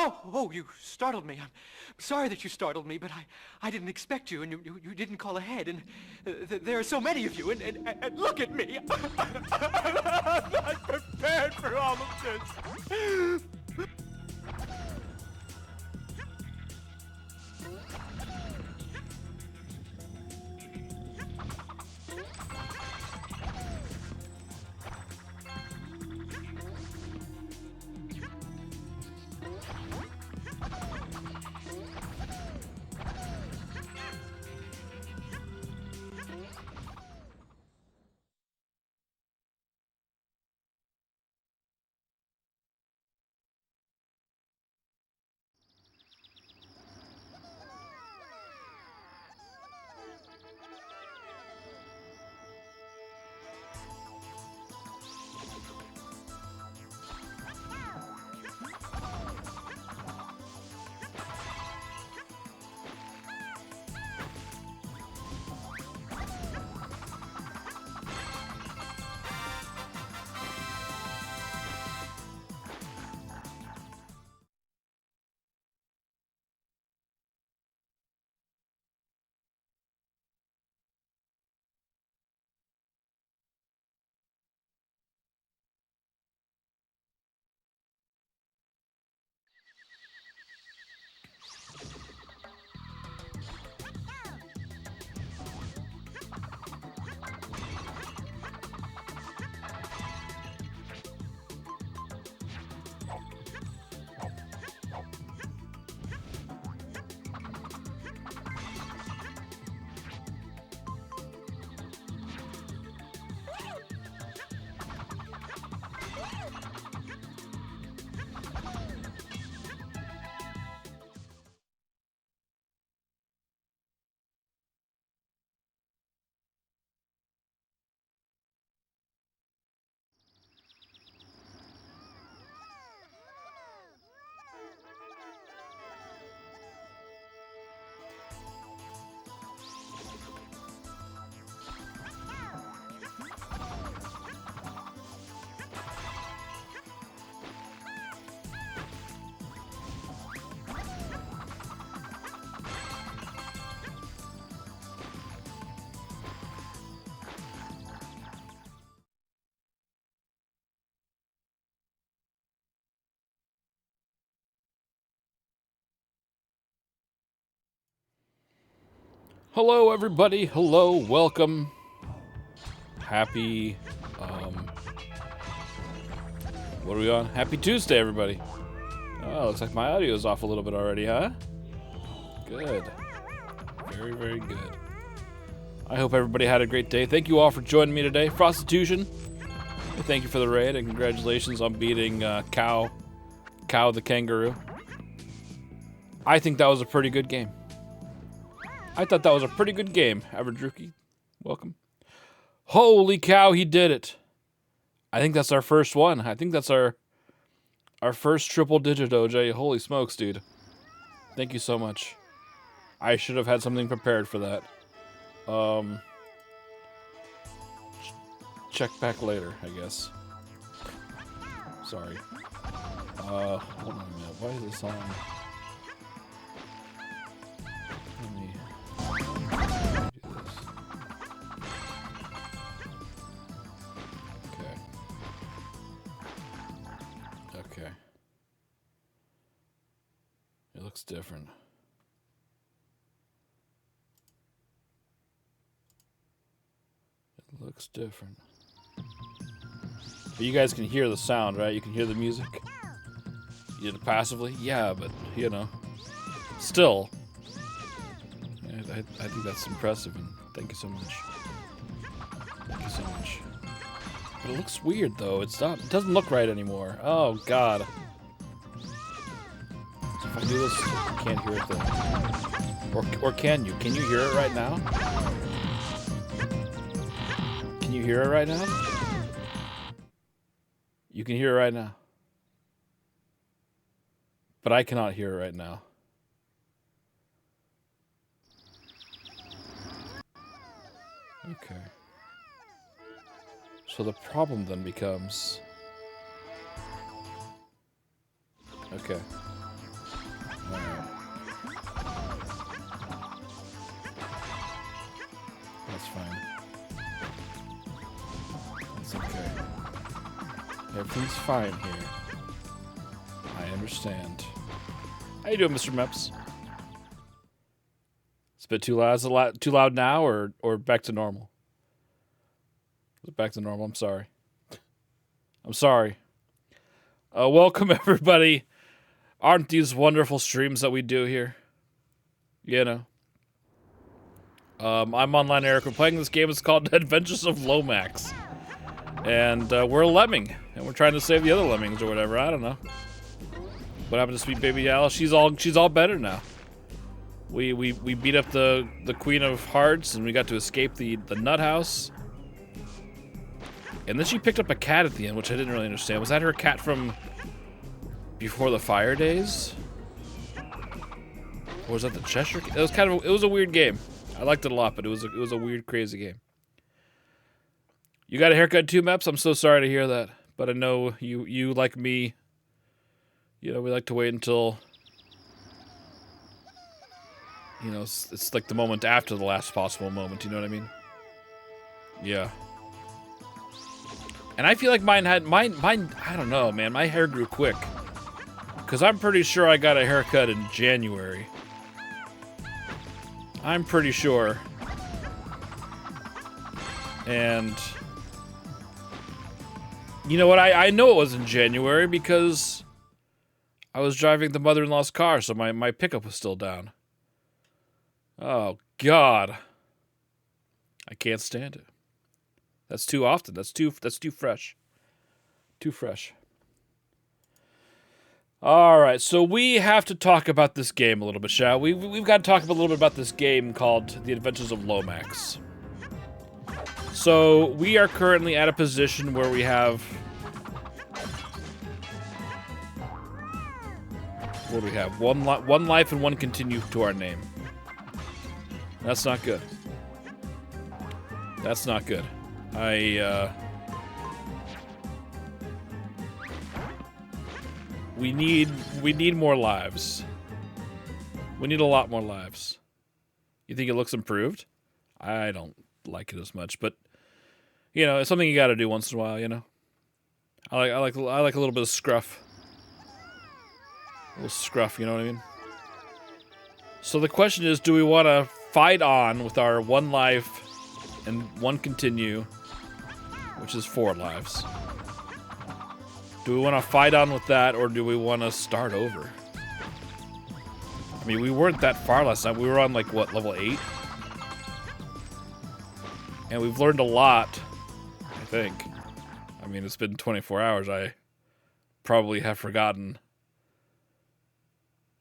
Oh, you startled me. I'm sorry that you startled me, but I didn't expect you, and you didn't call ahead, and there are so many of you, and look at me. I'm not prepared for all of this. Hello, everybody. Hello, welcome. Happy, what are we on? Happy Tuesday, everybody. Oh, looks like my audio is off a little bit already, huh? Good. Very, very good. I hope everybody had a great day. Thank you all for joining me today. Prostitution, thank you for the raid, and congratulations on beating Cow the Kangaroo. I think that was a pretty good game. I thought that was a pretty good game. Average Rookie, welcome. Holy cow, he did it. I think that's our first one. I think that's our first triple digit, OJ. Holy smokes, dude. Thank you so much. I should have had something prepared for that. Check back later, I guess. Sorry. Hold on a minute. Why is this on? Let me do this. Okay. It looks different. It looks different. But you guys can hear the sound, right? You can hear the music? You did it passively? Yeah, but, you know. Still. I think that's impressive, and thank you so much. Thank you so much. But it looks weird, though. It doesn't look right anymore. Oh, God. So if I do this, you can't hear it, though. Or can you? Can you hear it right now? Can you hear it right now? You can hear it right now. But I cannot hear it right now. Okay. So the problem then becomes... Okay. Everything's fine here. I understand. How you doing, Mr. Meps? It's a bit too loud. Is it too loud now, or back to normal? Is it back to normal? I'm sorry. I'm sorry. Welcome, everybody. Aren't these wonderful streams that we do here? You know. I'm Online Eric. We're playing this game. It's called Adventures of Lomax. And we're a lemming. And we're trying to save the other lemmings or whatever. I don't know. What happened to sweet baby Alice? She's all better now. We beat up the Queen of Hearts and we got to escape the nut house. And then she picked up a cat at the end, which I didn't really understand. Was that her cat from before the fire days? Or was that the Cheshire Cat? It was a weird game. I liked it a lot, but it was a weird, crazy game. You got a haircut too, Meps? I'm so sorry to hear that. But I know you like me, you know, we like to wait until, you know, it's like the moment after the last possible moment, you know what I mean? Yeah. And I feel like mine, I don't know, man, my hair grew quick. Because I'm pretty sure I got a haircut in January. I'm pretty sure. And you know what? I know it was in January because I was driving the mother-in-law's car, so my pickup was still down. Oh, God. I can't stand it. That's too often. That's too fresh. Too fresh. Alright, so we have to talk about this game a little bit, shall we? We've got to talk a little bit about this game called The Adventures of Lomax. So, we are currently at a position where we have... What do we have? One life and one continue to our name. That's not good. That's not good. We need more lives. We need a lot more lives. You think it looks improved? I don't like it as much, but you know, it's something you got to do once in a while. You know, I like a little bit of scruff. A little scruff, you know what I mean? So the question is, do we want to fight on with our one life and one continue, which is 4 lives? Do we want to fight on with that, or do we want to start over? I mean, we weren't that far last time. We were on, like, what, level 8? And we've learned a lot, I think. I mean, it's been 24 hours. I probably have forgotten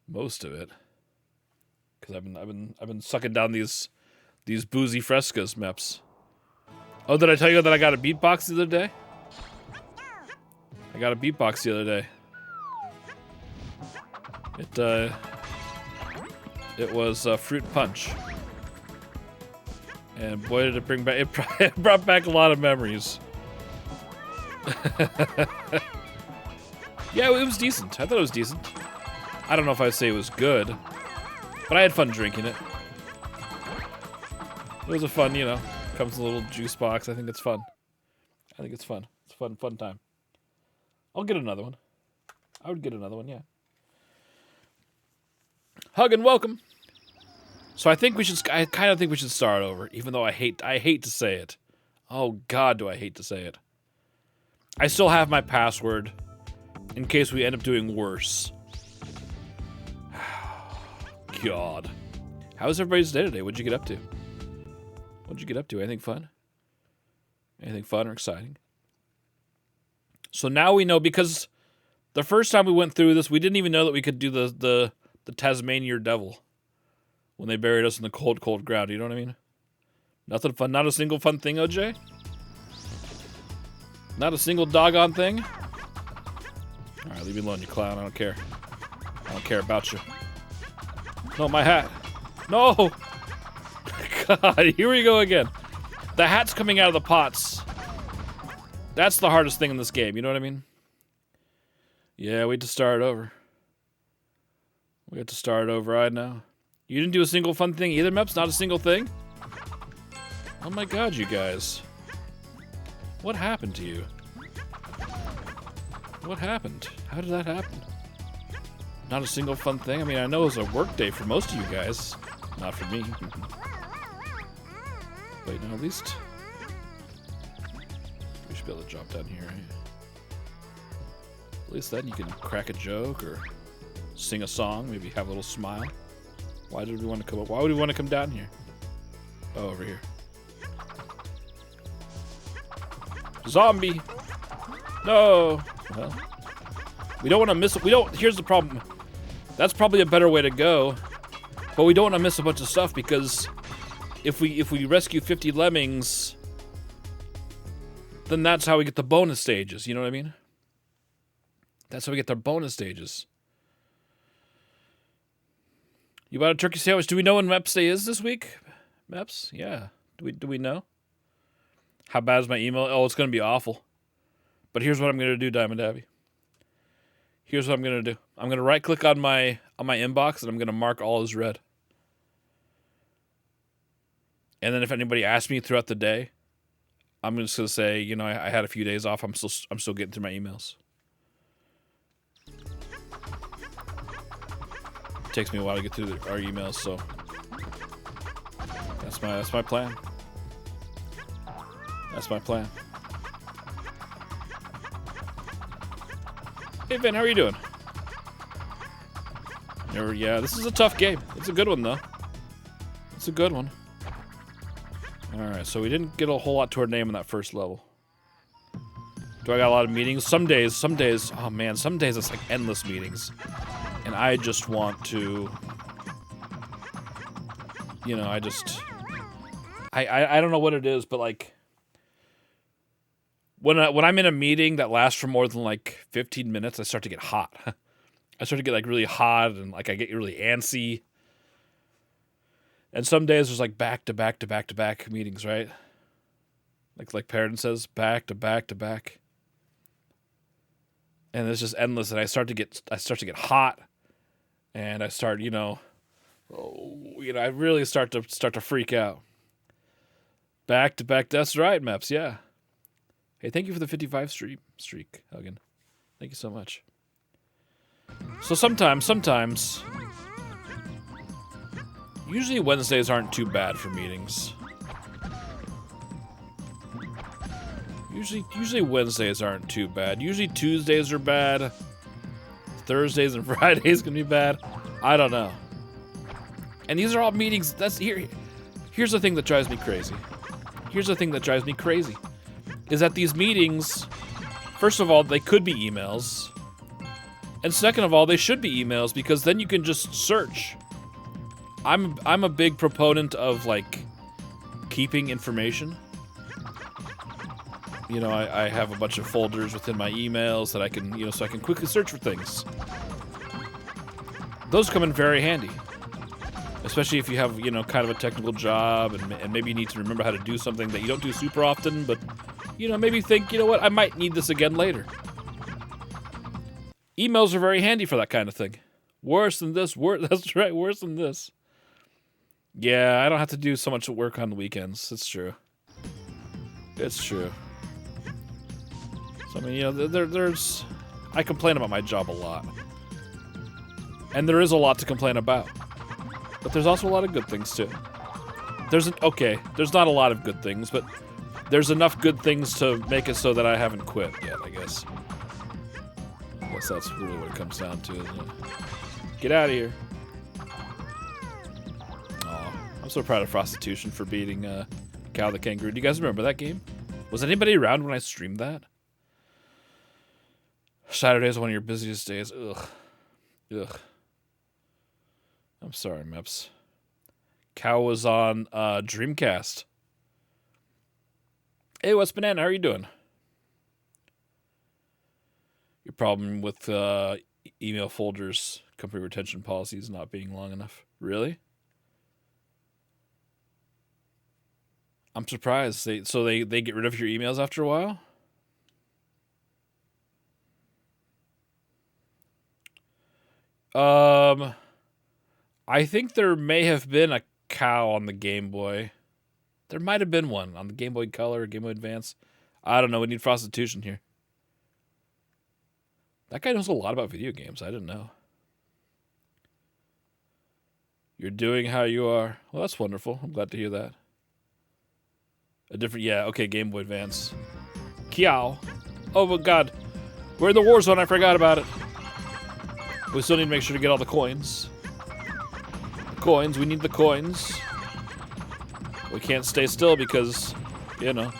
most of it. Because I've been sucking down these boozy frescas, Meps. Oh, did I tell you that I got a beatbox the other day? I got a beatbox the other day. It was Fruit Punch. And boy, did it bring back, it brought back a lot of memories. Yeah, it was decent. I thought it was decent. I don't know if I'd say it was good, but I had fun drinking it. It was a fun, you know, comes in a little juice box. I think it's fun. I think it's fun. It's a fun time. I'll get another one. I would get another one, yeah. Hug and welcome. So I kind of think we should start over, even though I hate to say it. Oh God, do I hate to say it. I still have my password in case we end up doing worse. God. How was everybody's day today? What'd you get up to? What'd you get up to? Anything fun? Anything fun or exciting? So now we know, because the first time we went through this, we didn't even know that we could do the Tasmanian Devil when they buried us in the cold, cold ground. You know what I mean? Nothing fun. Not a single fun thing, OJ? Not a single doggone thing? Alright, leave me alone, you clown. I don't care. I don't care about you. No, my hat. No! God, here we go again. The hat's coming out of the pots. That's the hardest thing in this game, you know what I mean? Yeah, we had to start over. We had to start over, I know. You didn't do a single fun thing either, Meps? Not a single thing? Oh my God, you guys. What happened to you? What happened? How did that happen? Not a single fun thing? I mean, I know it was a work day for most of you guys. Not for me. Wait, no, at least... we should be able to drop down here, right? At least then you can crack a joke or sing a song, maybe have a little smile. Why did we want to come up? Why would we want to come down here? Oh, over here. Zombie! No! Well, we don't want to miss... Here's the problem. That's probably a better way to go. But we don't want to miss a bunch of stuff because if we rescue 50 lemmings, then that's how we get the bonus stages. You know what I mean? That's how we get their bonus stages. You bought a turkey sandwich. Do we know when Meps Day is this week? Meps? Yeah. Do we know? How bad is my email? Oh, it's going to be awful. But here's what I'm going to do, Diamond Abby. Here's what I'm going to do. I'm going to right-click on my inbox, and I'm going to mark all as red. And then if anybody asks me throughout the day, I'm just going to say, you know, I had a few days off. I'm still getting through my emails. It takes me a while to get through our emails, so that's my plan. That's my plan. Hey, Vin, how are you doing? Yeah, this is a tough game. It's a good one, though. It's a good one. Alright, so we didn't get a whole lot to our name in that first level. Do I got a lot of meetings? Some days, oh man, some days it's like endless meetings. And I just want to... You know, I don't know what it is, but like... When I'm in a meeting that lasts for more than like 15 minutes, I start to get hot. I start to get like really hot and like I get really antsy. And some days there's like back to back to back to back meetings, right? Like Parent says, back to back to back. And it's just endless, and I start to get hot, and I start, I really start to freak out. Back to back. That's right, Meps. Yeah. Hey, thank you for the 55 streak, Huggin. Thank you so much. So sometimes, usually Wednesdays aren't too bad for meetings. Usually Wednesdays aren't too bad. Usually Tuesdays are bad. Thursdays and Fridays can be bad. I don't know. And these are all meetings. Here's the thing that drives me crazy. Is that these meetings, first of all, they could be emails. And second of all, they should be emails because then you can just search. I'm a big proponent of like keeping information. You know, I have a bunch of folders within my emails that I can, so I can quickly search for things. Those come in very handy. Especially if you have, kind of a technical job and maybe you need to remember how to do something that you don't do super often, but, maybe think, what, I might need this again later. Emails are very handy for that kind of thing. Worse than this. That's right, worse than this. Yeah, I don't have to do so much work on the weekends. It's true. It's true. So, I mean, there's... I complain about my job a lot. And there is a lot to complain about. But there's also a lot of good things, too. There's not a lot of good things, but there's enough good things to make it so that I haven't quit yet, I guess. I guess that's really what it comes down to, isn't it? Get out of here. Aw, I'm so proud of Prostitution for beating Cow the Kangaroo. Do you guys remember that game? Was anybody around when I streamed that? Saturday is one of your busiest days. Ugh. I'm sorry, Meps. Cow was on Dreamcast. Hey, what's Banana? How are you doing? Your problem with email folders, company retention policies not being long enough. Really? I'm surprised. They get rid of your emails after a while? I think there may have been a cow on the Game Boy. There might have been one on the Game Boy Color or Game Boy Advance. I don't know. We need Prostitution here. That guy knows a lot about video games. I didn't know. You're doing how you are. Well, that's wonderful. I'm glad to hear that. A different, yeah, okay, Game Boy Advance. Kiao. Oh, my God. We're in the war zone. I forgot about it. We still need to make sure to get all the coins. Coins. We need the coins. We can't stay still because, you know,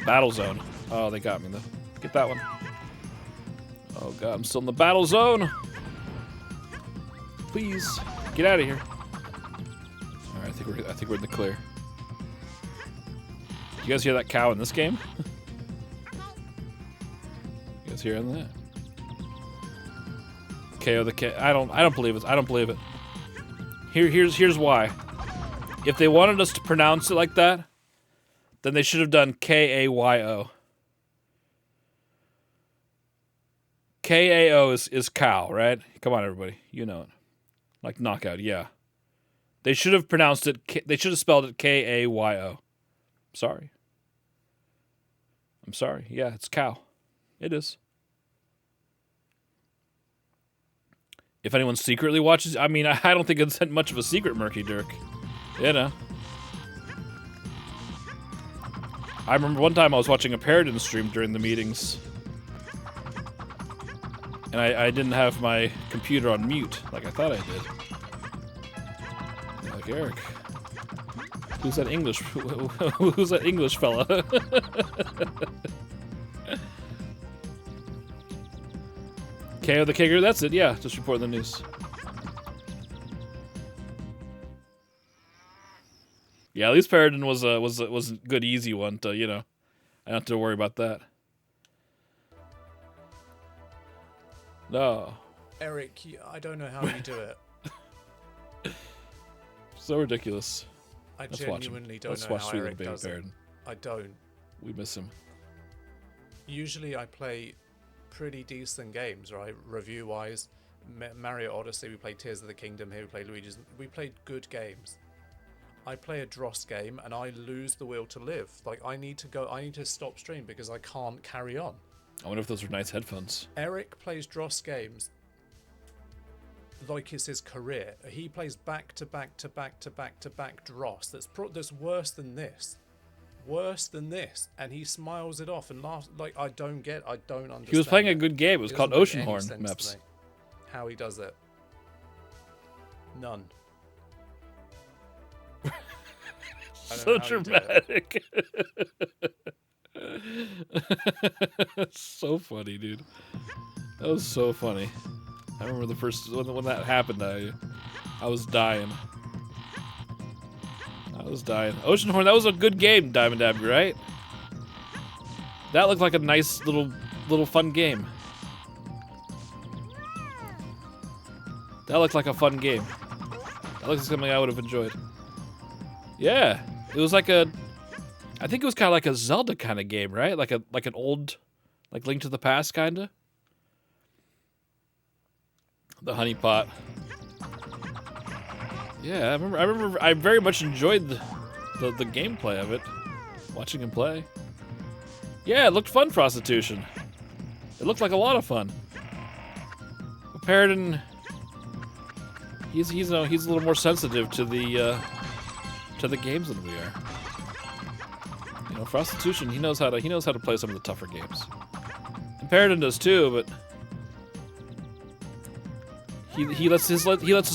battle zone. Oh, they got me, though. Get that one. Oh, God, I'm still in the battle zone. Please. Get out of here. All right, I think we're in the clear. You guys hear that cow in this game? You guys hearing that? KO the K. I don't believe it. I don't believe it. Here's why. If they wanted us to pronounce it like that, then they should have done KAYO. KAO is cow, right? Come on, everybody. You know it. Like knockout, yeah. They should have pronounced it, they should have spelled it KAYO. Sorry. I'm sorry. Yeah, it's cow. It is. If anyone secretly watches, I mean, I don't think it's much of a secret, Murky Dirk. You know. I remember one time I was watching a Paradin stream during the meetings. And I didn't have my computer on mute, like I thought I did. Like, Eric, who's that English? Who's that English fella? KO the Kicker, that's it. Yeah, just report the news. Yeah, at least Paradin was a good easy one to, you know, I don't have to worry about that. No. Eric, I don't know how you do it. So ridiculous. I Let's watch him. genuinely don't Let's know watch how Sweet Eric Little does Baby it. Paradin. I don't. We miss him. Usually I play pretty decent games, right? Review-wise. Mario Odyssey, we played Tears of the Kingdom here, we played Luigi's. We played good games. I play a dross game and I lose the will to live. Like, I need to stop stream because I can't carry on. I wonder if those are nice headphones. Eric plays dross games like it's his career. He plays back to back to back to back to back dross. That's worse than this. Worse than this. And he smiles it off and laughs. Like, I don't understand. He was playing a good game. It was called Doesn't make any Oceanhorn sense Maps. to me how he does it. None. I don't So know how you do it. dramatic. So funny, dude. That was so funny. I remember the first when that happened. I was dying. I was dying. Oceanhorn, that was a good game, Diamond Abbey, right? That looked like a nice little fun game. That looked like a fun game. That looks like something I would have enjoyed. Yeah, it was like I think it was kind of like a Zelda kind of game, right? Like an old, like Link to the Past kind of. The honey pot. Yeah, I remember. I very much enjoyed the gameplay of it, watching him play. Yeah, it looked fun, Prostitution. It looked like a lot of fun. But Paradin, he's a little more sensitive to the games than we are. You know, Prostitution, he knows how to play some of the tougher games. And Paradin does too, but he lets his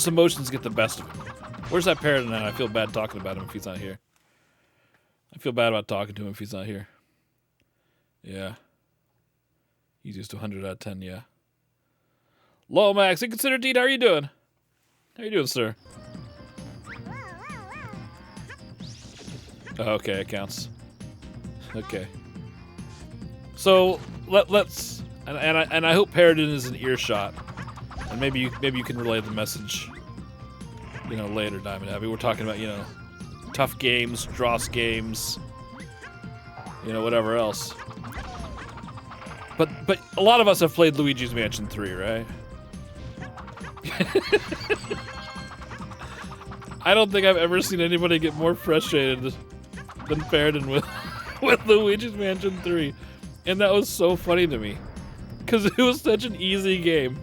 emotions get the best of him. Where's that Paradin at? I feel bad talking about him if he's not here. I feel bad about talking to him if he's not here. Yeah. He's used to 100 out of 10, yeah. Lomax, Inconsiderate Deed, how are you doing? How you doing, sir? Oh, okay, it counts. Okay. So let's and I hope Paradin is in earshot, and maybe you can relay the message. You know, later, Diamond Abbey. We're talking about, you know, tough games, dross games, you know, whatever else. But a lot of us have played Luigi's Mansion 3, right? I don't think I've ever seen anybody get more frustrated than Paradin with Luigi's Mansion 3. And that was so funny to me. Because it was such an easy game.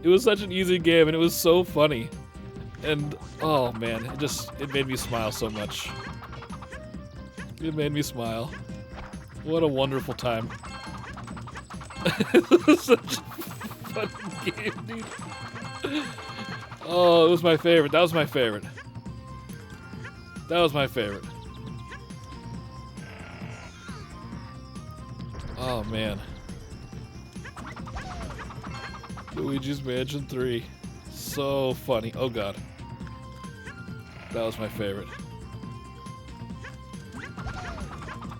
It was such an easy game, and it was so funny. And, oh man, it made me smile so much. It made me smile. What a wonderful time. It was such a fun game, dude. Oh, it was my favorite. That was my favorite. That was my favorite. Oh, man. Luigi's Mansion 3. So funny. Oh, God. That was my favorite.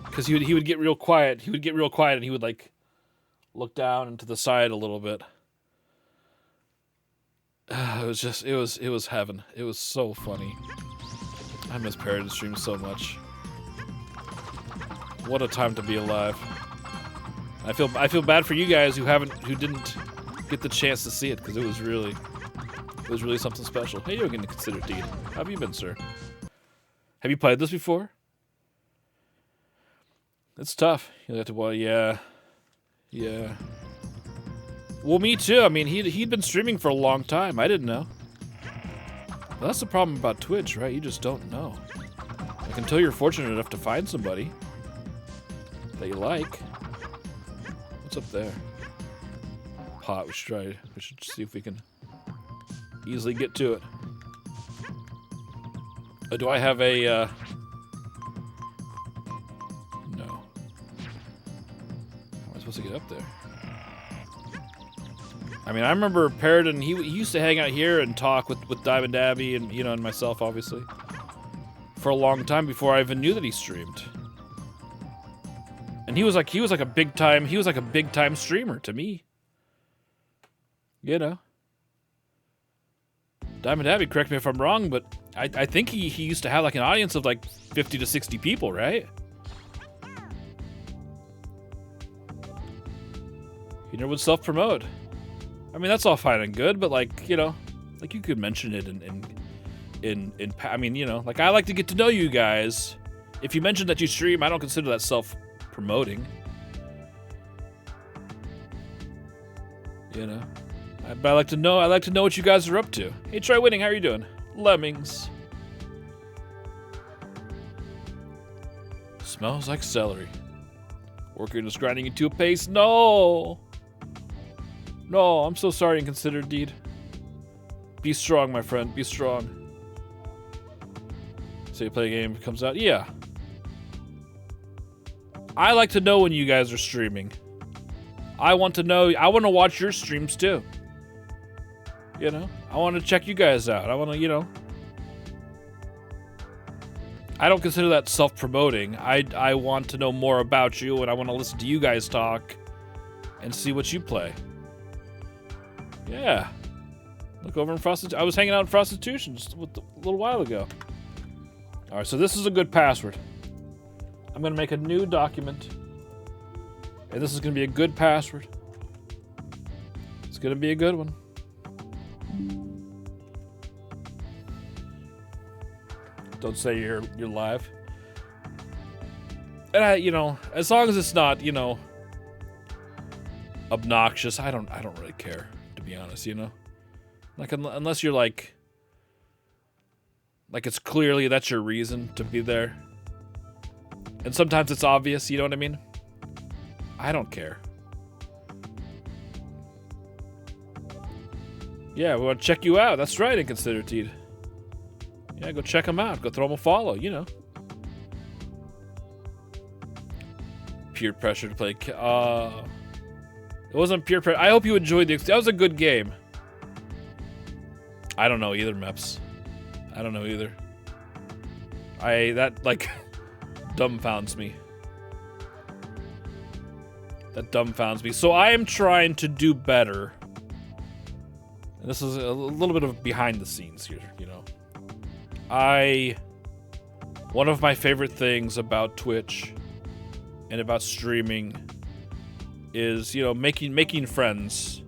Because he would get real quiet. He would get real quiet and he would, like, look down and to the side a little bit. It was just, it was heaven. It was so funny. I miss Paradise Stream so much. What a time to be alive. I feel bad for you guys who didn't get the chance to see it, because it was really something special. Hey, you're getting considered Deed. How have you been, sir? Have you played this before? It's tough. You have to, well, yeah. Well, me too. I mean, he'd been streaming for a long time. I didn't know. Well, that's the problem about Twitch, right? You just don't know. Like, until you're fortunate enough to find somebody that you like. What's up there? Pot. We should see if we can easily get to it. Do I have a, no. How am I supposed to get up there? I mean, I remember Paradin, he used to hang out here and talk with Diamond Abby and, you know, and myself, obviously, for a long time before I even knew that he streamed. And he was like a big time streamer to me. You know. Diamond Abby, correct me if I'm wrong, but I think he used to have like an audience of like 50 to 60 people, right? He never would self-promote. I mean, that's all fine and good, but like, you know, like you could mention it I mean, you know, like I like to get to know you guys. If you mention that you stream, I don't consider that self-promoting. You know, but I like to know what you guys are up to. Hey, Try Winning, how are you doing? Lemmings. Smells like celery. Working is grinding into a paste. No. No, I'm so sorry, Inconsidered Deed. Be strong, my friend. Be strong. So you play a game, it comes out? Yeah. I like to know when you guys are streaming. I want to know. I want to watch your streams, too. You know? I want to check you guys out. I want to, you know. I don't consider that self-promoting. I want to know more about you, and I want to listen to you guys talk and see what you play. Yeah. Look over in Prostitution. I was hanging out in Prostitution just a little while ago. Alright, so this is a good password. I'm going to make a new document. And this is going to be a good password. It's going to be a good one. Don't say you're live. And you know, as long as it's not, you know, obnoxious, I don't really care. To be honest, you know, like unless you're like it's clearly that's your reason to be there, and sometimes it's obvious, you know what I mean? I don't care. Yeah, we want to check you out. That's right, Inconsidered Teed. Yeah, go check them out. Go throw them a follow, you know. Peer pressure to play. It wasn't peer pressure. I hope you enjoyed the. That was a good game. I don't know either, Meps. I don't know either. That like dumbfounds me. That dumbfounds me. So I am trying to do better. And this is a little bit of behind the scenes here, you know. One of my favorite things about Twitch and about streaming is, you know, making friends.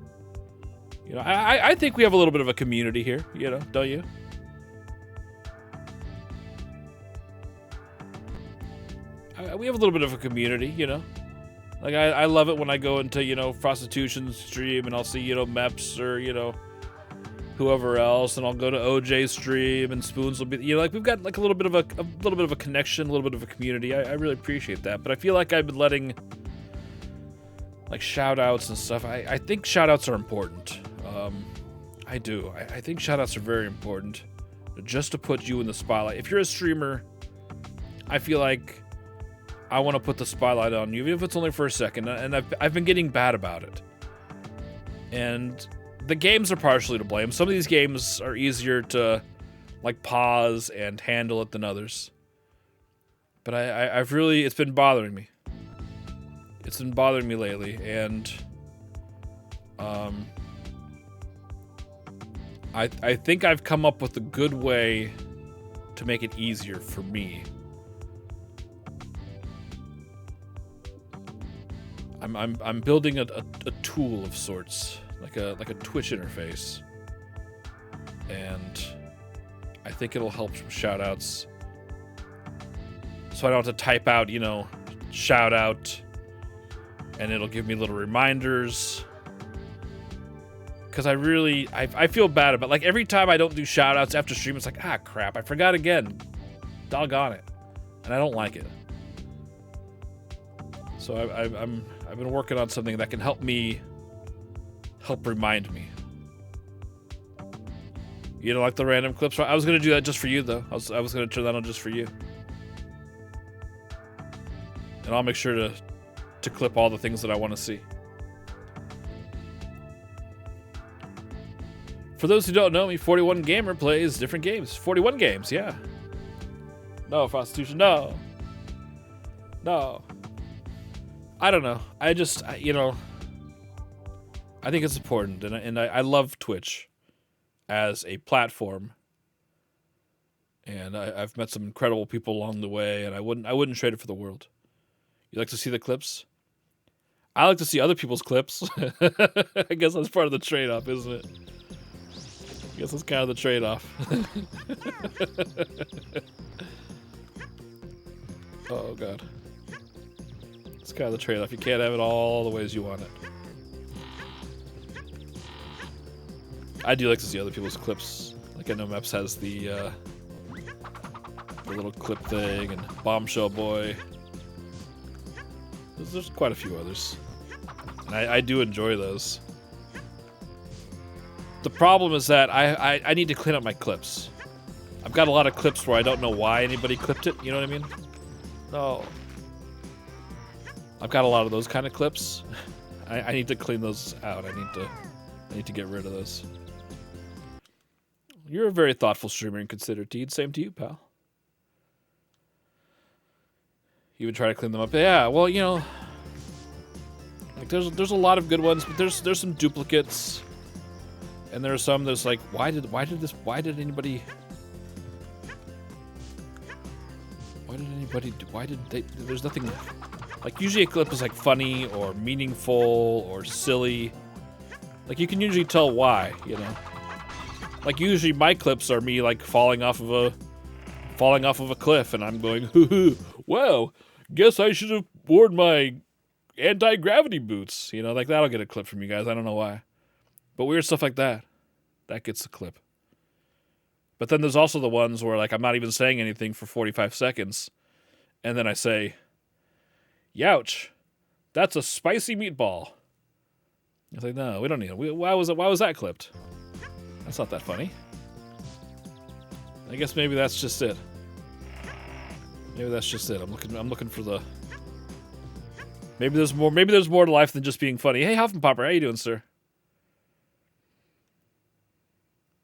You know, I think we have a little bit of a community here, you know, don't you? We have a little bit of a community, you know. Like, I love it when I go into, you know, Prostitution's stream and I'll see, you know, Meps or, you know, whoever else, and I'll go to OJ's stream and Spoons will be, you know, like, we've got, like, a little bit of a connection, a little bit of a community. I really appreciate that, but I feel like I've been letting, like, shout-outs and stuff. I think shout-outs are important. I do. I think shout-outs are very important, just to put you in the spotlight. If you're a streamer, I feel like I want to put the spotlight on you, even if it's only for a second, and I've been getting bad about it. And the games are partially to blame. Some of these games are easier to, like, pause and handle it than others. But I've really, it's been bothering me. It's been bothering me lately, and I think I've come up with a good way to make it easier for me. I'm building a tool of sorts, like a Twitch interface, and I think it'll help some shoutouts. So I don't have to type out, you know, shout out, and it'll give me little reminders. Because I feel bad about, like, every time I don't do shoutouts after stream, it's like, ah, crap, I forgot again. Doggone it. And I don't like it. So I've been working on something that can help remind me. You know, like the random clips. I was gonna do that just for you, though. I was gonna turn that on just for you. And I'll make sure to clip all the things that I want to see. For those who don't know me, 41 Gamer plays different games. 41 games, yeah. No, Prostitution, no. No. I don't know. You know, I think it's important, and I love Twitch as a platform. And I've met some incredible people along the way, and I wouldn't trade it for the world. You like to see the clips? I like to see other people's clips. I guess that's part of the trade-off, isn't it? I guess that's kind of the trade-off. Oh, God. It's kind of the trade-off. You can't have it all the ways you want it. I do like to see other people's clips. Like, I know Meps has the little clip thing, and Bombshell Boy. There's quite a few others. And I do enjoy those. The problem is that I need to clean up my clips. I've got a lot of clips where I don't know why anybody clipped it, you know what I mean? No. I've got a lot of those kind of clips. I need to clean those out. I need to get rid of those. You're a very thoughtful streamer and considerate, Teed. Same to you, pal. You would try to clean them up. Yeah, well, you know, like there's a lot of good ones, but there's some duplicates. And there are some that's like, why did they, there's nothing, like, usually a clip is like funny or meaningful or silly. Like, you can usually tell why, you know. Like, usually my clips are me, like, falling off of a cliff, and I'm going, wow, guess I should have worn my anti-gravity boots. You know, like, that'll get a clip from you guys. I don't know why. But weird stuff like that gets a clip. But then there's also the ones where, like, I'm not even saying anything for 45 seconds, and then I say, youch, that's a spicy meatball. It's like, no, we don't need it. Why was that clipped? That's not that funny. I guess maybe that's just it. Maybe that's just it. I'm looking for the. Maybe there's more to life than just being funny. Hey, Huffenpopper, how you doing, sir?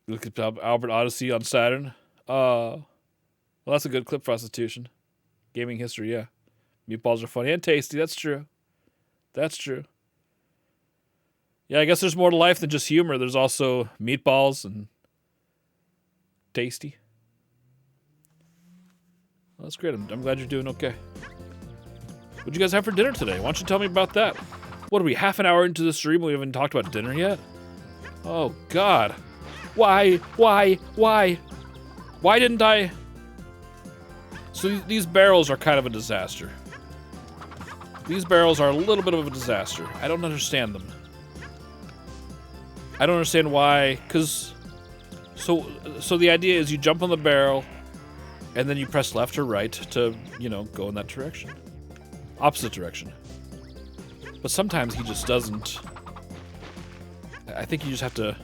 You look at Albert Odyssey on Saturn. Well, that's a good clip, Prostitution. Gaming history, yeah. Meatballs are funny and tasty. That's true. That's true. Yeah, I guess there's more to life than just humor. There's also meatballs and tasty. Well, that's great. I'm glad you're doing okay. What'd you guys have for dinner today? Why don't you tell me about that? What are we, half an hour into the stream and we haven't talked about dinner yet? Oh, God. Why didn't I? So these barrels are kind of a disaster. These barrels are a little bit of a disaster. I don't understand them. I don't understand why, because... So the idea is you jump on the barrel, and then you press left or right to, you know, go in that direction. Opposite direction. But sometimes he just doesn't. I think you just have to...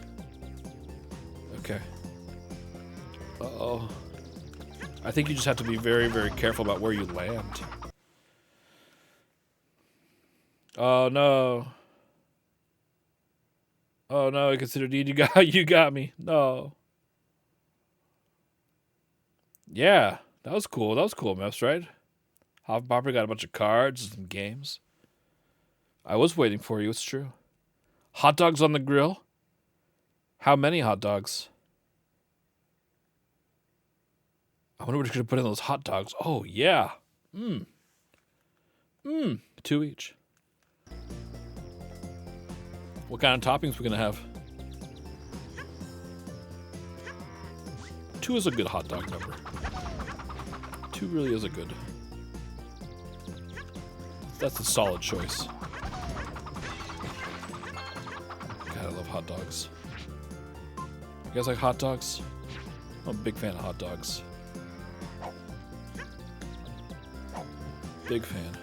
Okay. Uh-oh. I think you just have to be very, very careful about where you land. Oh, no. Oh, no, I considered you got me. No. Yeah, that was cool. That was cool, Meps, right? Hop Popper got a bunch of cards and some games. I was waiting for you, it's true. Hot dogs on the grill? How many hot dogs? I wonder what you're going to put in those hot dogs. Oh, yeah. 2 each. What kind of toppings we going to have? 2 is a good hot dog number. 2 really is a good. That's a solid choice. God, I love hot dogs. You guys like hot dogs? I'm a big fan of hot dogs. Big fan.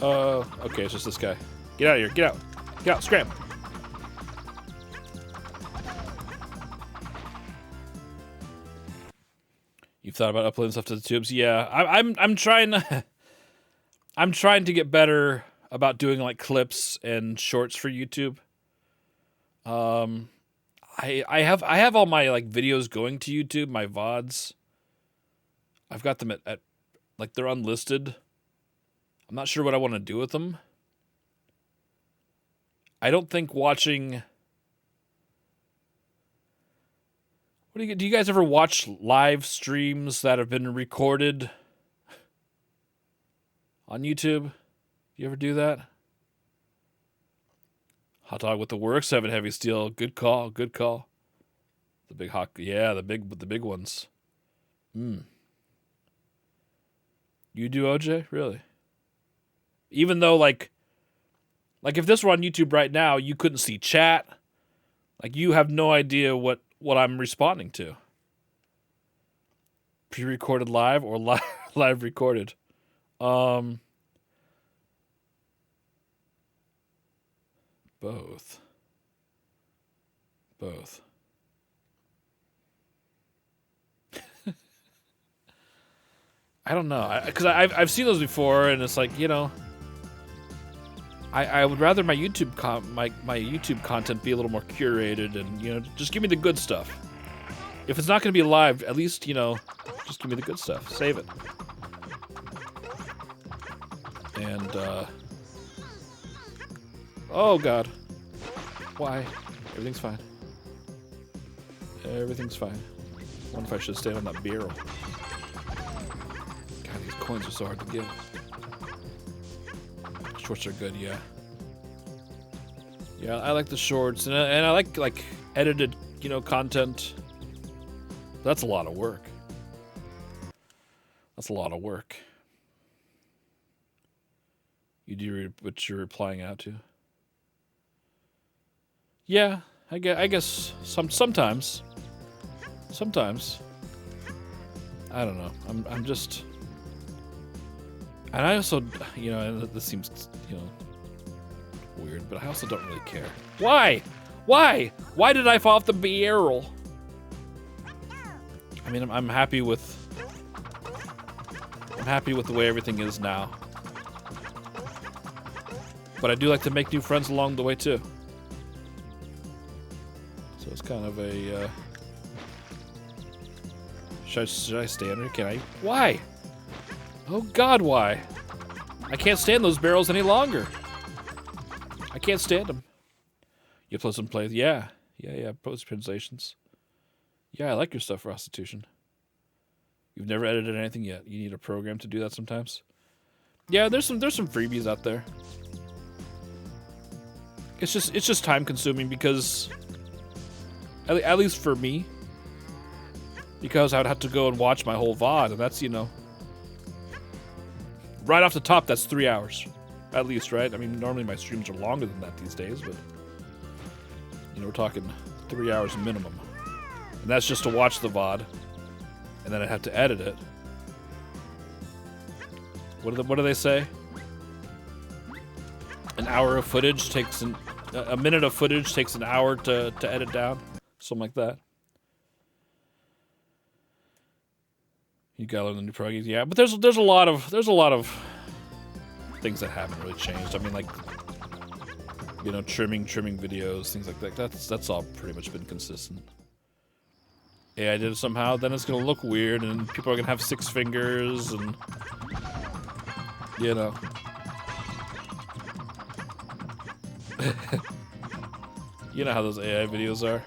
Okay, it's just this guy. Get out of here, get out. Get out, scram. You've thought about uploading stuff to the tubes? Yeah, I'm trying I'm trying to get better about doing like clips and shorts for YouTube. I have all my like videos going to YouTube, my VODs. I've got them at like they're unlisted. I'm not sure what I want to do with them. I don't think watching... do you guys ever watch live streams that have been recorded on YouTube? You ever do that? Hot dog with the works, 7 heavy steel. Good call, good call. The big hot, yeah, the big ones. You do, OJ? Really? Even though like if this were on YouTube right now, you couldn't see chat. Like you have no idea what I'm responding to. Pre-recorded live or live recorded? Both. I don't know, because I've seen those before, and it's like, you know, I would rather my YouTube my YouTube content be a little more curated, and you know, just give me the good stuff. If it's not going to be live, at least, you know, just give me the good stuff. Save it. And oh god, why? Everything's fine. Everything's fine. I wonder if I should stay on that barrel. God, these coins are so hard to get. Shorts are good, yeah. Yeah, I like the shorts, and I like edited, you know, content. That's a lot of work. That's a lot of work. You do what you're replying out to. Yeah, I guess sometimes. Sometimes. I don't know. I'm just. And I also, you know, and this seems, you know, weird, but I also don't really care. Why? Why? Why did I fall off the barrel? I mean, I'm happy with. I'm happy with the way everything is now. But I do like to make new friends along the way too. So it's kind of a. Should I stand here? Can I? Why? Oh God, why? I can't stand those barrels any longer. I can't stand them. You upload some plays? Yeah. Post translations. Yeah, I like your stuff, Prostitution. You've never edited anything yet. You need a program to do that sometimes. Yeah, there's some freebies out there. It's just time consuming because, at least for me, because I would have to go and watch my whole VOD, and that's, you know, right off the top, that's 3 hours. At least, right? I mean, normally my streams are longer than that these days, but... You know, we're talking 3 hours minimum. And that's just to watch the VOD. And then I have to edit it. What do they say? An hour of footage takes a minute of footage takes an hour to edit down. Something like that. You gotta learn the new programs. Yeah, but there's a lot of things that haven't really changed. I mean, like, you know, trimming videos, things like that. That's all pretty much been consistent. Yeah, I did it somehow. Then it's gonna look weird, and people are gonna have 6 fingers, and you know. You know how those AI videos are.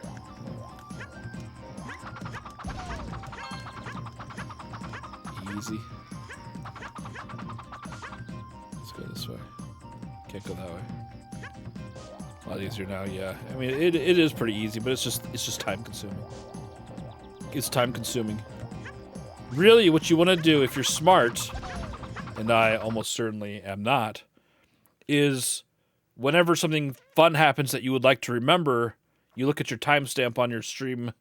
Easy. Let's go this way. Can't go that way. A lot easier now, yeah. I mean, it is pretty easy, but it's just time consuming. It's time consuming. Really, what you want to do if you're smart, and I almost certainly am not, is whenever something fun happens that you would like to remember, you look at your timestamp on your stream,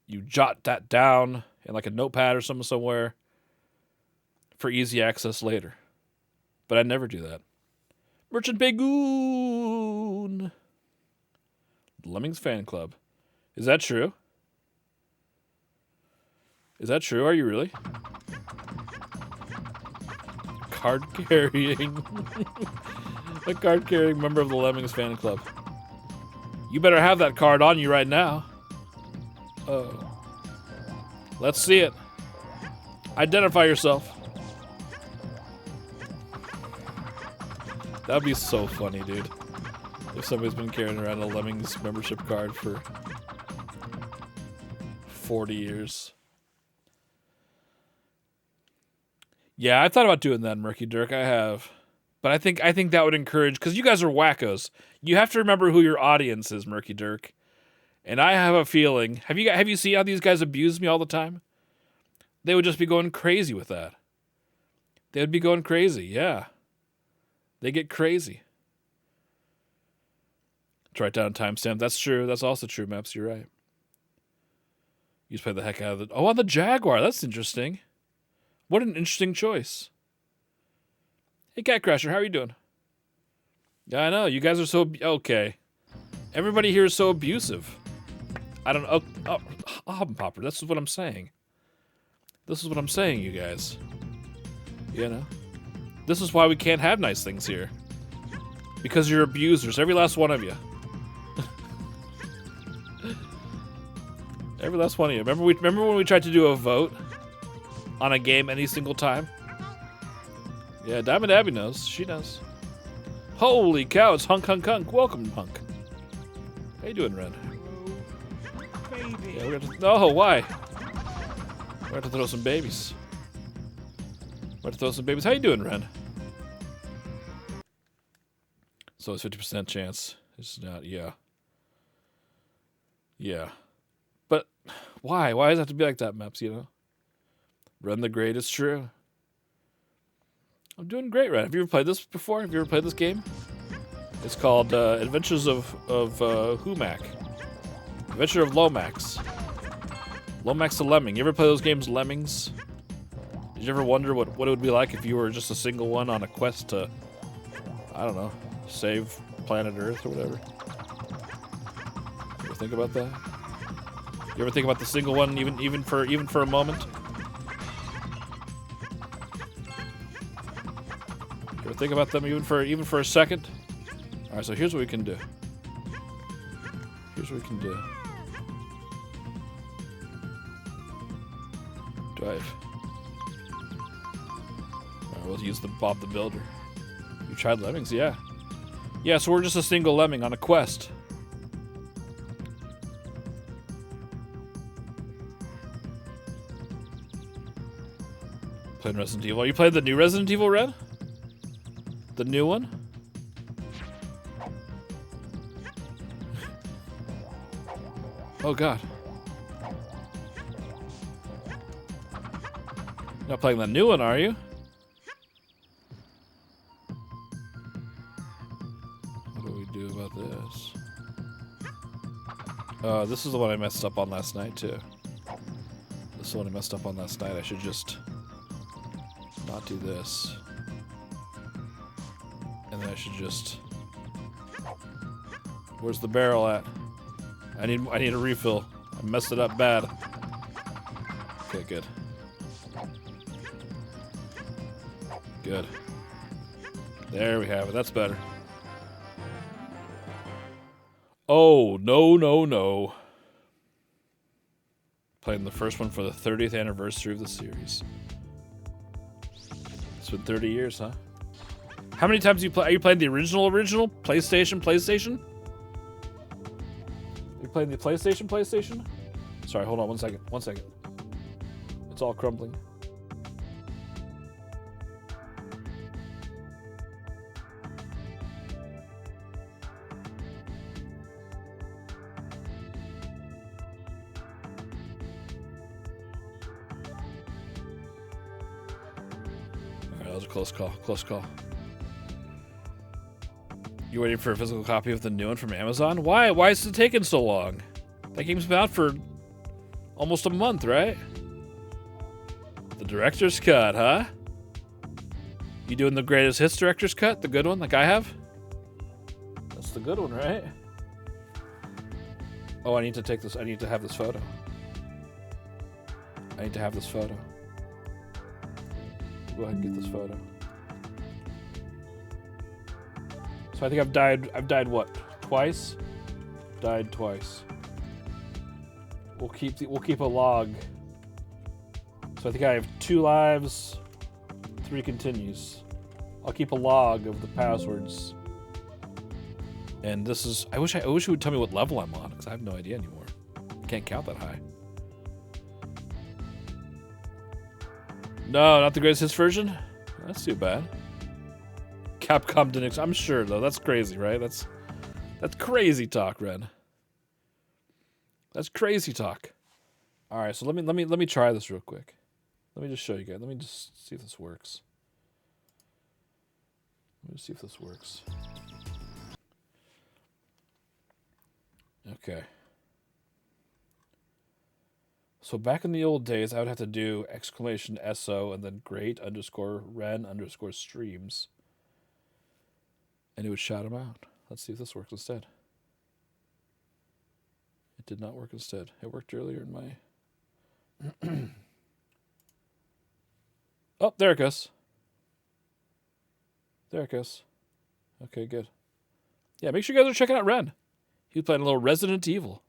you jot that down in like a notepad or something somewhere for easy access later. But I never do that. Merchant Bagoon! Lemmings Fan Club. Is that true? Is that true? Are you really? Card carrying. A card carrying member of the Lemmings Fan Club. You better have that card on you right now. Oh. Let's see it. Identify yourself. That'd be so funny, dude. If somebody's been carrying around a Lemmings membership card for 40 years. Yeah, I thought about doing that, Murky Dirk. I have. But I think that would encourage, because you guys are wackos. You have to remember who your audience is, Murky Dirk. And I have a feeling, have you seen how these guys abuse me all the time? They would just be going crazy with that. They would be going crazy, yeah. They get crazy. Let's write down timestamp. That's true. That's also true, Maps. You're right. You just play the heck out of it. Oh, on the Jaguar. That's interesting. What an interesting choice. Hey, Cat Crasher, how are you doing? Yeah, I know. You guys are so... Okay. Everybody here is so abusive. I don't know. Oh, Hoppenpopper. This is what I'm saying. This is what I'm saying, you guys. You know? This is why we can't have nice things here. Because you're abusers. Every last one of you. Every last one of you. Remember when we tried to do a vote on a game any single time? Yeah, Diamond Abby knows. She knows. Holy cow, it's Hunk Hunk Hunk. Welcome, Hunk. How you doing, Red? Baby. Yeah, we're gonna... Oh, why? We're going to throw some babies. We're going to throw some babies. How you doing, Ren? So it's 50% chance. It's not, yeah. Yeah. But why? Why does it have to be like that, Maps, you know? Ren the Great is true. I'm doing great, Ren. Have you ever played this before? Have you ever played this game? It's called Adventures of Humac. Adventure of Lomax. Lomax the Lemming. You ever play those games, Lemmings? Did you ever wonder what it would be like if you were just a single one on a quest to, I don't know, save planet Earth or whatever? You ever think about that? You ever think about the single one even for a moment? You ever think about them even for a second? All right, so here's what we can do. Here's what we can do. Drive. Alright, we'll use the Bob the Builder. You tried lemmings? Yeah. Yeah, so we're just a single lemming on a quest. Playing Resident Evil. You played the new Resident Evil, Red? The new one? Oh god. Not playing the new one, are you? This is the one I messed up on last night, too. This is the one I messed up on last night. I should just not do this. And then I should just... Where's the barrel at? I need a refill. I messed it up bad. Okay, good. Good. There we have it. That's better. Oh, no, no, no. Playing the first one for the 30th anniversary of the series. It's been 30 years, huh? How many times are you playing the original PlayStation? You playing the PlayStation? Sorry, hold on 1 second. 1 second. It's all crumbling. Alright, that was a close call. Close call. You waiting for a physical copy of the new one from Amazon? Why? Why is it taking so long? That game's been out for almost a month, right? The director's cut, huh? You doing the greatest hits director's cut? The good one, like I have? That's the good one, right? Oh, I need to take this. I need to have this photo. I need to have this photo. Go ahead and get this photo. So I think I've died what? Twice? Died twice. We'll keep a log. So I think I have 2 lives, 3 continues. I'll keep a log of the passwords. And this is I wish it would tell me what level I'm on, because I have no idea anymore. Can't count that high. No, not the greatest hits version? That's too bad. Capcom didn't. I'm sure though. That's crazy, right? That's crazy talk, Ren. That's crazy talk. All right, so let me try this real quick. Let me just show you guys. Let me just see if this works. Let me see if this works. Okay. So back in the old days, I would have to do !SO and then great_Ren_streams. And it would shout them out. Let's see if this works instead. It did not work instead. It worked earlier in my... Oh, there it goes. There it goes. Okay, good. Yeah, make sure you guys are checking out Ren. He was playing a little Resident Evil.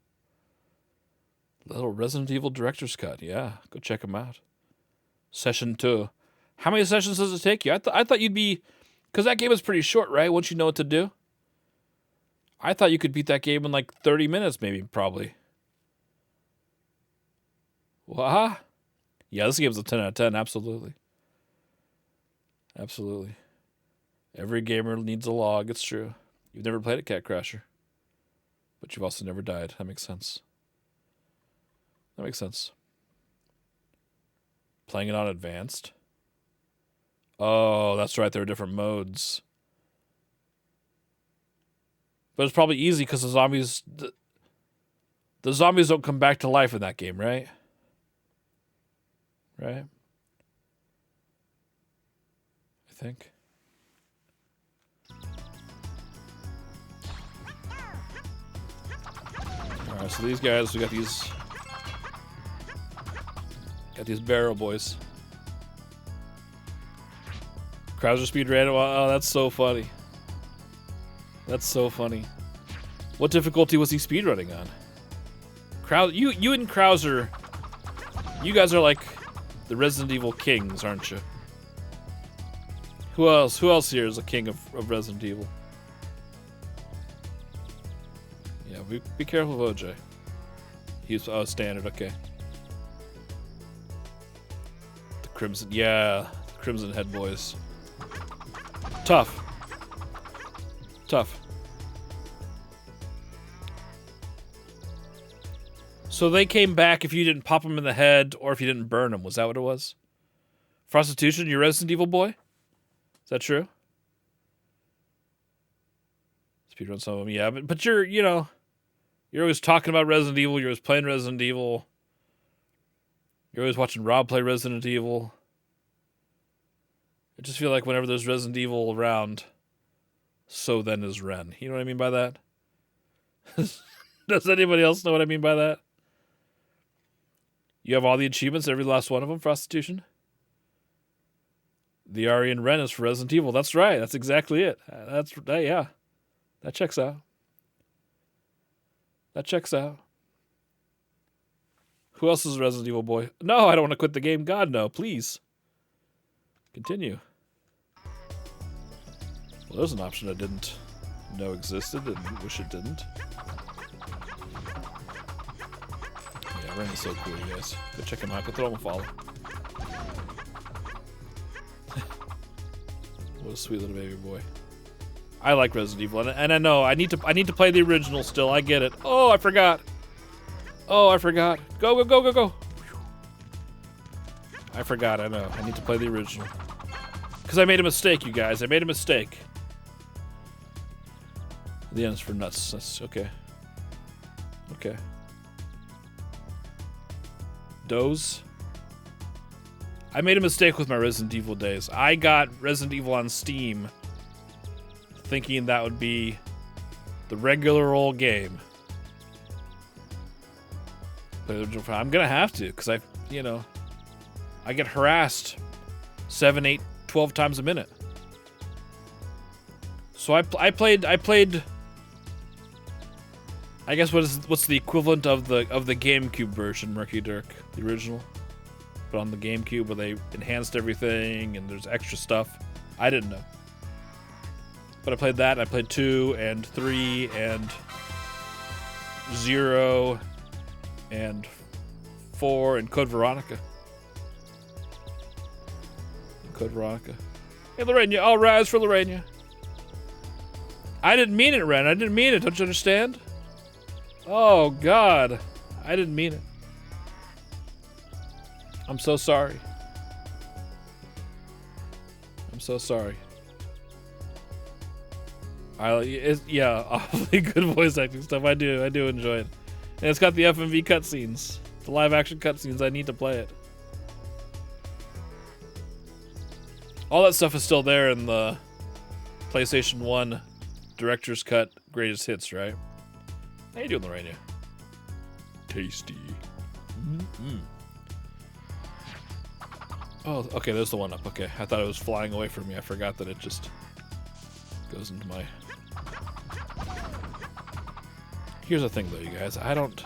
Little Resident Evil Director's Cut. Yeah, go check him out. Session 2. How many sessions does it take you? I thought you'd be... Because that game is pretty short, right? Once you know what to do. I thought you could beat that game in like 30 minutes, maybe, probably. What? Yeah, this game's a 10 out of 10, absolutely. Absolutely. Every gamer needs a log, it's true. You've never played a Cat Crasher. But you've also never died. That makes sense. That makes sense. Playing it on advanced? Oh, that's right. There are different modes. But it's probably easy because the zombies don't come back to life in that game, right? Right? I think. Alright, so these guys, we got these barrel boys. Krauser speed ran. Oh, that's so funny. That's so funny. What difficulty was he speedrunning on? You and Krauser, you guys are like the Resident Evil kings, aren't you? Who else? Who else here is a king of Resident Evil? Yeah, be careful of OJ. He's standard. Okay. The Crimson, yeah, the Crimson Head boys. Tough. Tough. So they came back if you didn't pop them in the head or if you didn't burn them. Was that what it was? Prostitution, you're Resident Evil boy? Is that true? Speedrun some of them, yeah. But you're, you know, You're always talking about Resident Evil. You're always playing Resident Evil. You're always watching Rob play Resident Evil. I just feel like whenever there's Resident Evil around, so then is Ren. You know what I mean by that? Does anybody else know what I mean by that? You have all the achievements, every last one of them, prostitution. The Ari and Ren is for Resident Evil. That's right. That's exactly it. Yeah. That checks out. That checks out. Who else is a Resident Evil boy? No, I don't want to quit the game. God, no. Please. Continue. Well, there's an option I didn't know existed and wish it didn't. Yeah, Ren is so cool, you guys. Go check him out. Go throw him a follow. What a sweet little baby boy. I like Resident Evil, and I know I need to play the original still. I get it. Oh, I forgot. Oh, I forgot. Go, go, go, go, go. I forgot. I know. I need to play the original because I made a mistake, you guys. I made a mistake. The end is for nuts. That's okay. Okay. Doze. I made a mistake with my Resident Evil days. I got Resident Evil on Steam thinking that would be the regular old game. But I'm gonna have to, because I get harassed 7, 8, 12 times a minute. So I played I guess what's the equivalent of the GameCube version, Murky Dirk, the original, but on the GameCube where they enhanced everything and there's extra stuff. I didn't know. But I played that, and I played 2 and 3 and 0 and 4 and Code Veronica. Code Veronica. Hey, Lorena, I'll rise for Lorena. I didn't mean it, Ren. I didn't mean it. Don't you understand? Oh, God. I didn't mean it. I'm so sorry. I'm so sorry. Yeah, awfully good voice acting stuff. I do enjoy it. And it's got the FMV cutscenes. The live action cutscenes. I need to play it. All that stuff is still there in the PlayStation 1 Director's Cut Greatest Hits, right? How you doing, Lorena? Tasty. Mm-hmm. Oh, okay, there's the one up. Okay, I thought it was flying away from me. I forgot that it just goes into my... Here's the thing, though, you guys. I don't...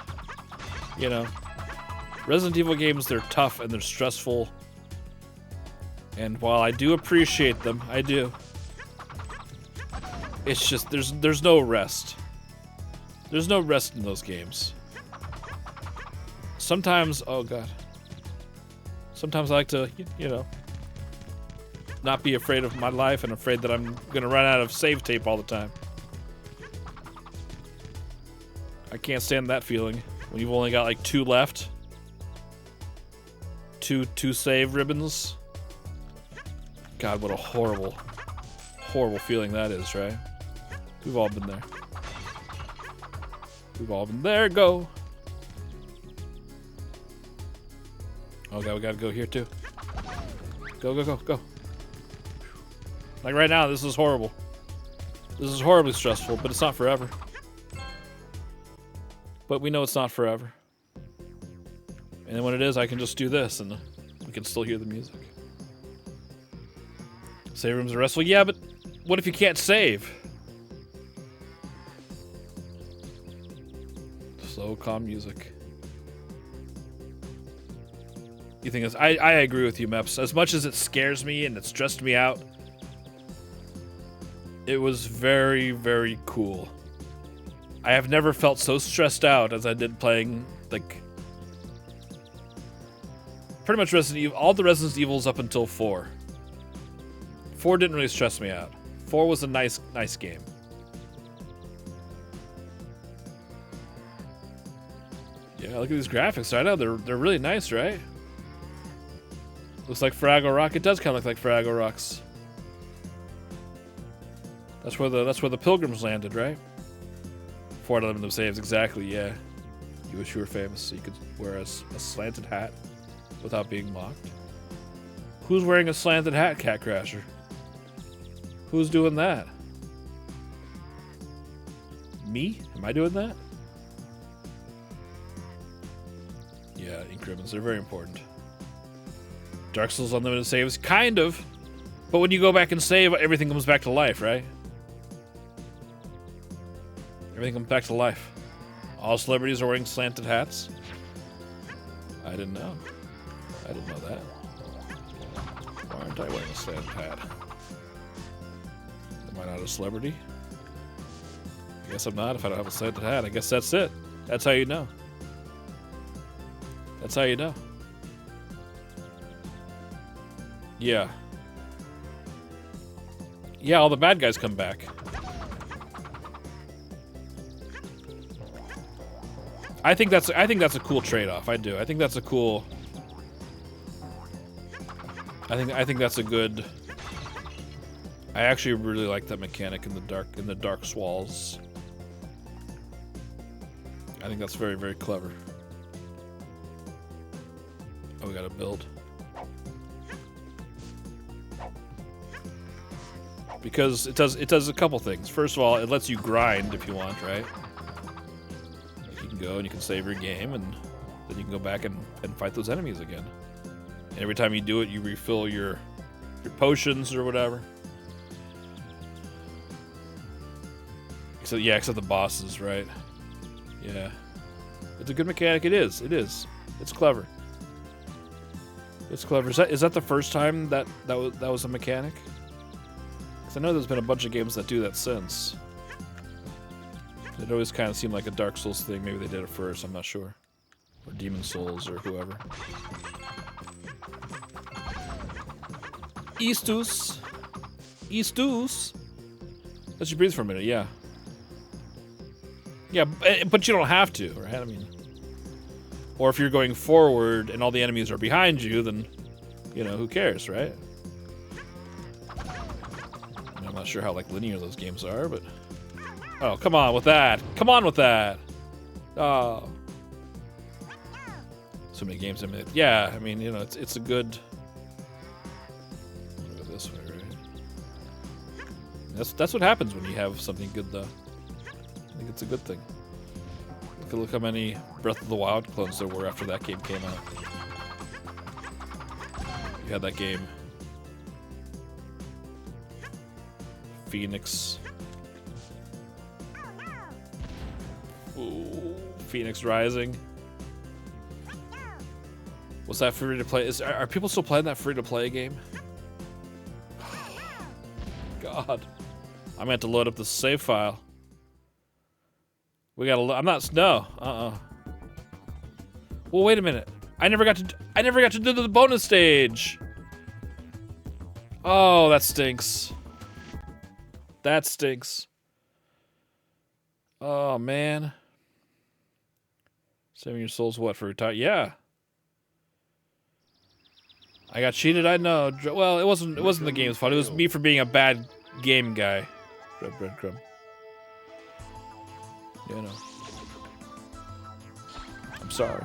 Resident Evil games, they're tough and they're stressful. And while I do appreciate them, I do. It's just, there's no rest. There's no rest in those games. Sometimes, oh God. Sometimes I like to, not be afraid of my life and afraid that I'm gonna run out of save tape all the time. I can't stand that feeling when you've only got like 2 left. Two save ribbons. God, what a horrible, horrible feeling that is, right? We've all been there. We've all been there. Go. Oh God, we gotta go here too. Go, go, go, go. Like right now, this is horrible. This is horribly stressful, but it's not forever. But we know it's not forever. And then when it is, I can just do this and we can still hear the music. Save rooms are restful. Yeah, but what if you can't save? Slow, calm music. You think I agree with you, Meps. As much as it scares me and it stressed me out, it was very, very cool. I have never felt so stressed out as I did playing, like, pretty much Resident Evil, all the Resident Evils up until 4. 4 didn't really stress me out. 4 was a nice game. Yeah, look at these graphics right now. They're really nice, right? Looks like Fraggle Rock. It does kind of look like Fraggle Rocks. That's where the Pilgrims landed, right? report on them saves. Exactly, yeah. You wish you were famous so you could wear a slanted hat without being mocked. Who's wearing a slanted hat, Cat Crasher? Who's doing that? Me? Am I doing that? Yeah, ink ribbons. They're very important. Dark Souls Unlimited saves? Kind of. But when you go back and save, everything comes back to life, right? Everything comes back to life. All celebrities are wearing slanted hats? I didn't know. I didn't know that. Why aren't I wearing a slanted hat? Am I not a celebrity? I guess I'm not if I don't have a slanted hat. I guess that's it. That's how you know. That's how you know. Yeah. Yeah, all the bad guys come back. I think that's a cool trade-off. I do. I think that's a cool. I think that's a good. I actually really like that mechanic in the dark swalls. I think that's very, very clever. Oh, we gotta build. Because it does a couple things. First of all, it lets you grind if you want, right? You can go and you can save your game, and then you can go back and fight those enemies again. And every time you do it, you refill your potions or whatever. Except the bosses, right? Yeah. It's a good mechanic. It is. It's clever. It's clever. Is that the first time that was a mechanic? Because I know there's been a bunch of games that do that since. It always kind of seemed like a Dark Souls thing. Maybe they did it first. I'm not sure. Or Demon Souls or whoever. Eastus. Let you breathe for a minute. Yeah. Yeah, but you don't have to, right? I mean, or if you're going forward and all the enemies are behind you, then, you know, who cares, right? I'm not sure how, like, linear those games are, but... Oh, come on with that! Come on with that! Oh. So many games, I mean, yeah, I mean, you know, it's a good... Go this way, right? That's what happens when you have something good, though. I think it's a good thing. Look how many Breath of the Wild clones there were after that game came out. You had that game. Phoenix. Ooh, Phoenix Rising. Was that free to play? Are people still playing that free to play game? God. I meant to load up the save file. We gotta. I'm not. No. Well, wait a minute. I never got to do the bonus stage. Oh, that stinks. That stinks. Oh man. Saving your souls what for retire? Yeah. I got cheated. I know. Well, it wasn't the game's fault. It was me for being a bad game guy. Red breadcrumb. You know. I'm sorry.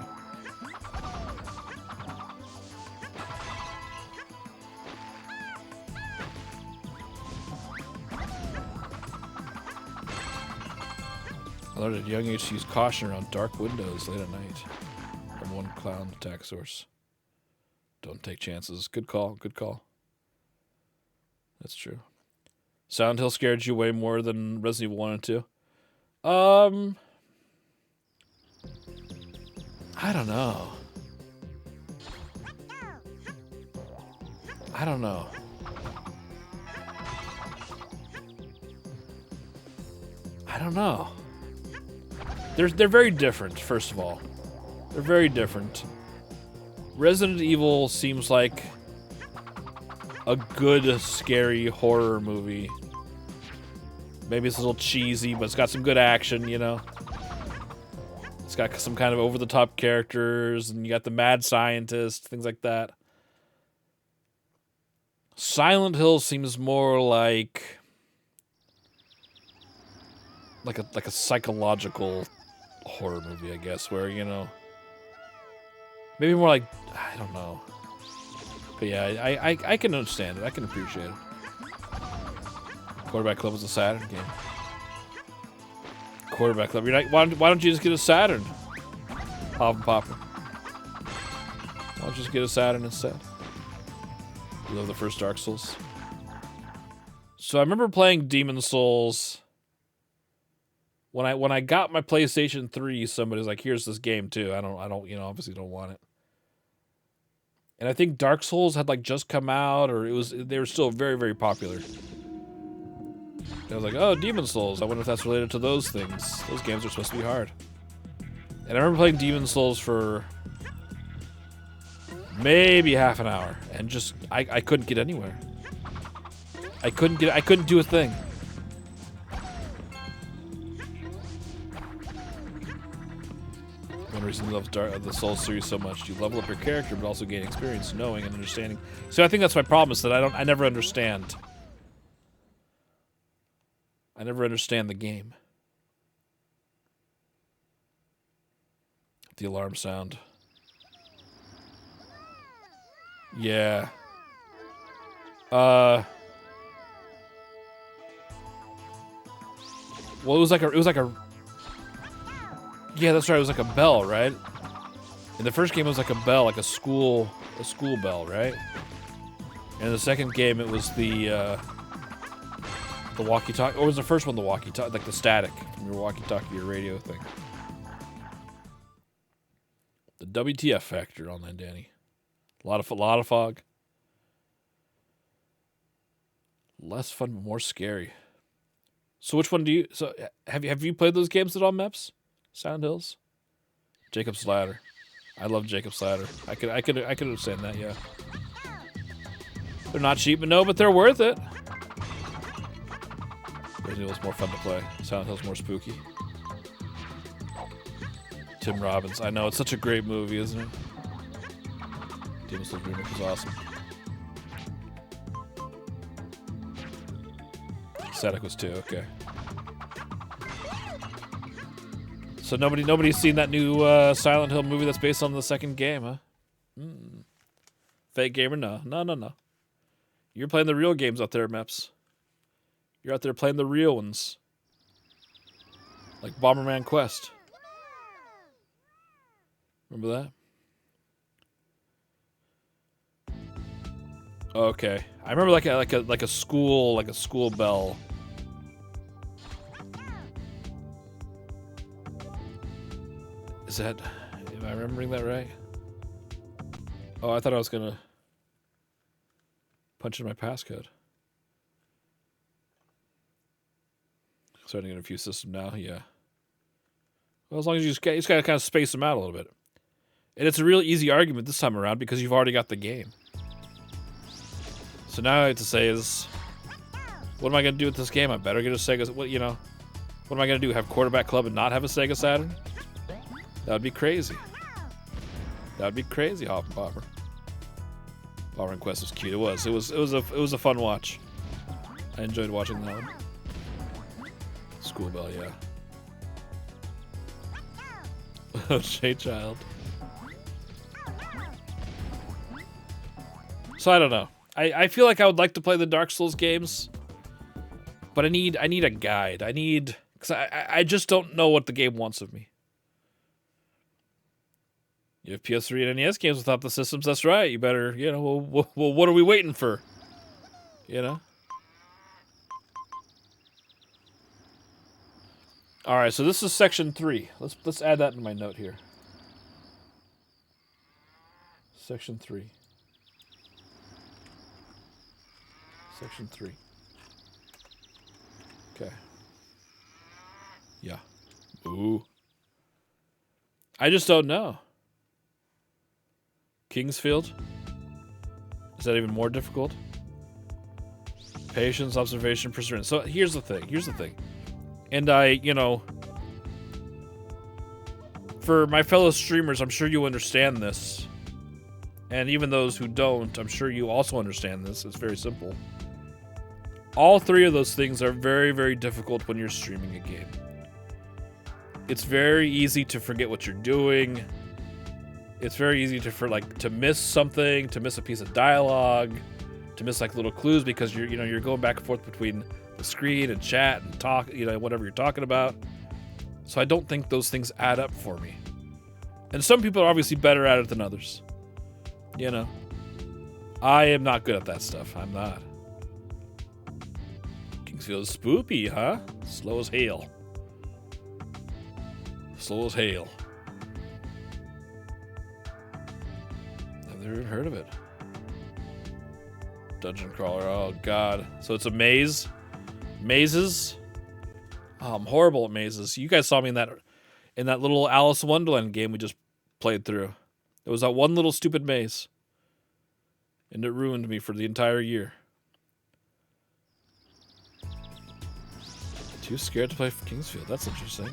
I learned at a young age to use caution around dark windows late at night. From one clown attack source. Don't take chances. Good call. Good call. That's true. Silent Hill scared you way more than Resident Evil 1 and 2? I don't know. I don't know. I don't know. They're very different, first of all. They're very different. Resident Evil seems like a good, scary horror movie. Maybe it's a little cheesy, but it's got some good action, you know? It's got some kind of over-the-top characters, and you got the mad scientist, things like that. Silent Hill seems more like like a psychological horror movie, I guess, where, you know, maybe more like, I don't know. But yeah, I can understand it. I can appreciate it. Quarterback Club was a Saturn game. Quarterback Club. You're like, why don't you just get a Saturn? Pop and Popper. Why don't you just get a Saturn instead? You love the first Dark Souls. So I remember playing Demon Souls. When I got my PlayStation 3, somebody's like, "Here's this game too." I don't, you know, obviously don't want it. And I think Dark Souls had like just come out, or they were still very, very popular. I was like, "Oh, Demon Souls. I wonder if that's related to those things. Those games are supposed to be hard." And I remember playing Demon Souls for maybe half an hour, and just I couldn't get anywhere. I couldn't do a thing. One reason you love the Souls series so much: you level up your character, but also gain experience, knowing and understanding. So I think that's my problem, is that I never understand. I never understand the game. The alarm sound. Yeah. Well, it was like a. Yeah, that's right. It was like a bell, right? In the first game, it was like a bell, like a school bell, right? And in the second game, it was the walkie-talkie. Or was the first one the walkie-talkie, like the static from your walkie-talkie, your radio thing? The WTF factor on that, Danny. A lot of fog. Less fun, but more scary. So which one do you? So have you played those games at all, Meps? Silent Hills, Jacob's Ladder. I love Jacob's Ladder. I could understand that. Yeah. They're not cheap, but they're worth it. Resident Evil's more fun to play. Silent Hill's more spooky. Tim Robbins. I know, it's such a great movie, isn't it? Demon Souls remake was awesome. Static was too, okay. So nobody's seen that new Silent Hill movie that's based on the second game, huh? Fake gamer? No. You're playing the real games out there, Meps. You're out there playing the real ones. Like Bomberman Quest. Remember that? Okay. I remember like a school bell. Is that, am I remembering that right? Oh, I thought I was gonna punch in my passcode. Starting in a few systems now, yeah. Well, as long as you just gotta kind of space them out a little bit. And it's a real easy argument this time around because you've already got the game. So now I have to say is, what am I gonna do with this game? I better get a Sega. What am I gonna do? Have Quarterback Club and not have a Sega Saturn? That would be crazy. That would be crazy, Hop and Popper. Bomberman Quest was cute. It was a fun watch. I enjoyed watching that one. School bell, yeah. Oh, Shay Child. So I don't know. I feel like I would like to play the Dark Souls games, but I need a guide. Because I just don't know what the game wants of me. You have PS3 and NES games without the systems. That's right. You better, well, what are we waiting for? All right, so this is section 3. Let's add that in my note here. Section 3. Section 3. Okay. Yeah. Ooh. I just don't know. Kingsfield? Is that even more difficult? Patience, observation, perseverance. So here's the thing. And for my fellow streamers, I'm sure you understand this. And even those who don't, I'm sure you also understand this. It's very simple. All 3 of those things are very, very difficult when you're streaming a game. It's very easy to forget what you're doing. It's very easy to miss something, to miss a piece of dialogue, to miss like little clues because you're going back and forth between the screen and chat and talk, whatever you're talking about. So I don't think those things add up for me. And some people are obviously better at it than others. I am not good at that stuff. I'm not. Kingsfield is spoopy, huh? Slow as hail. Slow as hail. I've never even heard of it. Dungeon crawler. Oh god. So it's a maze. Mazes. Oh, I'm horrible at mazes. You guys saw me in that little Alice in Wonderland game we just played through. It was that one little stupid maze. And it ruined me for the entire year. Too scared to play for Kingsfield. That's interesting.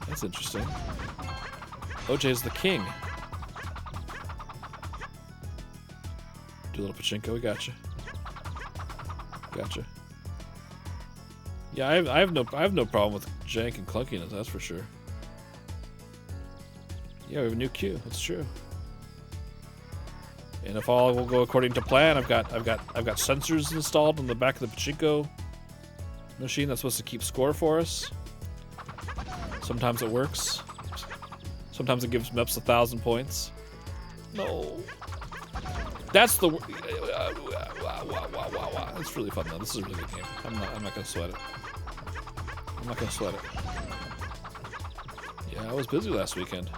That's interesting. OJ's the king. Do a little pachinko. We gotcha. Gotcha. Yeah, I have no problem with jank and clunkiness. That's for sure. Yeah, we have a new queue. That's true. And if all will go according to plan, I've got sensors installed on the back of the pachinko machine that's supposed to keep score for us. Sometimes it works. Sometimes it gives Meps 1,000 points. No. That's the. It's really fun though. This is a really good game. I'm not gonna sweat it. I'm not gonna sweat it. Yeah, I was busy last weekend.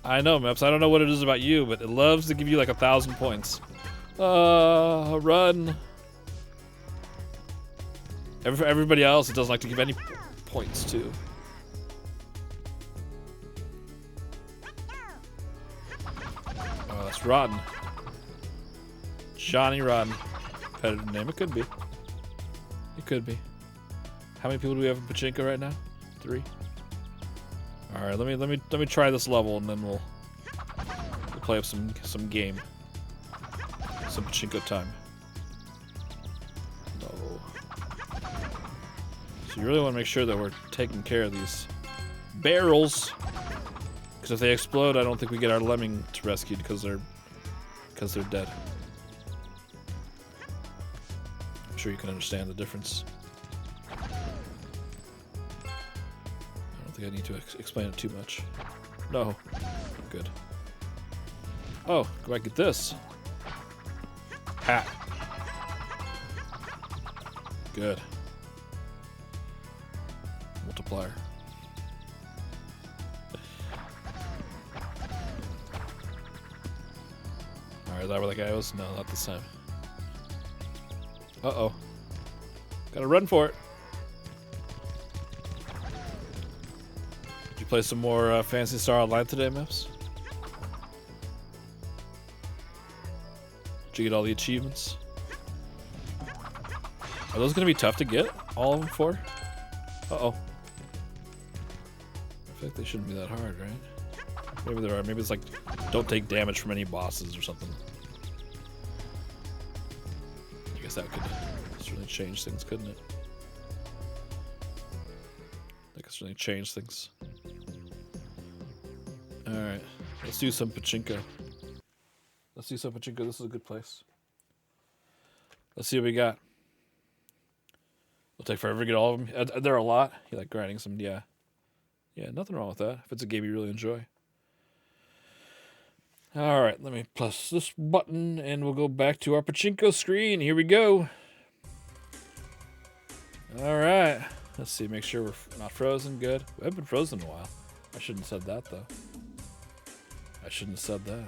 I know, Meps. I don't know what it is about you, but it loves to give you like 1,000 points. Run. Everybody else, it doesn't like to give any points to. Oh, that's Rotten. Johnny Rotten. Competitive name. It could be. It could be. How many people do we have in Pachinko right now? 3. All right, let me try this level, and then we'll play up some game, some pachinko time. No. So you really want to make sure that we're taking care of these barrels, because if they explode, I don't think we get our lemming to rescue because they're dead. I'm sure you can understand the difference. I need to explain it too much. No. Good. Oh, go back and get this. Hat. Good. Multiplier. Alright, is that where that guy was? No, not this time. Uh-oh. Gotta run for it. Play some more Phantasy Star Online today, Meps? Did you get all the achievements? Are those going to be tough to get? All of them for? Uh-oh. I feel like they shouldn't be that hard, right? Maybe there are. Maybe it's like, don't take damage from any bosses or something. I guess that could certainly change things, couldn't it? That could certainly change things. Alright, let's do some pachinko. Let's do some pachinko. This is a good place. Let's see what we got. It'll take forever to get all of them. There are a lot. You like grinding some, yeah. Yeah, nothing wrong with that. If it's a game you really enjoy. Alright, let me press this button and we'll go back to our pachinko screen. Here we go. Alright. Let's see, make sure we're not frozen. Good. We haven't been frozen in a while. I shouldn't have said that, though. I shouldn't have said that.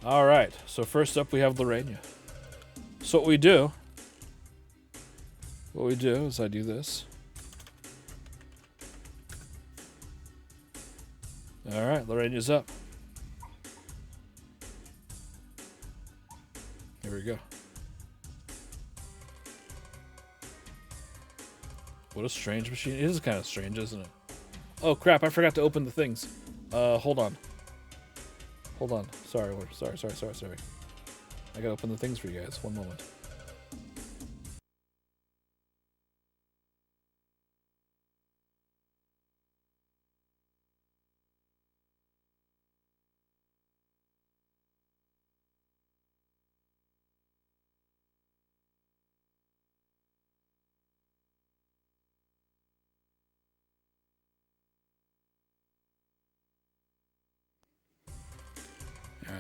Alright, so first up we have Lorena. So what we do is I do this. Alright, Lorena's up. Here we go. What a strange machine. It is kind of strange, isn't it? Oh crap, I forgot to open the things. Hold on. Hold on. Sorry. I gotta open the things for you guys. One moment.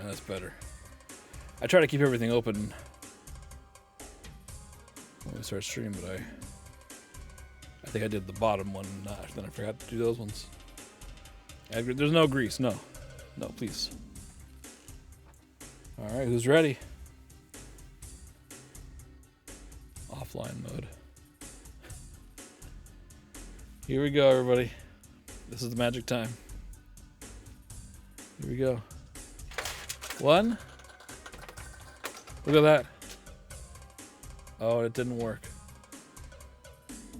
That's better. I try to keep everything open when we start streaming, but I think I did the bottom one, then I forgot to do those ones. There's no grease, no. No, please. Alright, who's ready? Offline mode. Here we go, everybody. This is the magic time. Here we go. 1. Look at that. Oh, it didn't work.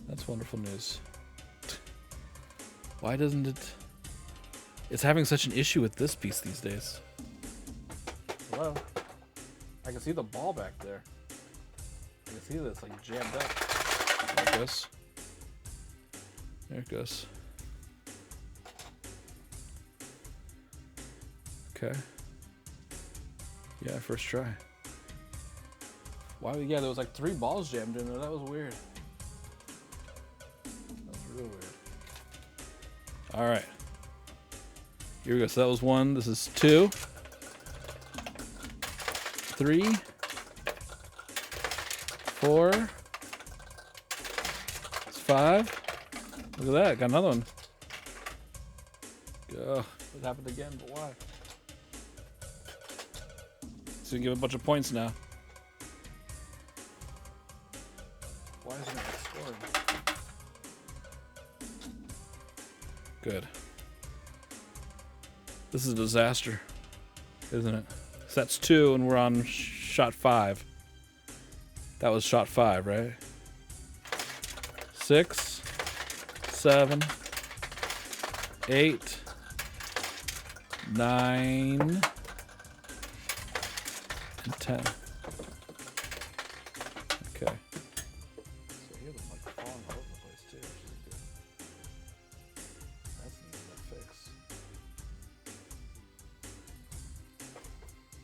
That's wonderful news. Why doesn't it... It's having such an issue with this piece these days. Hello? I can see the ball back there. I can see this like jammed up. There it goes. There it goes. Okay. Yeah, first try. Why? Yeah, there was like 3 balls jammed in there. That was weird. That was real weird. All right. Here we go. So that was 1. This is 2. 3. 4. It's 5. Look at that. Got another one. It happened again, but why? So we give a bunch of points now. Why isn't it scoring? Good. This is a disaster, isn't it? So that's 2, and we're on shot 5. That was shot 5, right? 6, 7, 8, 9, and 10. Okay. So here they're like falling all over the place too, which is good. That's an easy to fix.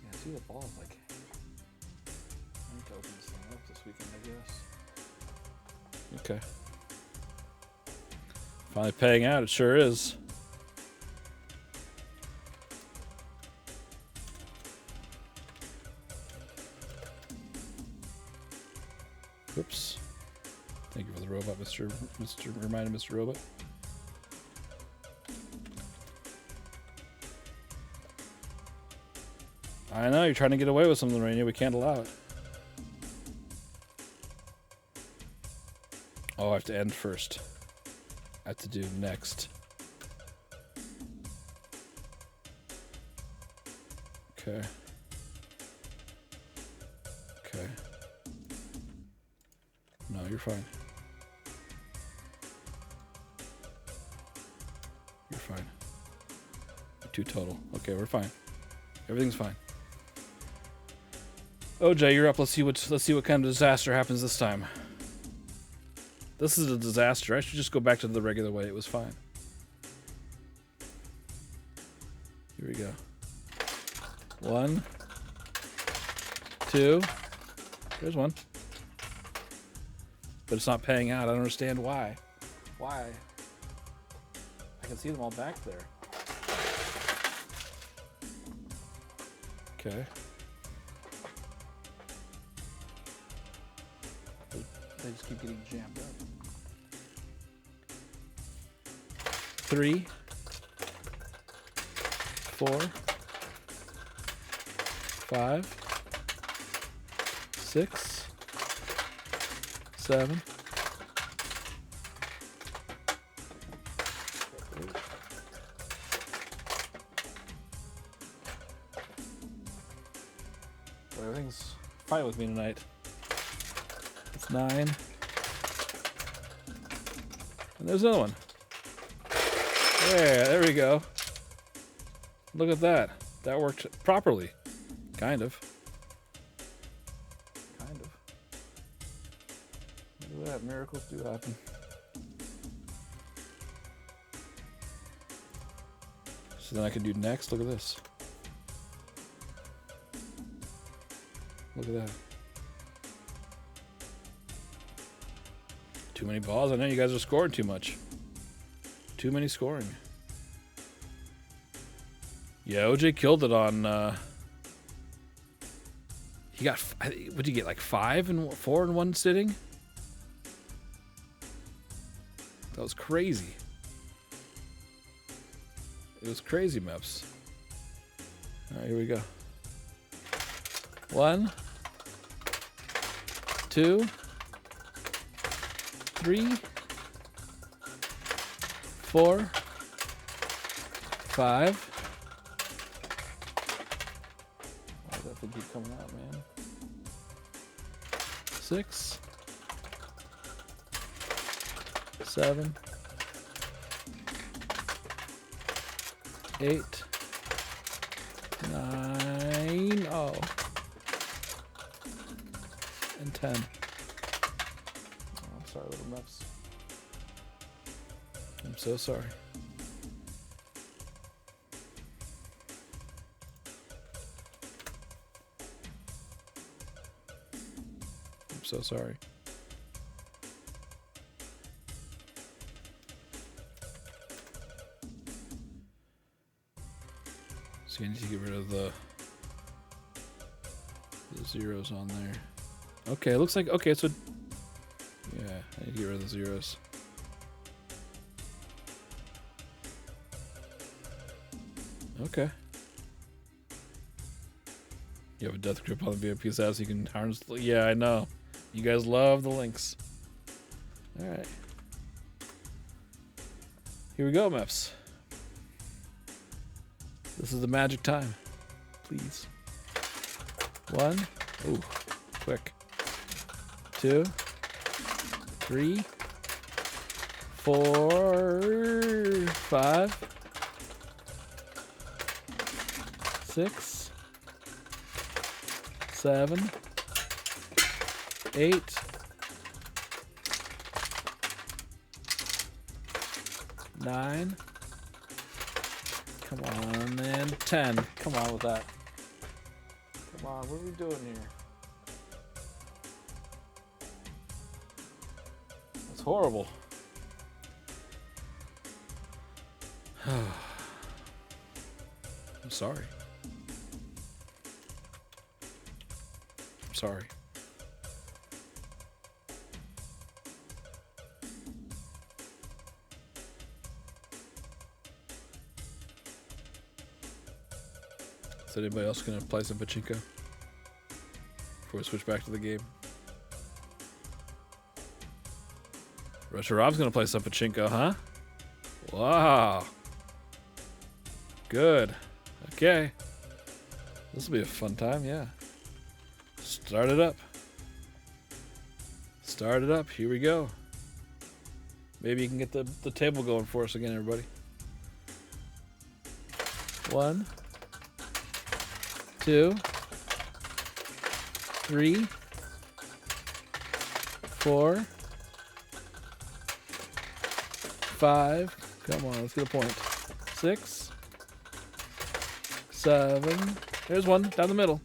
Yeah, see the ball is like... I need to open this thing up this weekend, I guess. Okay. Finally paying out, it sure is. Oops. Thank you for the robot, reminding Mr. Robot. I know, you're trying to get away with something right now. We can't allow it. Oh, I have to end first. I have to do next. Okay. Okay. No, you're fine. You're fine. 2 total. Okay, we're fine. Everything's fine. OJ, you're up. Let's see what kind of disaster happens this time. This is a disaster. I should just go back to the regular way. It was fine. Here we go. 1, 2. There's 1. But it's not paying out. I don't understand why. Why? I can see them all back there. Okay. They just keep getting jammed up. 3, 4, 5, 6, 7. Well, everything's fine with me tonight. It's 9. And there's another one. There we go. Look at that. That worked properly. Kind of. Kind of. Look at that. Miracles do happen. So then I can do next. Look at this. Look at that. Too many balls. I know you guys are scoring too much. Too many scoring. Yeah, OJ killed it on He got, what'd you get, like 5 and 4 in one sitting? That was crazy. It was crazy, Meps. Alright, here we go. 1, 2, 3, 4, 5. Why does that thing keep coming out, man? 6, 7, 8, 9, oh, and 10. Oh, I'm sorry, little Meps. I'm so sorry. I'm so sorry. So you need to get rid of the zeros on there. Okay, it looks like, okay, so yeah, I need to get rid of the zeros. Okay. You have a death grip on the VIP's house, you can harness the, yeah, I know. You guys love the links. Alright. Here we go, Meps. This is the magic time. Please. 1. Ooh, quick. 2, 3, 4, 5, 6, 7, 8, 9. Come on, and 10. Come on with that. Come on, what are we doing here? That's horrible. I'm sorry. I'm sorry. Is anybody else gonna play some pachinko before we switch back to the game? Retro Rob's gonna play some pachinko, huh? Wow. Good. Okay. This will be a fun time, yeah. Start it up. Start it up. Here we go. Maybe you can get the table going for us again, everybody. 1, 2, 3, 4, 5. Come on, let's get a point. 6, 7. There's one down the middle.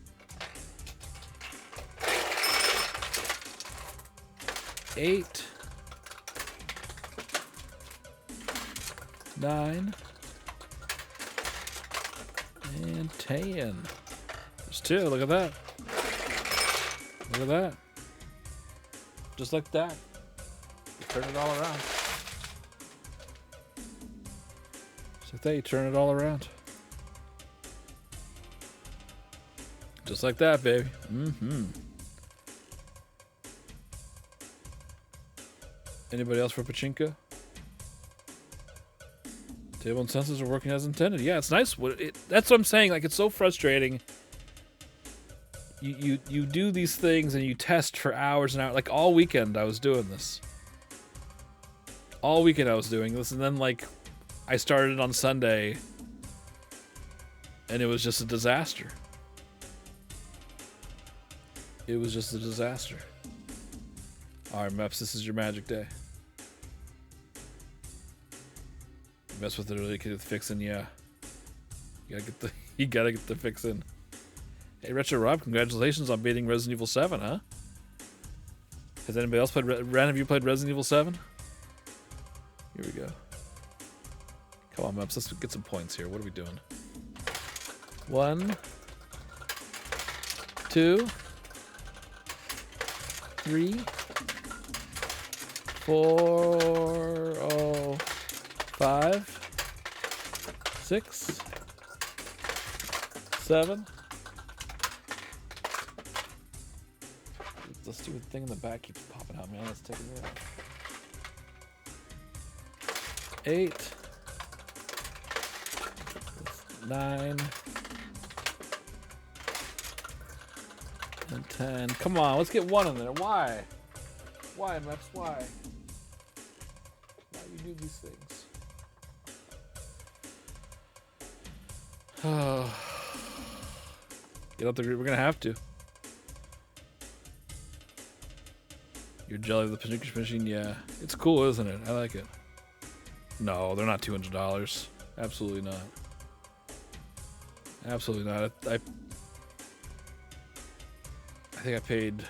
8, 9, and 10. There's 2. Look at that. Look at that. Just like that. You turn it all around. Just like that, you turn it all around. Just like that, baby. Mm-hmm. Anybody else for pachinko? Table and sensors are working as intended. Yeah, it's nice. That's what I'm saying. Like, it's so frustrating. You do these things and you test for hours and hours. Like, all weekend I was doing this. All weekend I was doing this, and then like I started on Sunday, and it was just a disaster. It was just a disaster. All right, Meps, this is your magic day. Mess with it, really get the fix in, yeah. You gotta get the fix in. Hey, Retro Rob, congratulations on beating Resident Evil 7, huh? Has anybody else played? Ran, have you played Resident Evil 7? Here we go. Come on, Meps, let's get some points here. What are we doing? 1, 2, 3, 4, oh, 5, 6, 7. The stupid thing in the back keeps popping out, man. Let's take it out. 8, 9, and 10. Come on, let's get 1 in there. Why? Why, Meps? Why? Why do you do these things? Oh. Get out the group. We're gonna have to. Your jelly of the picnic machine, yeah. It's cool, isn't it? I like it. No, they're not $200. Absolutely not. Absolutely not. I think I paid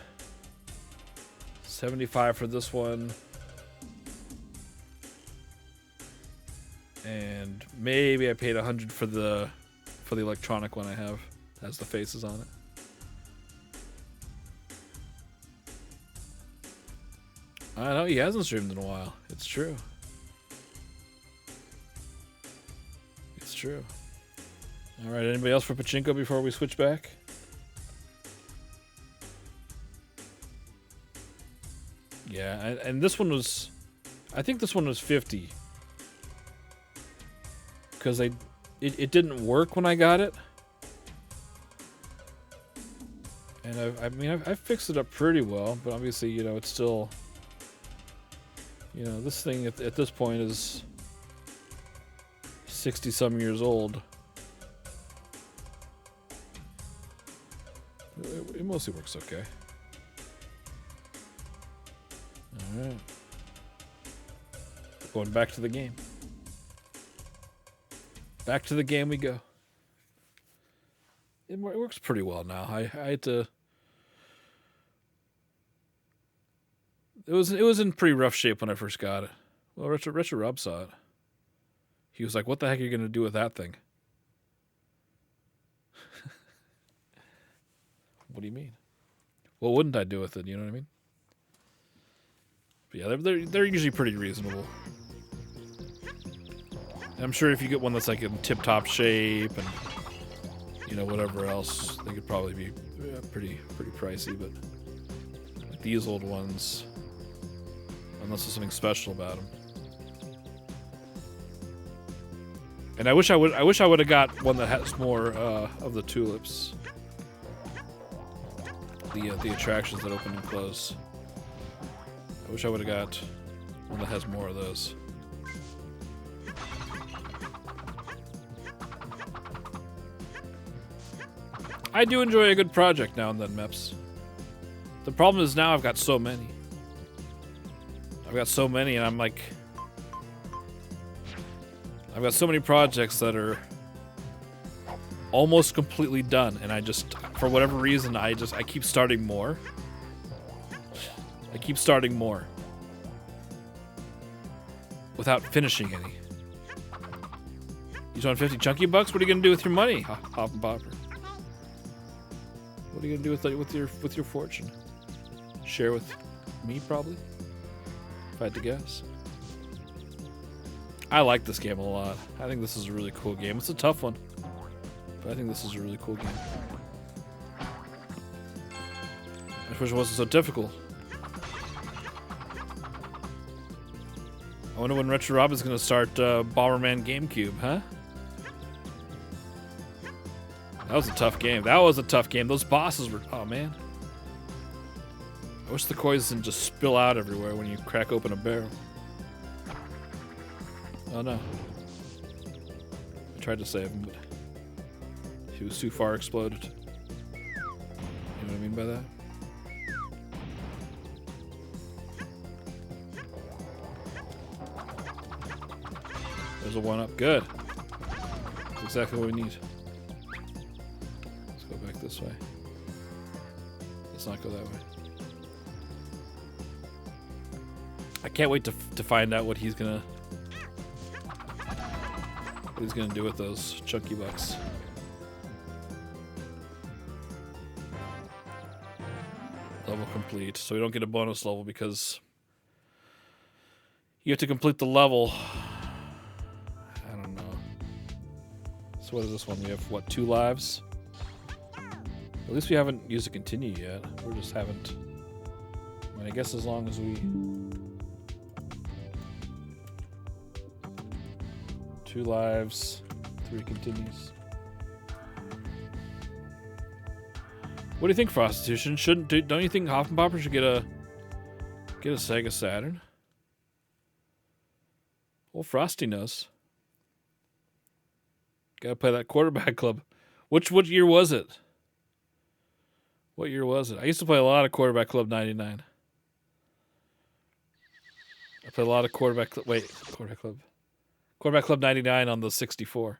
$75 for this one. And maybe I paid $100 for the electronic one I have. Has the faces on it. I know he hasn't streamed in a while. It's true. It's true. All right. Anybody else for pachinko before we switch back? Yeah, and this one was, I think this one was 50. Because it didn't work when I got it. And I mean, I fixed it up pretty well, but obviously, you know, it's still, you know, this thing at this point is 60-some years old. It mostly works okay. Alright. Going back to the game. Back to the game we go. It works pretty well now. I had to... It was in pretty rough shape when I first got it. Well, Richard Rob saw it. He was like, "What the heck are you going to do with that thing?" What do you mean? What wouldn't I do with it? You know what I mean? But yeah, they're usually pretty reasonable. And I'm sure if you get one that's like in tip-top shape and, you know, whatever else, they could probably be pretty pricey. But like these old ones, unless there's something special about them. And I wish I would have got one that has more of the tulips. The attractions that open and close. I wish I would have got one that has more of those. I do enjoy a good project now and then, Meps. The problem is now I've got so many. And I'm like... I've got so many projects that are almost completely done, and I just, for whatever reason, I keep starting more. I keep starting more. Without finishing any. You want 50 chunky bucks? What are you gonna do with your money, Hop and Popper? What are you gonna do with your fortune? Share with me, probably? If I had to guess. I like this game a lot. I think this is a really cool game. It's a tough one, but I think this is a really cool game. I wish it wasn't so difficult. I wonder when Retro Rob is going to start Bomberman GameCube, huh? That was a tough game. Those bosses were... Oh, man. I wish the coins didn't just spill out everywhere when you crack open a barrel. Oh no. I tried to save him, but he was too far exploded. You know what I mean by that? There's a 1-up. Good. That's exactly what we need. Let's go back this way. Let's not go that way. I can't wait to find out what he's gonna do with those chunky bucks. Level complete. So we don't get a bonus level because you have to complete the level. I don't know. So what is this one? We have, what, 2 lives? At least we haven't used a continue yet. We just haven't. I mean, I guess as long as we... 2 lives, 3 continues. What do you think, Prostitution? Don't you think Hoffenpopper should get a Sega Saturn? Well, Frosty knows. Gotta play that quarterback club. What year was it? What year was it? I used to play a lot of Quarterback Club 99. I played a lot of Quarterback Club 99 on the 64.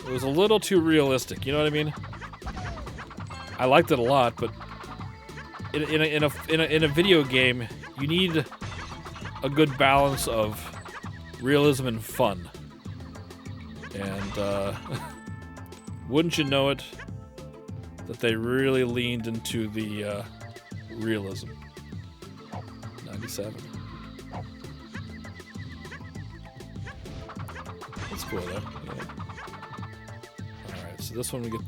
It was a little too realistic, you know what I mean? I liked it a lot, but in a video game, you need a good balance of realism and fun. And wouldn't you know it, that they really leaned into the realism. 97. That's cool though. Yeah. Alright, so this one we get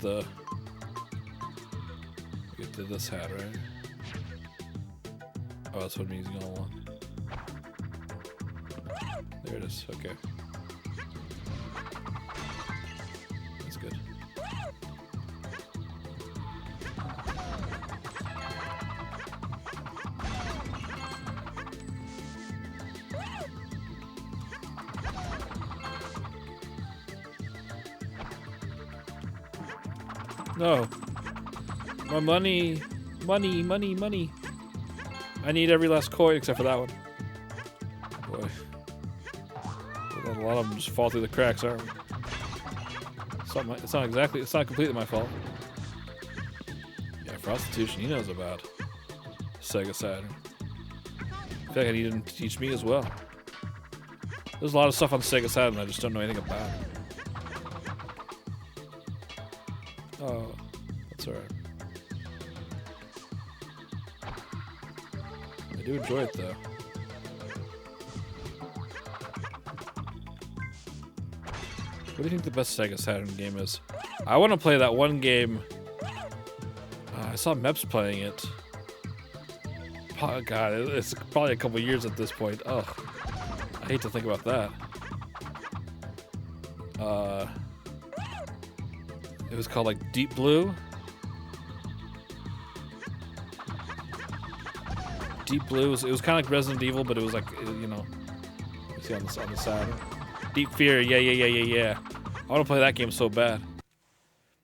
this hat, right? Oh, that's what I'm using all along. There it is, okay. That's good. No. My money. Money, money, money. I need every last coin except for that one. Boy. A lot of them just fall through the cracks, aren't we? It's not completely my fault. Yeah, Prostitution, he knows about Sega Saturn. In fact, he didn't teach me as well. There's a lot of stuff on Sega Saturn I just don't know anything about. Oh, that's alright. I do enjoy it though. What do you think the best Sega Saturn game is? I want to play that one game. I saw Meps playing it. Oh, God, it's probably a couple years at this point. Ugh. I hate to think about that. It was called like Deep Blue. Deep Blue it was kind of like Resident Evil, but it was like, you know, you see on the side. Deep Fear, yeah. I want to play that game so bad.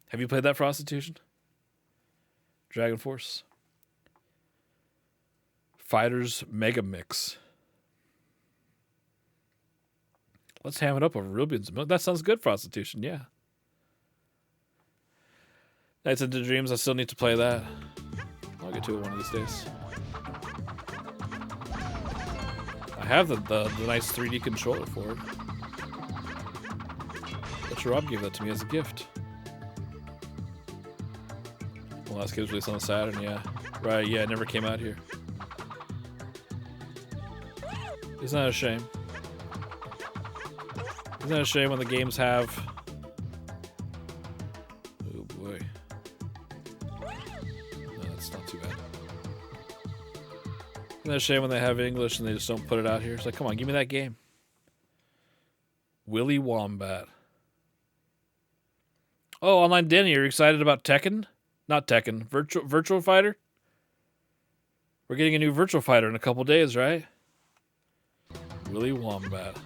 Have you played that, Prostitution? Dragon Force? Fighters Mega Mix. Let's ham it up over real beans and milk. That sounds good, Prostitution, yeah. Nights into Dreams, I still need to play that. I'll get to it one of these days. I have the nice 3D controller for it. But Rob gave that to me as a gift. Well, last game was released on the Saturn, yeah. Right, yeah, it never came out here. Isn't that a shame? Isn't that a shame when the games have... Oh boy. No, that's not too bad. Isn't that a shame when they have English and they just don't put it out here? It's like, come on, give me that game. Willy Wombat. Oh, Online Danny, are you excited about Tekken? Not Tekken, Virtual Fighter? We're getting a new Virtual Fighter in a couple days, right? Willy Wombat.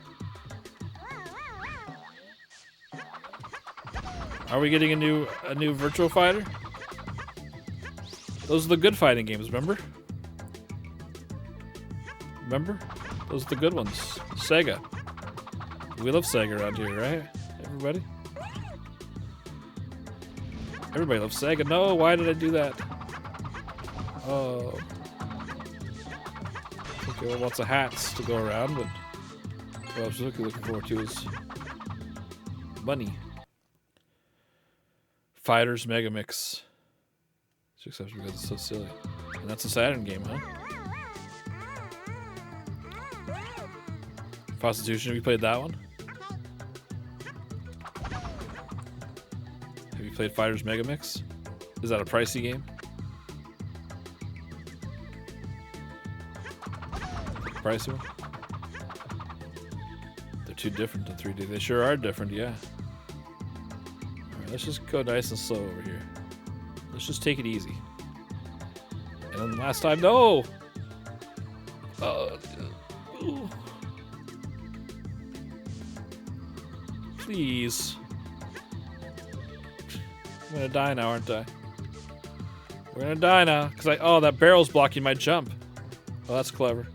Are we getting a new Virtual Fighter? Those are the good fighting games, remember? Remember? Those are the good ones. Sega. We love Sega around here, right? Everybody? Everybody loves Sega. No, why did I do that? Oh. Okay, well, lots of hats to go around, but what I was looking forward to is money. Fighters Mega Mix. exception because it's so silly. And that's a Saturn game, huh? Prostitution, have you played that one? Have you played Fighters Mega Mix? Is that a pricey game? Pricey one? They're too different in 3D. They sure are different, yeah. Alright, let's just go nice and slow over here. Let's just take it easy. And then last time, no! Please. I'm gonna die now, aren't I? We're gonna die now. Oh, that barrel's blocking my jump. Oh, that's clever.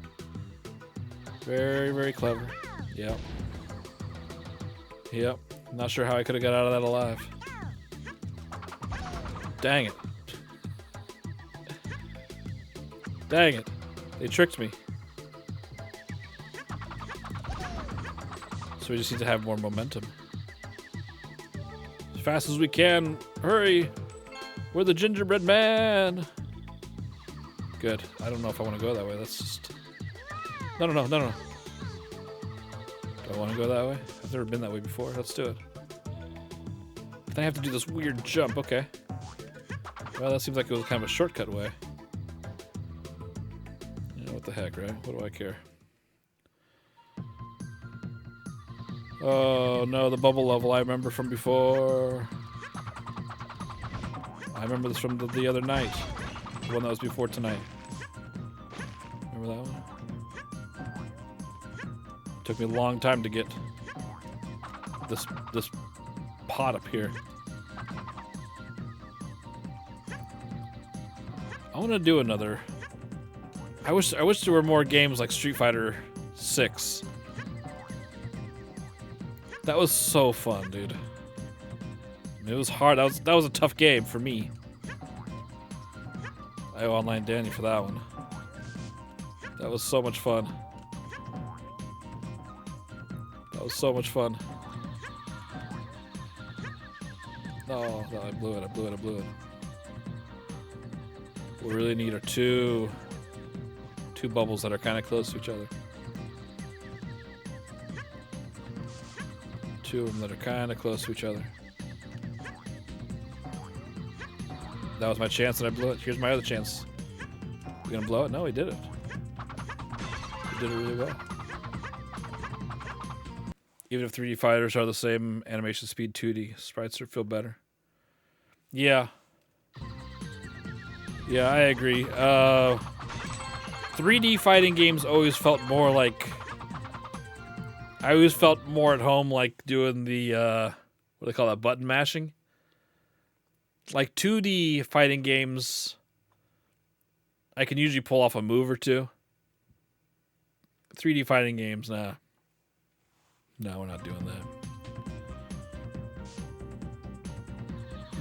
Very, very clever. Yep. Yep. Not sure how I could have got out of that alive. Dang it. Dang it. They tricked me. So we just need to have more momentum. As fast as we can. Hurry. We're the gingerbread man. Good. I don't know if I want to go that way. Let's just... No. Do I want to go that way? I've never been that way before. Let's do it. But then I have to do this weird jump. Okay. Well, that seems like it was kind of a shortcut way. You know, what the heck, right? What do I care? Oh, no, the bubble level I remember from before. I remember this from the other night. The one that was before tonight. Remember that one? Took me a long time to get this pot up here. I want to do another. I wish there were more games like Street Fighter 6. That was so fun, dude. It was hard. That was a tough game for me. I owe Online Danny for that one. That was so much fun. That was so much fun. Oh, no, I blew it. What we really need are two bubbles that are kind of close to each other. Two of them that are kind of close to each other. That was my chance and I blew it. Here's my other chance. You gonna blow it? No, he did it. He did it really well. Even if 3D fighters are the same animation speed, 2D sprites feel better. Yeah. Yeah, I agree. 3D fighting games always felt more like... I always felt more at home like doing the, what do they call that, button mashing? Like 2D fighting games, I can usually pull off a move or two. 3D fighting games, nah. No, we're not doing that.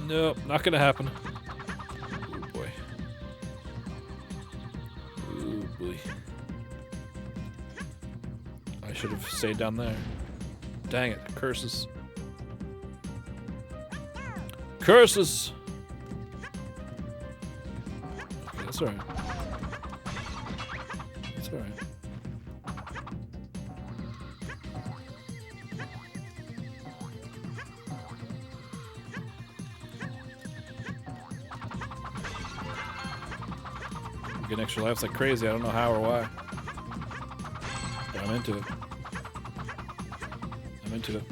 Nope, not gonna happen. Oh boy. Oh boy. I should have stayed down there. Dang it, curses. Curses! Okay, that's alright. That's alright. Getting extra lives like crazy. I don't know how or why. But I'm into it. I'm into it.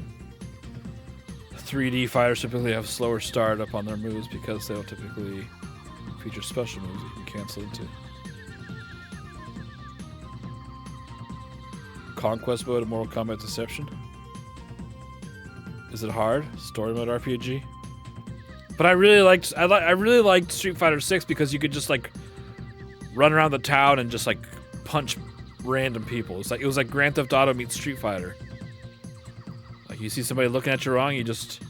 3D fighters typically have slower startup on their moves because they don't typically feature special moves you can cancel into. Conquest mode in Mortal Kombat Deception. Is it hard? Story mode RPG. But I really liked Street Fighter 6 because you could just like run around the town and just like punch random people. It was like Grand Theft Auto meets Street Fighter. Like you see somebody looking at you wrong, you just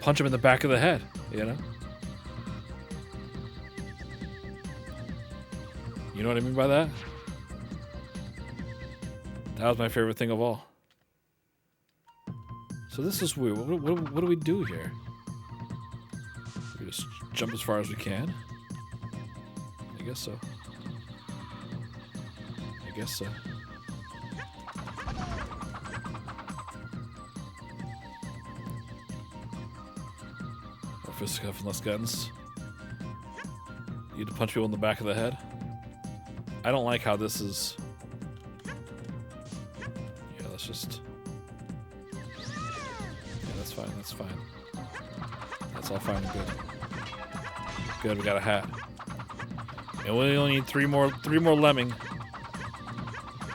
punch them in the back of the head, you know? You know what I mean by that? That was my favorite thing of all. So this is weird. What do we do here? Just jump as far as we can. I guess so. I guess so. More fisticuff and less guns. You need to punch people in the back of the head. I don't like how this is. Yeah, let's just. Yeah, that's fine. That's fine. That's all fine and good. Good, we got a hat. And we only need three more lemming.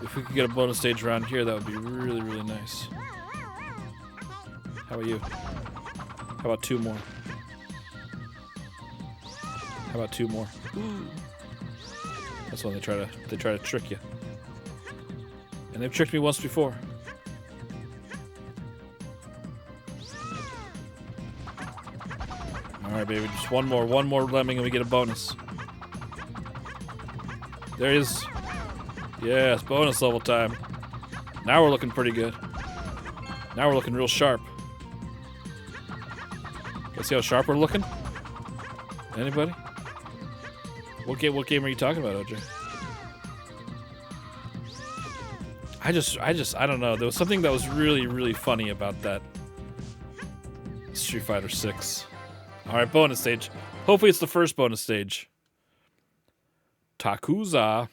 If we could get a bonus stage around here, that would be really, really nice. How about you? How about 2 more? How about 2 more? Ooh. That's when they try to trick you. And they've tricked me once before. Alright, baby, just one more lemming and we get a bonus. There it is. Yes, bonus level time. Now we're looking pretty good. Now we're looking real sharp. Let's see how sharp we're looking? Anybody? What game are you talking about, OJ? I don't know. There was something that was really, really funny about that Street Fighter 6. Alright, bonus stage. Hopefully it's the first bonus stage. Takuza.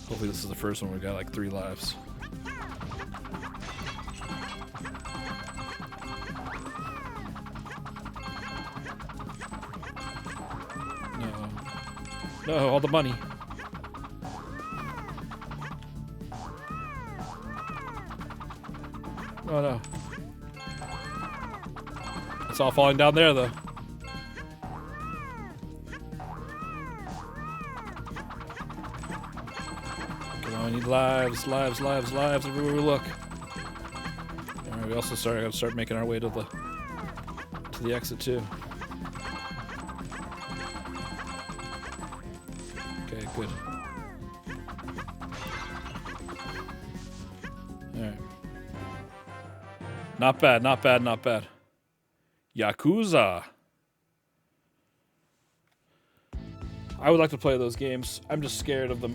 Hopefully this is the first one. We got like 3 lives. No. No, all the money. Oh no. It's all falling down there though. Come on, we need lives everywhere we look. Alright, we also gotta start making our way to the exit too. Okay, good. Alright. Not bad, not bad, not bad. Yakuza. I would like to play those games. I'm just scared of them.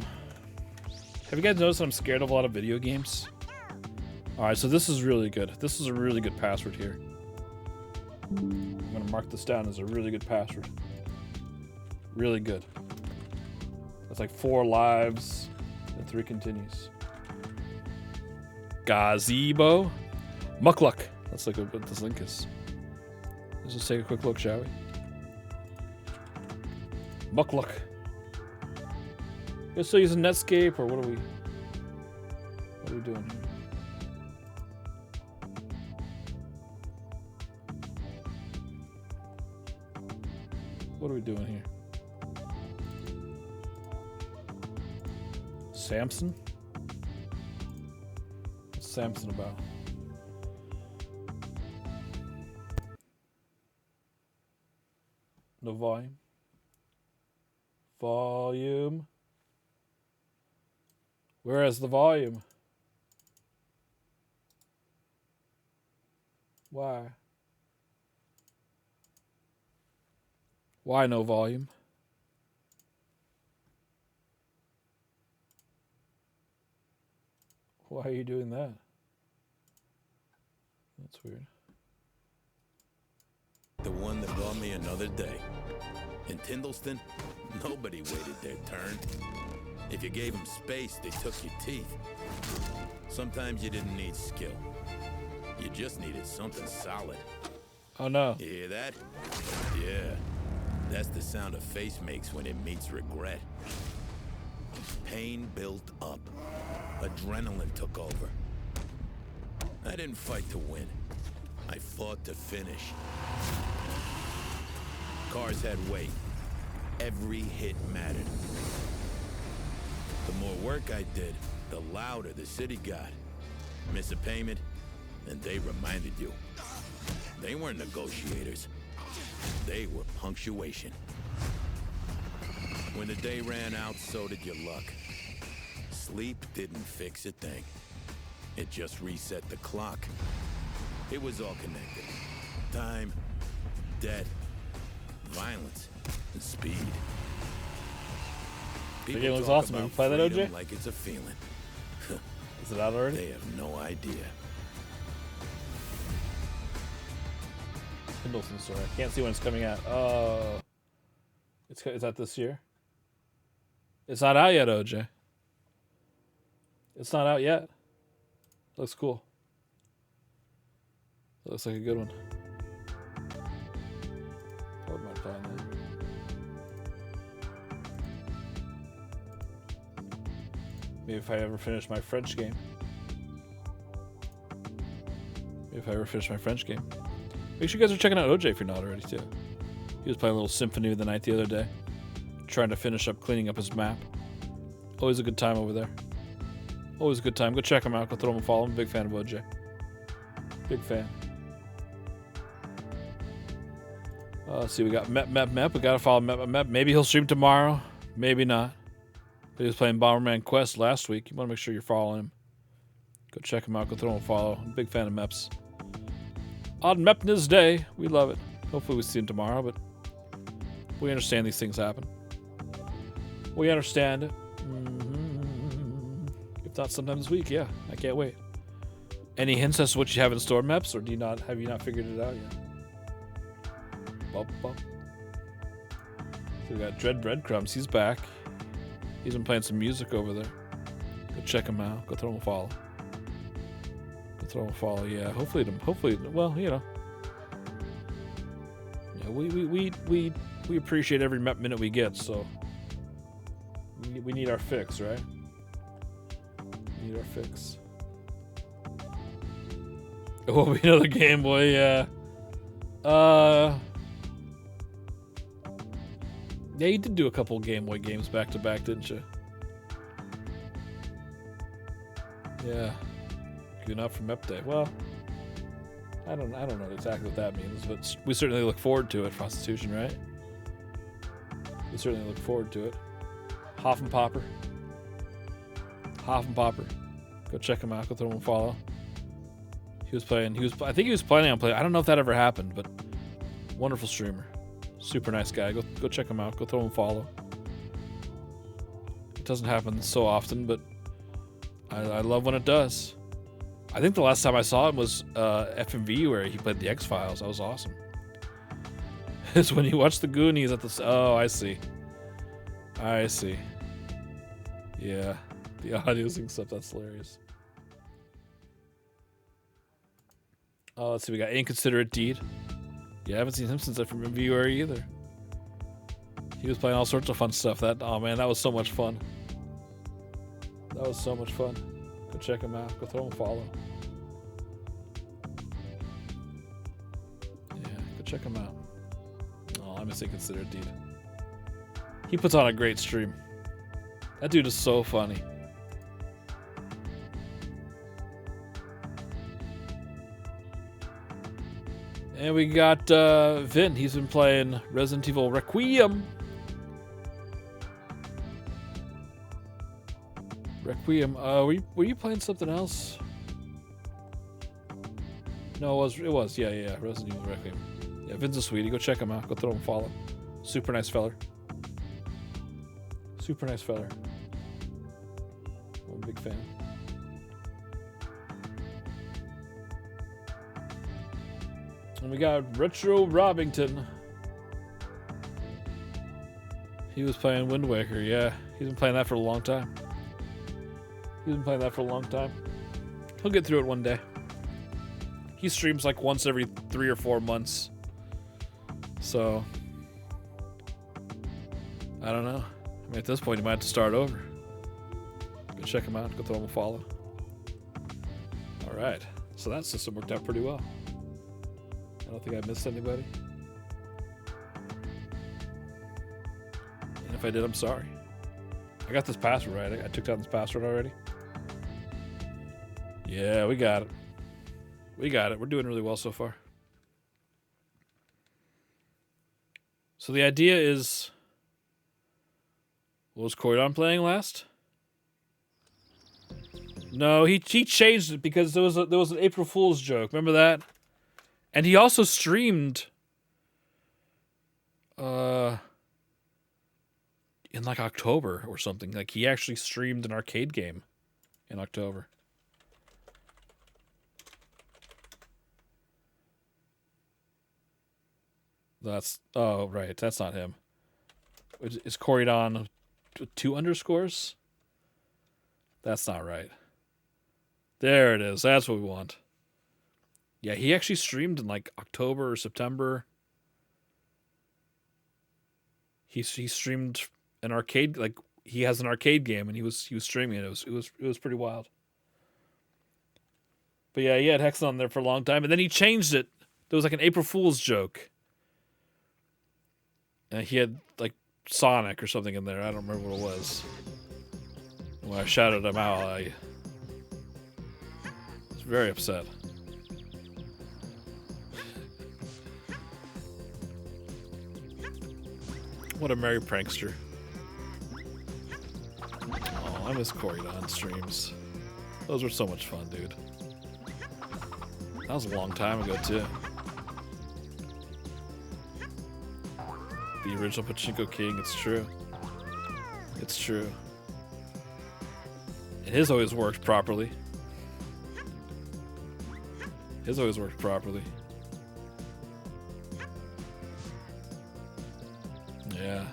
Have you guys noticed that I'm scared of a lot of video games? Alright, so this is really good. This is a really good password here. I'm gonna mark this down as a really good password. Really good. That's like 4 lives and 3 continues. Gazebo. Muckluck. That's like what this link is. Let's just take a quick look, shall we? Muckluck. You're still using Netscape, or what are we doing here? What are we doing here? Samson? What's Samson about? No volume. Volume. Where is the volume? Why? Why no volume? Why are you doing that? That's weird. The one that brought me another day. In Tyndallston, nobody waited their turn. If you gave them space, they took your teeth. Sometimes you didn't need skill. You just needed something solid. Oh no. You hear that? Yeah. That's the sound a face makes when it meets regret. Pain built up. Adrenaline took over. I didn't fight to win. I fought to finish. Cars had weight. Every hit mattered. The more work I did, the louder the city got. Miss a payment, and they reminded you. They weren't negotiators. They were punctuation. When the day ran out, so did your luck. Sleep didn't fix a thing. It just reset the clock. It was all connected. Time, dead. Violence and speed. The People game looks talk awesome. You about play that, freedom OJ? like it's a feeling. Is it out already? They have no idea. Pendleton story. I can't see when it's coming out. Is that this year? It's not out yet, OJ. It's not out yet. Looks cool. Looks like a good one. What am I playing now? Maybe if I ever finish my French game. Make sure you guys are checking out OJ if you're not already, too. He was playing a little Symphony of the Night the other day. Trying to finish up cleaning up his map. Always a good time over there. Always a good time. Go check him out. Go throw him a follow. I'm a big fan of OJ. Big fan. Let's see. We got Mep. We got to follow Mep. Maybe he'll stream tomorrow. Maybe not. But he was playing Bomberman Quest last week. You want to make sure you're following him. Go check him out. Go throw him a follow. I'm a big fan of Meps. On Mepna's Day. We love it. Hopefully we see him tomorrow, but we understand these things happen. We understand it. If not sometime this week, yeah. I can't wait. Any hints as to what you have in store, Meps, or have you not figured it out yet? Bop, bop. So we got Dread Breadcrumbs. He's back. He's been playing some music over there. Go check him out. Go throw him a follow. Yeah. Hopefully, well, you know. Yeah, we appreciate every minute we get, so we need our fix, right? We need our fix. It will be another Game Boy, yeah. Yeah, you did do a couple Game Boy games back to back, didn't you? Yeah. Good enough for Mep Day. Well, I don't know exactly what that means, but we certainly look forward to it, Prostitution, right? We certainly look forward to it. Hoffenpopper. Go check him out. Go throw him a follow. I think he was planning on playing. I don't know if that ever happened, but wonderful streamer. Super nice guy. Go check him out. Go throw him a follow. It doesn't happen so often, but I love when it does. I think the last time I saw him was FMV where he played the X-Files. That was awesome. It's when you watch the Goonies at the... Oh, I see. Yeah. The audio syncs up. That's hilarious. Oh, let's see. We got Inconsiderate Deed. Yeah, I haven't seen him since FMV either. He was playing all sorts of fun stuff. Oh man, that was so much fun. Go check him out. Go throw him a follow. Yeah, go check him out. Oh, I miss Inconsiderate Deed. He puts on a great stream. That dude is so funny. And we got Vin. He's been playing Resident Evil Requiem. Were you playing something else? No, it was. Yeah. Resident Evil Requiem. Yeah, Vin's a sweetie. Go check him out. Go throw him a follow. Super nice feller. I'm a big fan. And we got Retro Robbington. He was playing Wind Waker, yeah. He's been playing that for a long time. He'll get through it one day. He streams like once every 3 or 4 months. So, I don't know. I mean, at this point, he might have to start over. Go check him out. Go throw him a follow. All right. So that system worked out pretty well. I don't think I missed anybody. And if I did, I'm sorry. I got this password right. I took down this password already. Yeah, we got it. We're doing really well so far. So the idea is... What was Corydon playing last? No, he changed it because there was an April Fool's joke. Remember that? And he also streamed In like October or something. Like he actually streamed an arcade game in October. Oh right, that's not him. Is Corydon with 2 underscores? That's not right. There it is. That's what we want. Yeah, he actually streamed in like October or September. He streamed an arcade, like he has an arcade game and he was streaming it. It was pretty wild. But yeah, he had Hex on there for a long time, and then he changed it. There was like an April Fool's joke. And he had like Sonic or something in there. I don't remember what it was. When I shouted him out, I was very upset. What a merry prankster. Oh, I miss Corydon streams. Those were so much fun, dude. That was a long time ago, too. The original Pachinko King, it's true. It's true. And his always worked properly. His always worked properly. Yeah.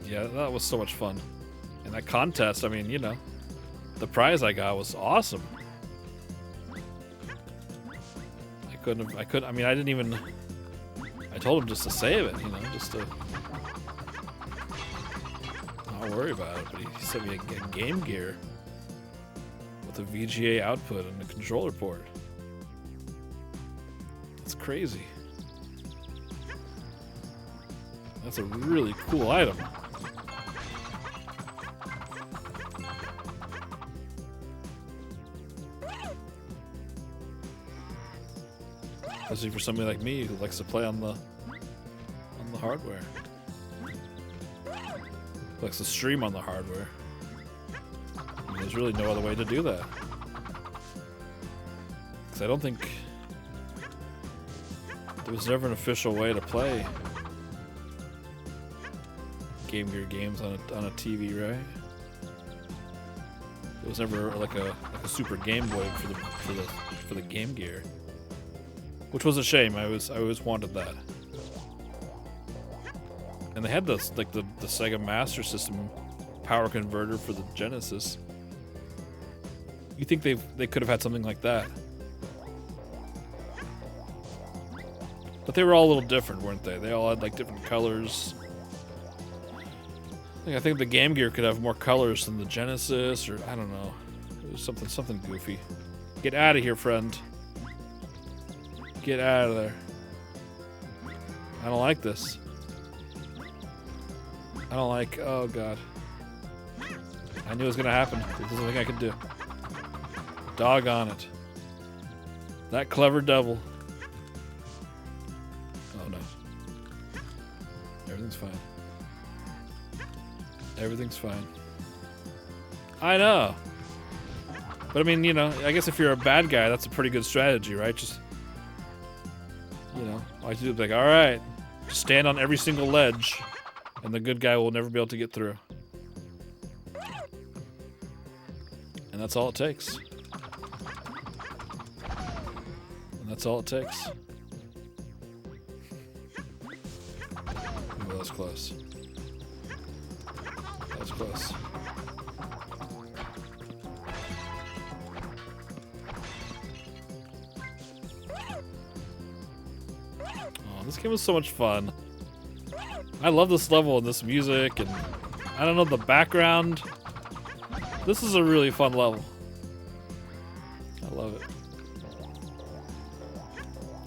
Yeah, that was so much fun. And that contest, I mean, you know, the prize I got was awesome. I mean, I didn't even, I told him just to save it, you know, just to not worry about it, but he sent me a Game Gear with a VGA output and a controller port. That's crazy. That's a really cool item. Especially for somebody like me who likes to play on the hardware. Who likes to stream on the hardware. And there's really no other way to do that. Because I don't think there was never an official way to play Game Gear games on a TV, right? There was never like a Super Game Boy for the Game Gear, which was a shame. I always wanted that. And they had this like the Sega Master System power converter for the Genesis. You think they could have had something like that? But they were all a little different, weren't they? They all had like different colors. I think the Game Gear could have more colors than the Genesis, or I don't know. It was something goofy. Get out of here, friend. Get out of there. I don't like this. I don't like, oh god. I knew it was gonna happen. There's nothing I could do. Doggone it. That clever devil. Oh no. Everything's fine. Everything's fine. I know. But I mean, you know, I guess if you're a bad guy, that's a pretty good strategy, right? Just, you know, all you do is like, alright, just stand on every single ledge, and the good guy will never be able to get through. And that's all it takes. And that's all it takes. Ooh, that was close. That was close. Oh, this game was so much fun. I love this level and this music, and I don't know, the background. This is a really fun level. I love it.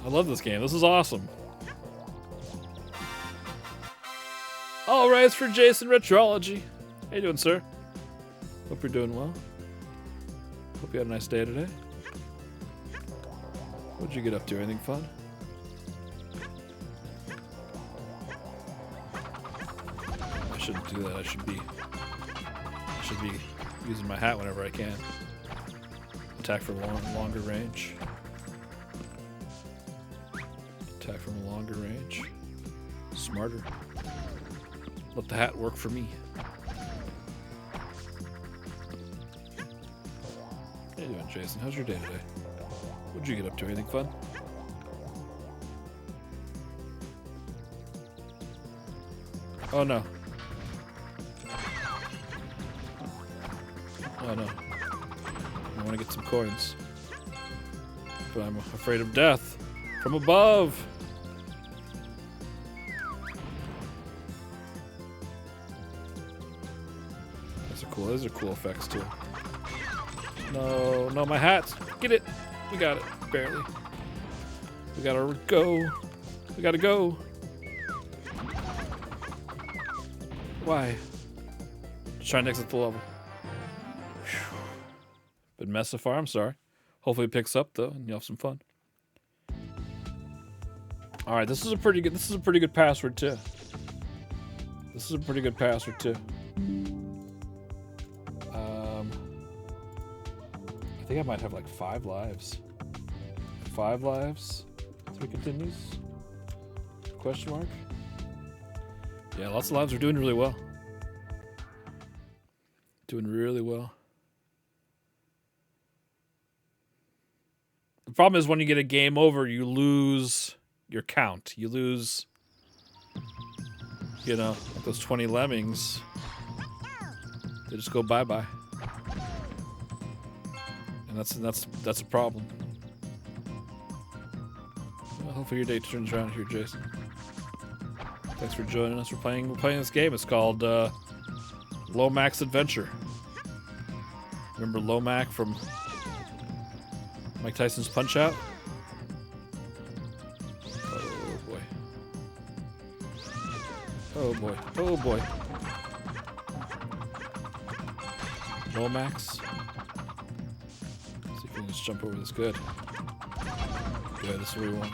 I love this game. This is awesome. All right, for Jason Retrology. How you doing, sir? Hope you're doing well. Hope you had a nice day today. What'd you get up to? Anything fun? I shouldn't do that. I should be using my hat whenever I can. Attack from longer range. Attack from a longer range. Smarter. Let the hat work for me. How you doing, Jason? How's your day today? What'd you get up to? Anything fun? Oh no. Oh no. I want to get some coins. But I'm afraid of death. From above! Those are cool effects too. No, no, my hat! Get it! We got it. Barely. We gotta go. We gotta go. Why? Just trying to exit the level. Whew. Been mess so far, I'm sorry. Hopefully it picks up though, and you'll have some fun. Alright, this is a pretty good password too. This is a pretty good password too. I think I might have like 5 lives. 5 lives? 3 continues? Question mark? Yeah, lots of lives. We're doing really well. Doing really well. The problem is when you get a game over, you lose your count. You lose, you know, like those 20 lemmings. They just go bye-bye. And that's a problem. Well, hopefully your day turns around here, Jason. Thanks for joining us. We're playing this game. It's called Lomax Adventure. Remember Lomax from Mike Tyson's Punch-Out? Oh boy. Oh boy. Oh boy. Lomax. See if we can just jump over this. Good. Good, this is what we want.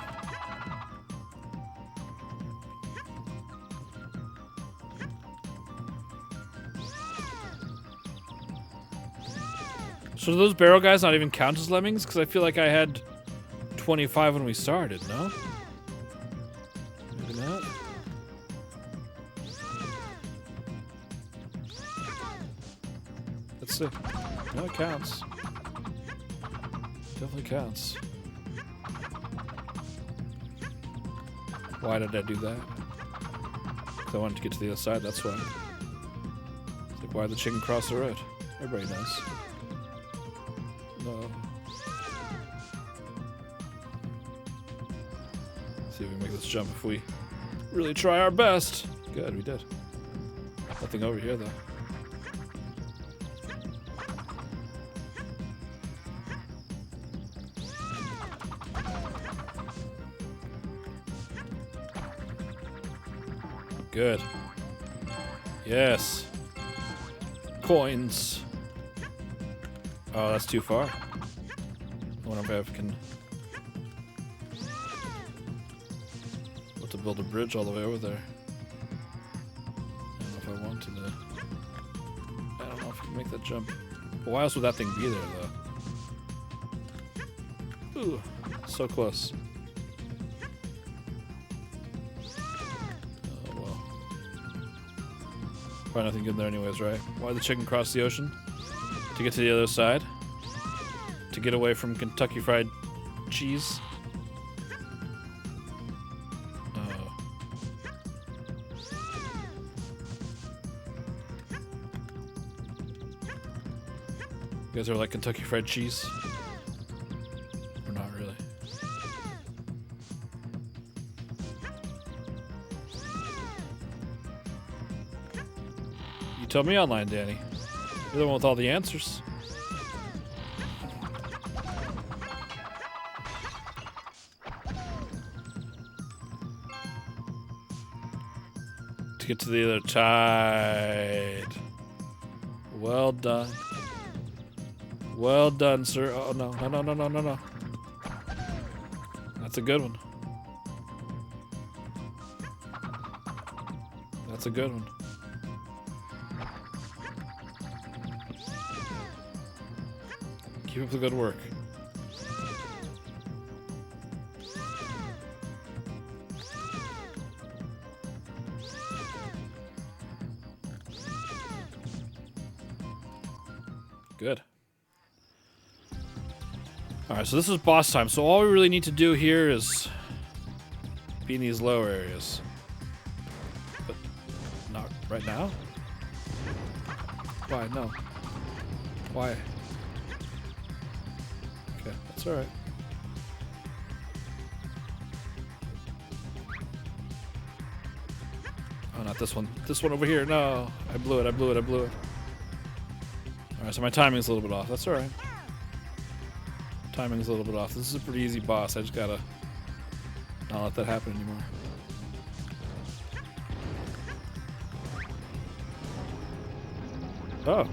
So do those barrel guys not even count as lemmings? Because I feel like I had 25 when we started, no? Maybe not. Let's see. No, it counts. Definitely counts. Why did I do that? Because I wanted to get to the other side, that's why. It's like, why did the chicken cross the road? Everybody knows. No. See if we can make this jump if we really try our best. Good, we did. Nothing over here, though. Good. Yes. Coins. Oh, that's too far. I wonder if I can... I'll have to build a bridge all the way over there. I don't know if I want to, though. I don't know if I can make that jump. But why else would that thing be there, though? Ooh, so close. Oh, well. Probably nothing good there anyways, right? Why did the chicken cross the ocean? To get to the other side? To get away from Kentucky Fried Cheese? Oh. You guys are like Kentucky Fried Cheese? Or not really? You tell me online, Danny. You're the one with all the answers. To get to the other side. Well done. Well done, sir. Oh, no. No, no, no, no, no, no. That's a good one. That's a good one. Keep up the good work. Alright, so this is boss time. So all we really need to do here is be in these lower areas. But not right now? Why? No. Why? Okay, that's alright. Oh, not this one. This one over here. No. I blew it. I blew it. I blew it. Alright, so my timing's a little bit off. That's alright. Timing's a little bit off. This is a pretty easy boss. I just gotta not let that happen anymore. Oh.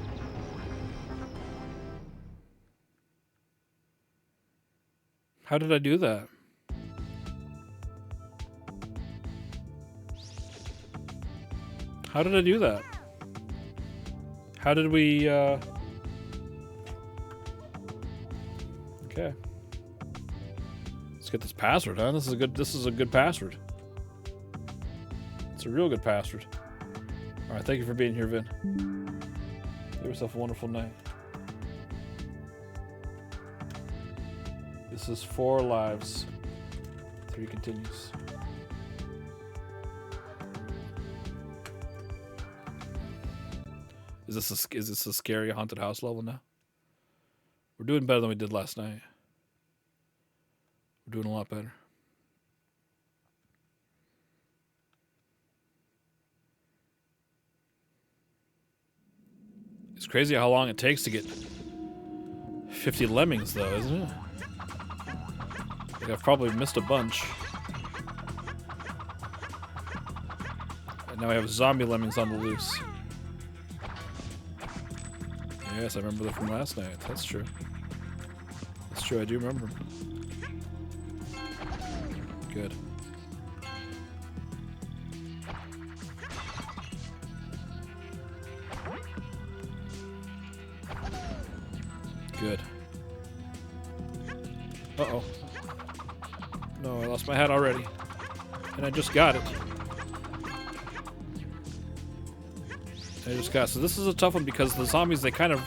How did I do that? How did I do that? How did we, Okay. Let's get this password, huh? This is a good password. It's a real good password. Alright, thank you for being here, Vin. Give yourself a wonderful night. This is 4 lives. 3 continues. Is this a scary haunted house level now? We're doing better than we did last night. We're doing a lot better. It's crazy how long it takes to get 50 lemmings, though, isn't it? Like, I've probably missed a bunch. And now we have zombie lemmings on the loose. Yes, I remember them from last night. That's true. That's true, I do remember them. Good. Good. Uh-oh. No, I lost my hat already. And I just got it. So this is a tough one because the zombies, they kind of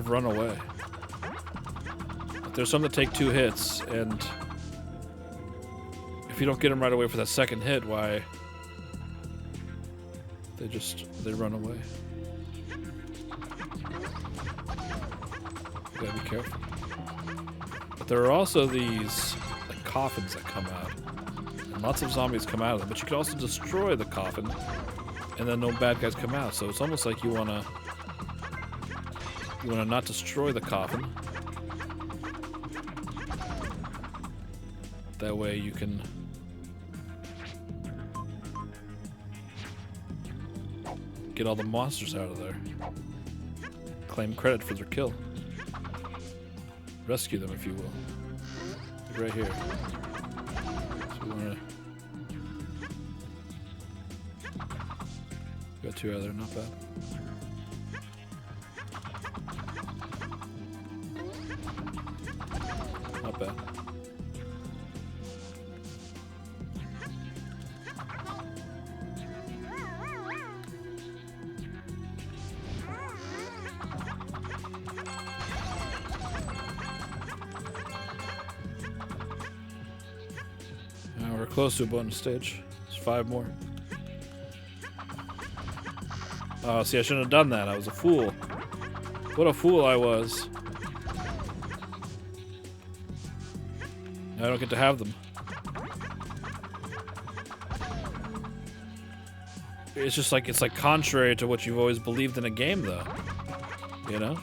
run away. There's some that take 2 hits, and if you don't get them right away for that second hit, why? They run away. You gotta be careful. But there are also these like coffins that come out, and lots of zombies come out of them. But you can also destroy the coffin, and then no bad guys come out. So it's almost like you wanna not destroy the coffin. That way you can get all the monsters out of there. Claim credit for their kill. Rescue them, if you will. Right here. So we wanna... Got 2 out of there, not bad. Not bad. Now we're close to a bonus stage. There's 5 more. Oh, see, I shouldn't have done that. I was a fool. What a fool I was. Now I don't get to have them. It's just like, it's like contrary to what you've always believed in a game, though. You know?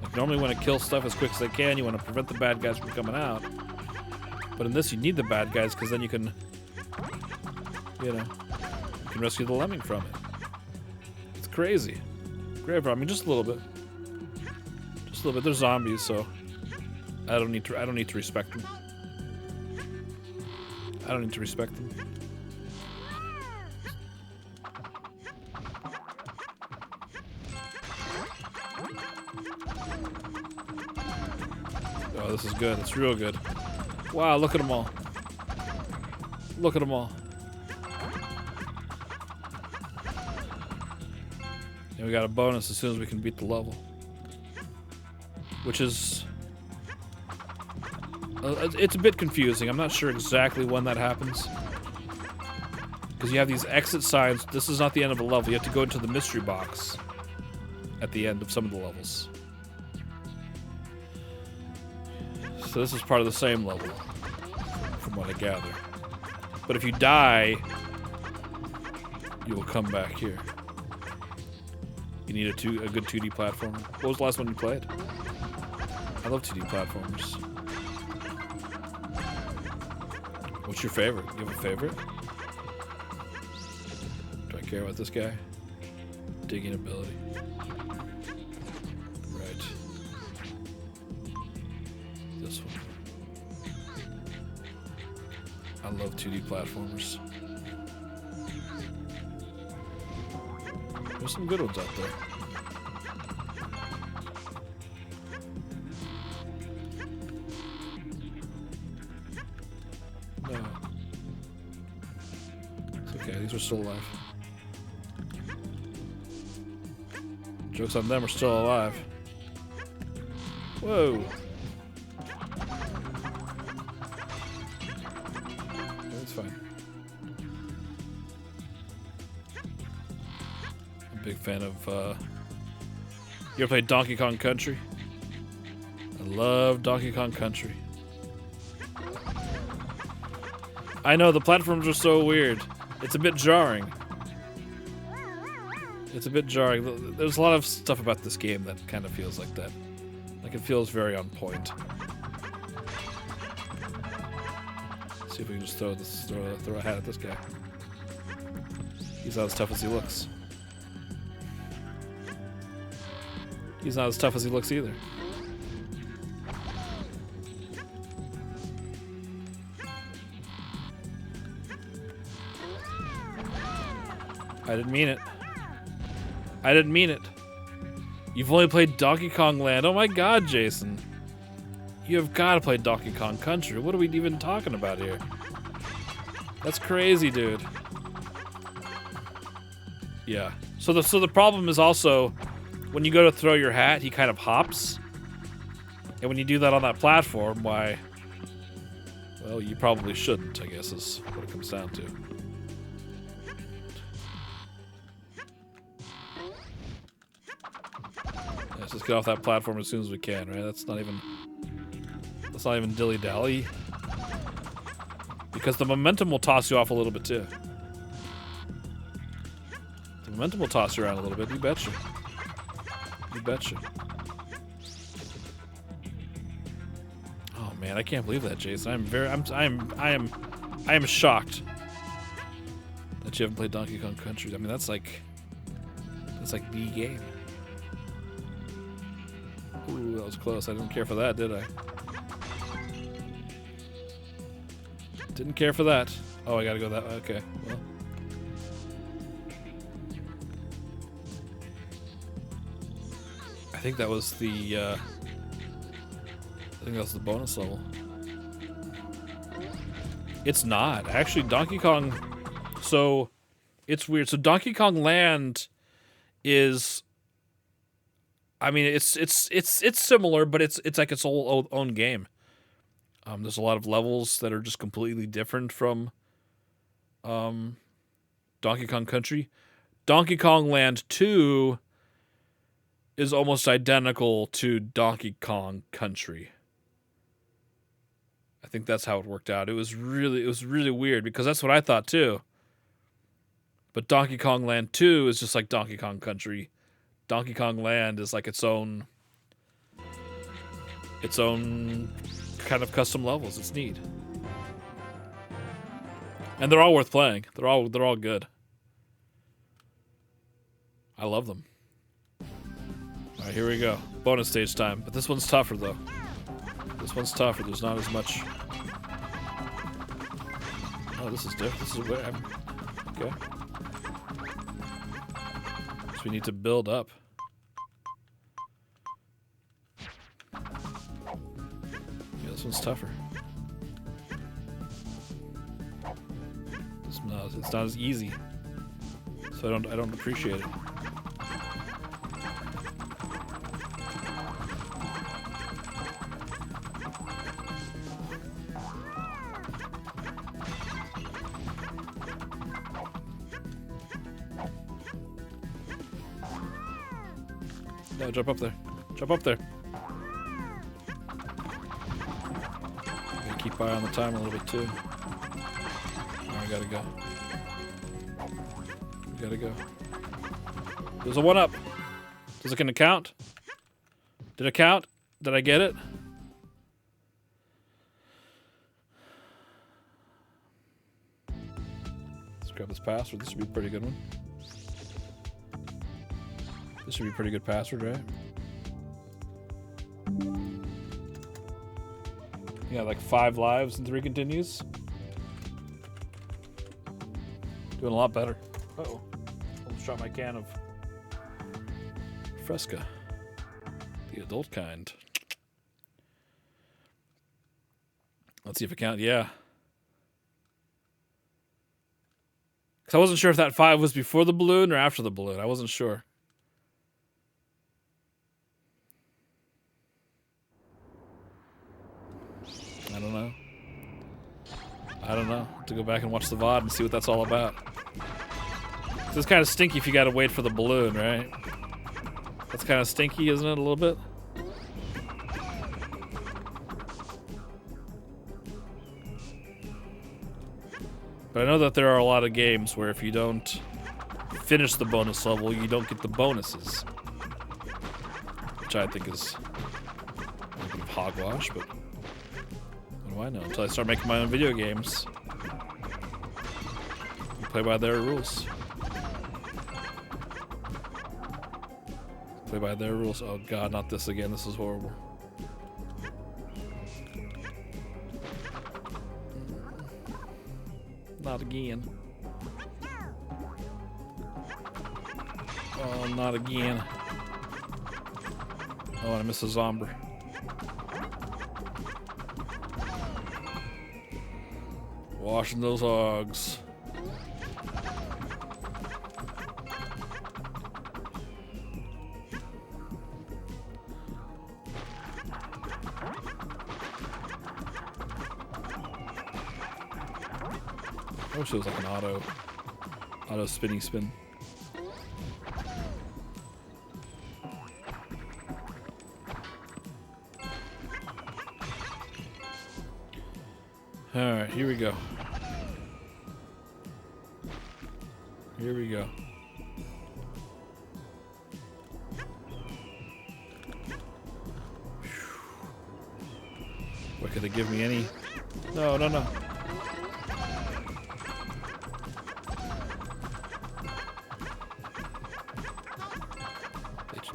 Like normally when it kills stuff as quick as they can, you want to prevent the bad guys from coming out. But in this, you need the bad guys, because then you can, you know, you can rescue the lemming from it. It's crazy. Great, I mean, just a little bit. Just a little bit. They're zombies, so I don't need to respect them. I don't need to respect them. Oh, this is good. It's real good. Wow, look at them all. Look at them all. And we got a bonus as soon as we can beat the level. Which is It's a bit confusing. I'm not sure exactly when that happens. Because you have these exit signs. This is not the end of a level. You have to go into the mystery box at the end of some of the levels. So this is part of the same level, from what I gather. But if you die, you will come back here. You need a good 2D platformer. What was the last one you played? I love 2D platformers. What's your favorite? You have a favorite? Do I care about this guy? Digging ability. Right. This one. I love 2D platformers. There's some good ones out there. No. It's okay, these are still alive. Jokes on them are still alive. Whoa. That's fine. I'm a big fan of, you ever played Donkey Kong Country? I love Donkey Kong Country. I know, the platforms are so weird. It's a bit jarring. It's a bit jarring. There's a lot of stuff about this game that kind of feels like that. Like, it feels very on point. Let's see if we can just throw a hat at this guy. He's not as tough as he looks. He's not as tough as he looks either. I didn't mean it. I didn't mean it. You've only played Donkey Kong Land. Oh my god, Jason. You have got to play Donkey Kong Country. What are we even talking about here? That's crazy, dude. Yeah. So the problem is also when you go to throw your hat, he kind of hops. And when you do that on that platform, why? Well, you probably shouldn't, I guess, is what it comes down to. Let's just get off that platform as soon as we can, right? That's not even dilly-dally. Because the momentum will toss you off a little bit, too. The momentum will toss you around a little bit, you betcha. You betcha. Oh man, I can't believe that, Jason. I am shocked that you haven't played Donkey Kong Country. I mean, that's like the game. Ooh, that was close. I didn't care for that, did I? Didn't care for that. Oh, I gotta go that way. Okay, well. I think that was the, bonus level. It's not. Actually, Donkey Kong... So, it's weird. So, Donkey Kong Land is... I mean, it's similar, but it's like its own game. There's a lot of levels that are just completely different from Donkey Kong Country. Donkey Kong Land 2 is almost identical to Donkey Kong Country. I think that's how it worked out. It was really weird because that's what I thought too. But Donkey Kong Land 2 is just like Donkey Kong Country. Donkey Kong Land is like its own kind of custom levels. It's neat. And they're all worth playing. They're all good. I love them. All right, here we go. Bonus stage time. But this one's tougher, though. This one's tougher. There's not as much... Oh, this is different. This is where I'm... Okay. So we need to build up. Yeah, this one's tougher. It's not as easy. So I don't appreciate it. No, jump up there. Jump up there. Gotta keep eye on the time a little bit too. Oh, I gotta go. We gotta go. There's a 1-up. Is it gonna count? Did it count? Did I get it? Let's grab this password. This should be a pretty good one. This should be a pretty good password, right? You got like 5 lives and 3 continues. Doing a lot better. Uh-oh. Almost dropped my can of Fresca. The adult kind. Let's see if it counts. Yeah. Because I wasn't sure if that 5 was before the balloon or after the balloon. I wasn't sure. I don't know. I don't know. Have to go back and watch the VOD and see what that's all about. It's kind of stinky if you gotta wait for the balloon, right? That's kind of stinky, isn't it, a little bit? But I know that there are a lot of games where if you don't finish the bonus level, you don't get the bonuses. Which I think is a bit of hogwash, but what do I know? Until I start making my own video games. I play by their rules. Play by their rules. Oh god, not this again. This is horrible. Not again. Oh, not again. Oh, I missed a zombie. Washing those hogs. I wish it was like an auto spinny spin. All right, here we go. Here we go. What could they give me? Any? No, no, no.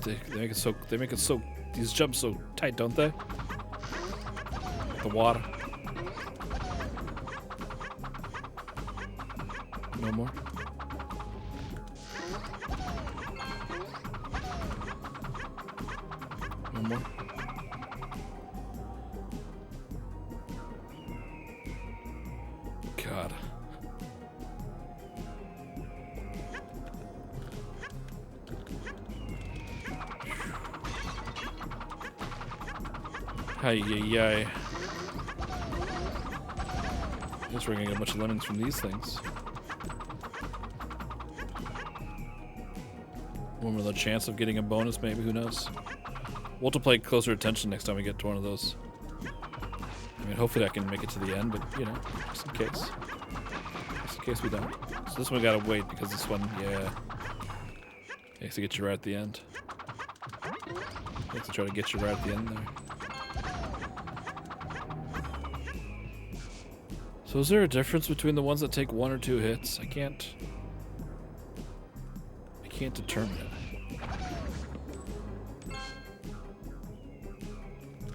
They make it so. They make it so. These jumps so tight, don't they? The water. No more. No more. God. Ay, ay, ay. I guess we're gonna get a bunch of lemons from these things. One with a chance of getting a bonus, maybe, who knows? We'll have to pay closer attention next time we get to one of those. I mean, hopefully I can make it to the end, but, you know, just in case. Just in case we don't. So this one we gotta wait, because this one, yeah. It has to get you right at the end. It has to try to get you right at the end there. So is there a difference between the ones that take 1 or 2 hits? I can't determine it.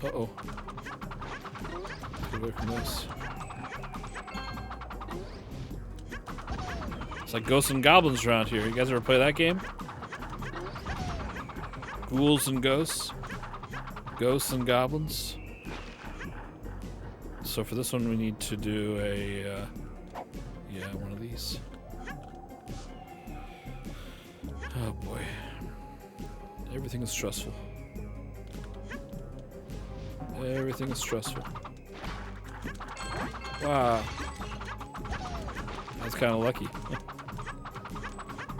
Uh-oh. Get away from this. It's like Ghosts and Goblins around here. You guys ever play that game? Ghouls and Ghosts? Ghosts and Goblins? So for this one we need to do a, yeah, one of these. Oh boy. Everything is stressful. Everything is stressful. Wow. That's kind of lucky.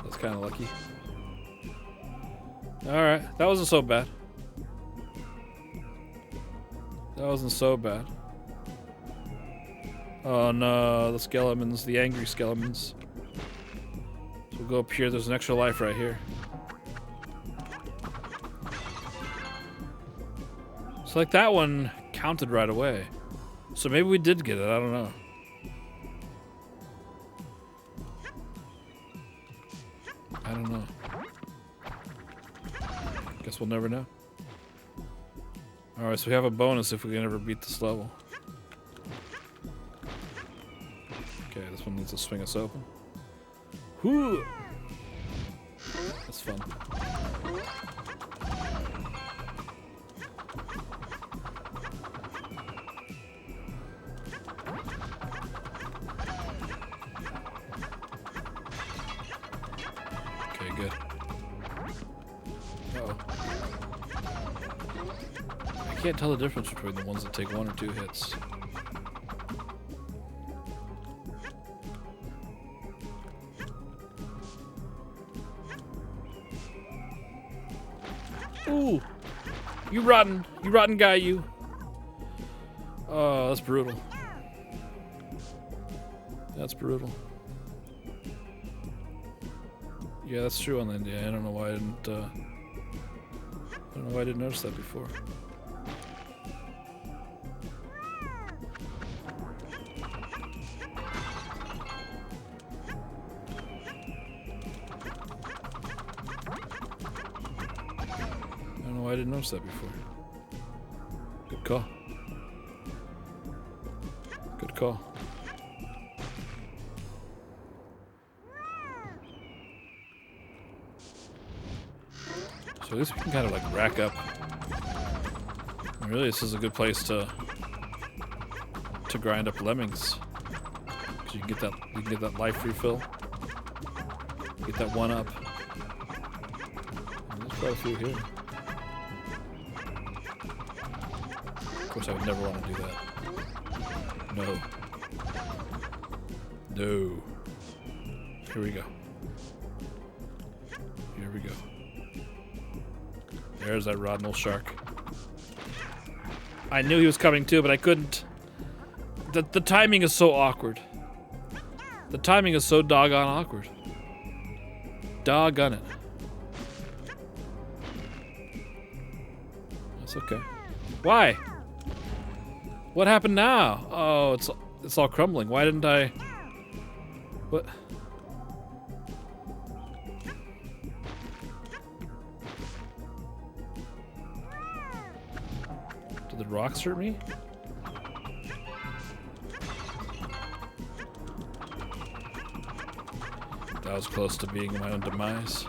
That's kind of lucky. Alright, that wasn't so bad. That wasn't so bad. Oh no, the skeletons, the angry skeletons. So we'll go up here, there's an extra life right here. So like that one counted right away. So maybe we did get it, I don't know. I don't know. Guess we'll never know. Alright, so we have a bonus if we can ever beat this level. Okay, this one needs to swing us open. Whoo! That's fun. Okay, good. Uh-oh. I can't tell the difference between the ones that take 1 or 2 hits. Ooh! You rotten guy, you. Oh, that's brutal. That's brutal. Yeah, that's true on the India. I don't know why I didn't, I don't know why I didn't notice that before. I don't know why I didn't notice that before. Good call. Good call. So at least we can kind of like rack up. And really, this is a good place to grind up lemmings. Cause you can get that life refill. Get that one up. And there's quite a few here. Of course, I would never want to do that. No. No. Here we go. Here we go. There's that rotten old shark. I knew he was coming too, but I couldn't. The timing is so awkward. The timing is so doggone awkward. Doggone it. That's okay. Why? What happened now? Oh, it's all crumbling. Why didn't I? What? Did the rocks hurt me? That was close to being my own demise.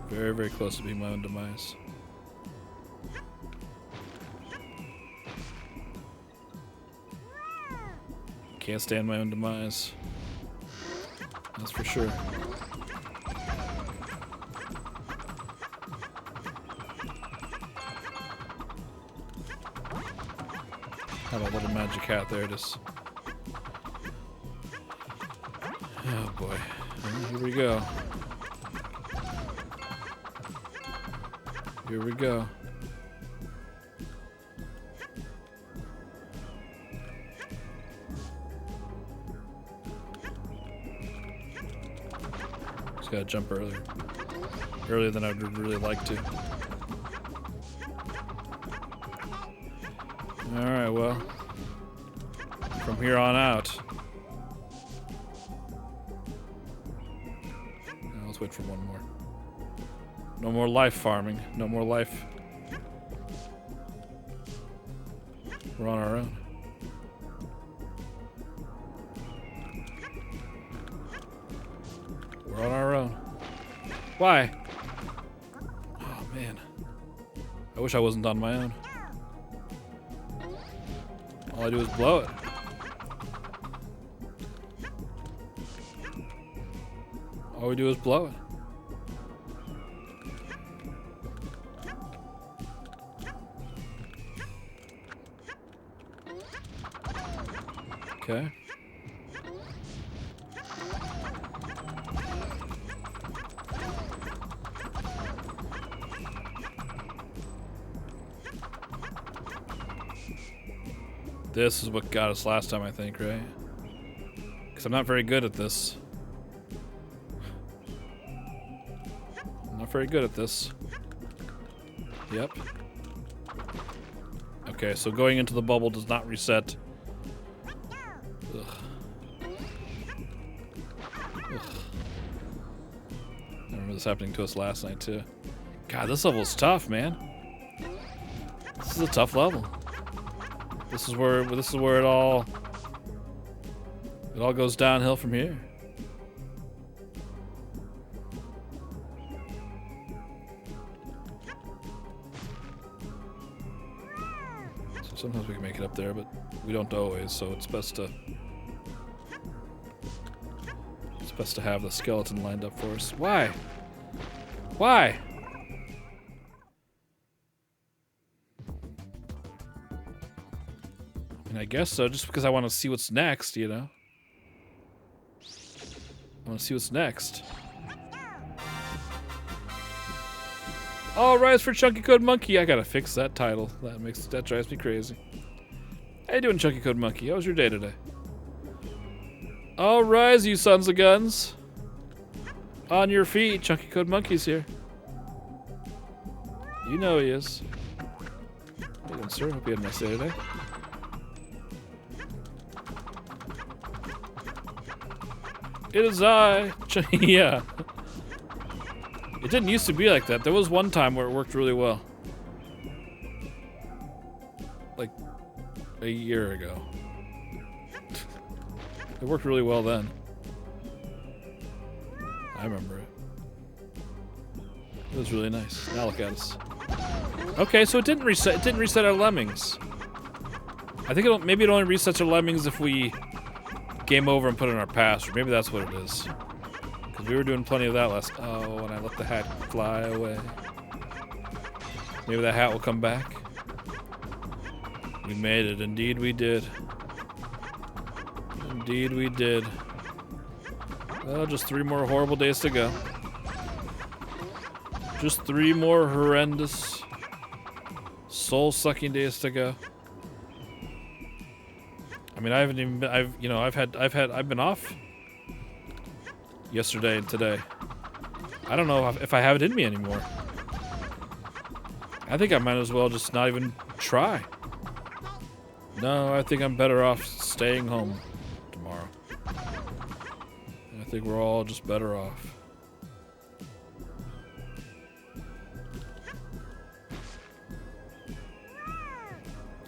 Very, very close to being my own demise. Can't stand my own demise. That's for sure. How about little magic hat? There it is. Oh boy. Here we go. Here we go. Just gotta jump earlier. Earlier than I'd really like to. Alright, well. From here on out. Now let's wait for one more. No more life farming. No more life. We're on our own. We're on our own. Why? Oh man. I wish I wasn't on my own. All I do is blow it. All we do is blow it. Okay. This is what got us last time, I think, right? Because I'm not very good at this. I'm not very good at this. Yep. Okay, so going into the bubble does not reset. Ugh. Ugh. I remember this happening to us last night, too. God, this level is tough, man. This is a tough level. This is where it all goes downhill from here. So sometimes we can make it up there, but we don't always, so it's best to have the skeleton lined up for us. Why? Why? I mean, I guess so, just because I want to see what's next, you know? I want to see what's next. All rise for Chunky Code Monkey. I gotta fix that title. That drives me crazy. How you doing, Chunky Code Monkey? How was your day today? All rise, you sons of guns. On your feet, Chunky Code Monkey's here. You know he is. Hey, good sir. Hope you had a nice day today. It is I. Yeah. It didn't used to be like that. There was one time where it worked really well. Like a year ago. It worked really well then. I remember it. It was really nice. Now look at us. Okay, so it didn't reset. It didn't reset our lemmings. I think maybe it only resets our lemmings if we game over and put in our password. Maybe that's what it is. Because we were doing plenty of that last. Oh, and I let the hat fly away. Maybe that hat will come back. We made it. Indeed, we did. Indeed, we did. Well, just 3 more horrible days to go. Just 3 more horrendous, soul-sucking days to go. I mean, I haven't even been, I've been off yesterday and today. I don't know if I have it in me anymore. I think I might as well just not even try. No, I think I'm better off staying home tomorrow. I think we're all just better off.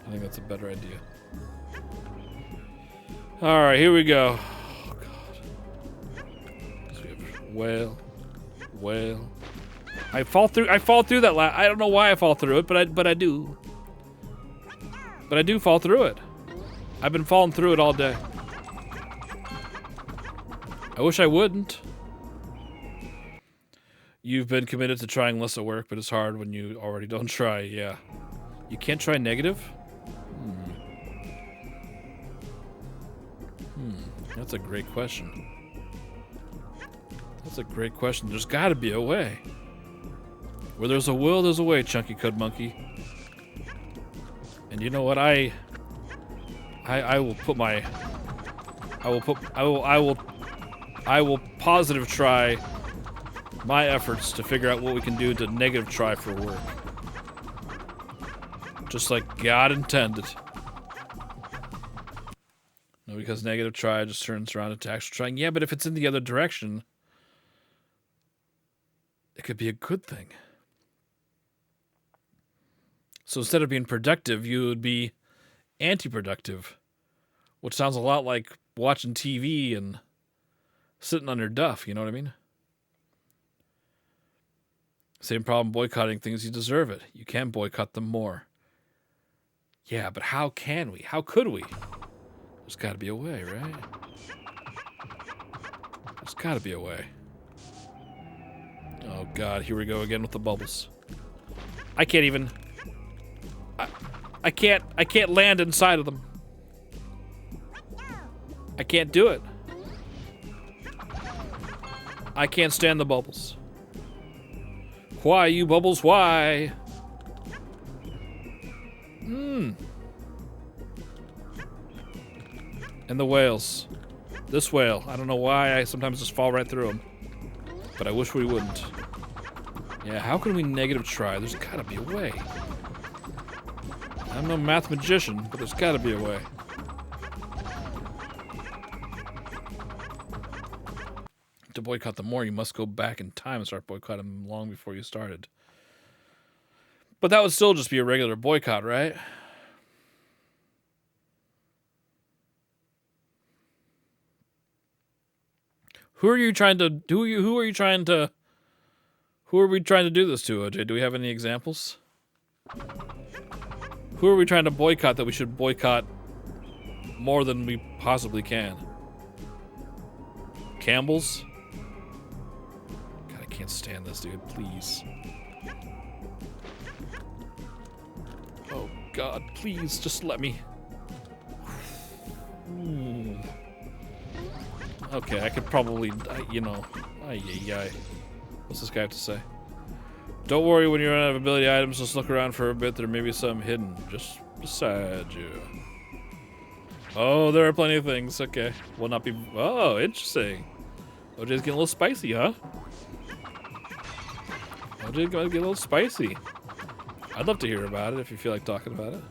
I think that's a better idea. All right, here we go. Oh God. So we have whale. I fall through that I don't know why I fall through it, but I do. But I do fall through it. I've been falling through it all day. I wish I wouldn't. You've been committed to trying less at work, but it's hard when you already don't try. Yeah. You can't try negative? That's a great question. That's a great question. There's got to be a way. Where there's a will, there's a way, Chunky Cud Monkey. And you know what? I will positive try my efforts to figure out what we can do to negative try for work. Just like God intended. No, because negative try just turns around into actual trying. Yeah, but if it's in the other direction, it could be a good thing. So instead of being productive, you would be anti-productive, which sounds a lot like watching TV and sitting on your duff, you know what I mean? Same problem boycotting things, you deserve it. You can boycott them more. Yeah, but how can we? How could we? There's got to be a way, right? There's got to be a way. Oh God, here we go again with the bubbles. I can't even... I can't land inside of them. I can't do it. I can't stand the bubbles. Why, you bubbles, why? And the whales. This whale. I don't know why I sometimes just fall right through them. But I wish we wouldn't. Yeah, how can we negative try? There's gotta be a way. I'm no math magician, but there's gotta be a way. To boycott them more, you must go back in time and start boycotting them long before you started. But that would still just be a regular boycott, right? Who are we trying to do this to, OJ? Do we have any examples? Who are we trying to boycott that we should boycott more than we possibly can? Campbell's? God, I can't stand this dude, please. Oh God, please, just let me. Okay, I could probably, you know, what's this guy have to say? Don't worry when you run out of ability items, just look around for a bit, there may be some hidden just beside you. Oh, there are plenty of things, okay. Will not be, oh, interesting. OJ's getting a little spicy, huh? OJ's gonna get a little spicy. I'd love to hear about it if you feel like talking about it.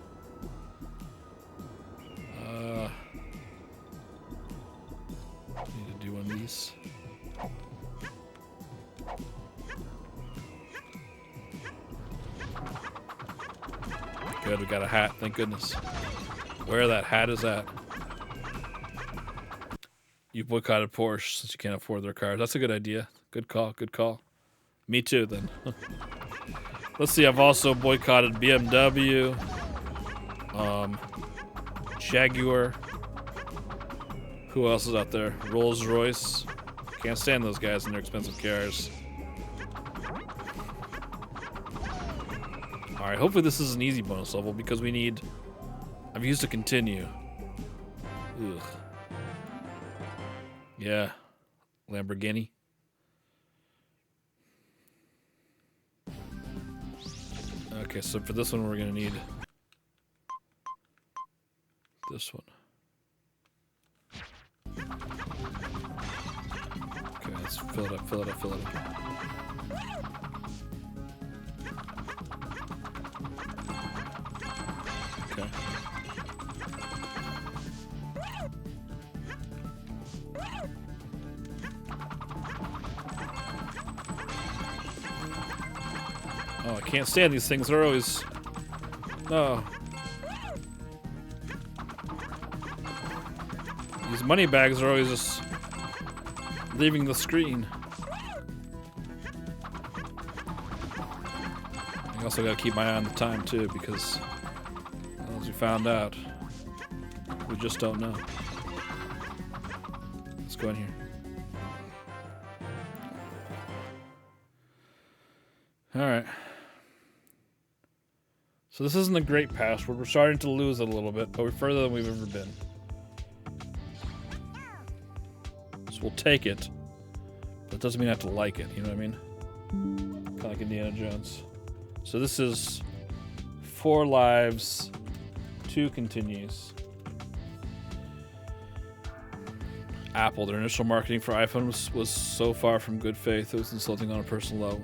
Need to do one of these. Good, we got a hat, thank goodness. Where that hat is at. You boycotted Porsche since you can't afford their cars. That's a good idea. Good call, good call. Me too, then. Let's see, I've also boycotted BMW, Jaguar. Who else is out there? Rolls Royce. Can't stand those guys and their expensive cars. Alright, hopefully this is an easy bonus level because we need... I've used a continue. Ugh. Yeah. Lamborghini. Okay, so for this one we're gonna need this one. Okay, let's fill it up, fill it up, fill it up. Okay. Oh, I can't stand these things. They're always... No. These money bags are always just leaving the screen. I also gotta keep my eye on the time too, because as we found out, we just don't know. Let's go in here. Alright. So this isn't a great pass. We're starting to lose it a little bit, but we're further than we've ever been. So we'll take it. But it doesn't mean I have to like it, you know what I mean? Kind of like Indiana Jones. So this is 4 lives, 2 continues. Apple, their initial marketing for iPhone was so far from good faith, it was insulting on a personal level.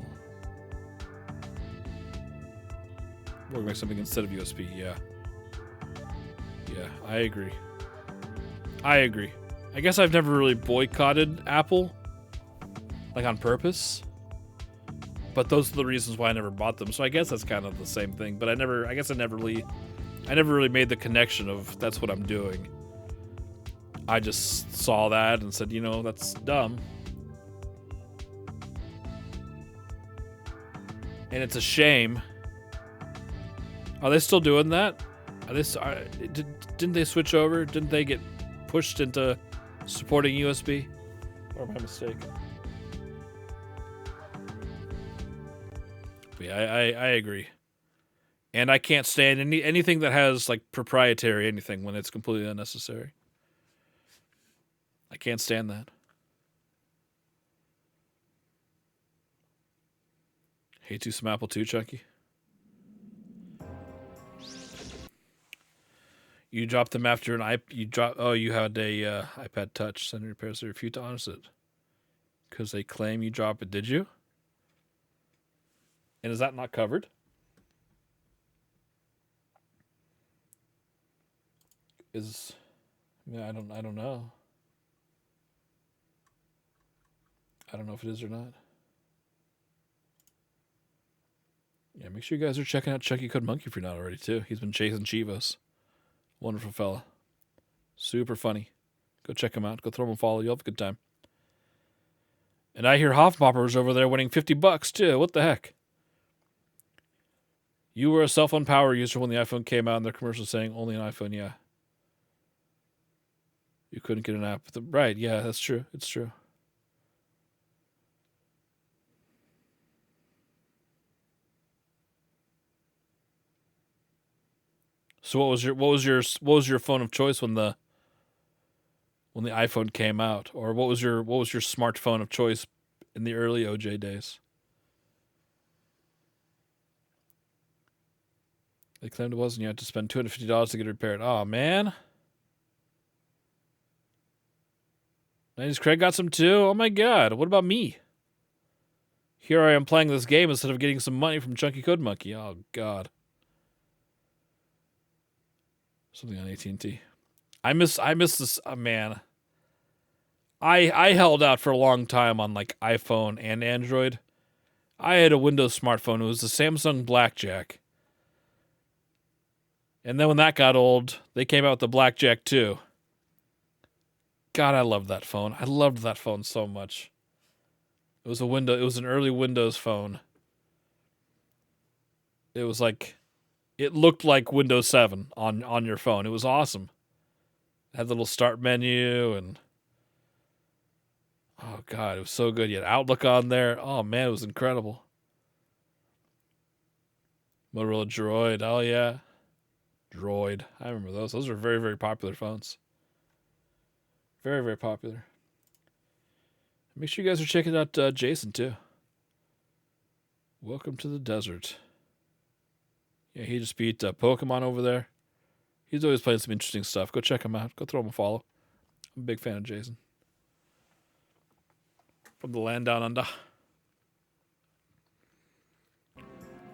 We're gonna make something instead of USB, yeah. Yeah, I agree. I agree. I guess I've never really boycotted Apple, like on purpose. But those are the reasons why I never bought them. So I guess that's kind of the same thing. But I never really made the connection of that's what I'm doing. I just saw that and said, you know, that's dumb. And it's a shame. Are they still doing that? Didn't they switch over? Didn't they get pushed into supporting USB? Or am I mistaken? But yeah, I agree. And I can't stand anything that has like proprietary anything when it's completely unnecessary. I can't stand that. Hate you some Apple II, Chucky. You dropped them after you had a iPad Touch. Send repairs to refute to honest it. Because they claim you dropped it. Did you? And is that not covered? Yeah, I don't know. I don't know if it is or not. Yeah, make sure you guys are checking out Chucky Code Monkey if you're not already too. He's been chasing Chivos. Wonderful fella. Super funny. Go check him out. Go throw him a follow. You'll have a good time. And I hear Hoffmopper's over there winning $50 too. What the heck? You were a cell phone power user when the iPhone came out and their commercial saying only an iPhone, yeah. You couldn't get an app. Right, yeah, that's true. It's true. So what was your phone of choice when the iPhone came out? Or what was your smartphone of choice in the early OJ days? They claimed it wasn't. You had to spend $250 to get it repaired. Oh man. 90s Craig got some too. Oh my god. What about me? Here I am playing this game instead of getting some money from Chunky Code Monkey. Oh god. Something on AT&T. I miss this. Oh, man. I held out for a long time on like iPhone and Android. I had a Windows smartphone. It was the Samsung Blackjack. And then when that got old, they came out with the Blackjack 2. God, I loved that phone. I loved that phone so much. It was an early Windows phone. It was like, it looked like Windows 7 on your phone. It was awesome. It had the little start menu and oh god, it was so good. You had Outlook on there. Oh man, it was incredible. Motorola Droid. Oh yeah. Droid. I remember those. Those were very, very popular phones. Very, very popular. Make sure you guys are checking out Jason too. Welcome to the desert. Yeah, he just beat Pokemon over there. He's always playing some interesting stuff. Go check him out. Go throw him a follow. I'm a big fan of Jason. From the land down under.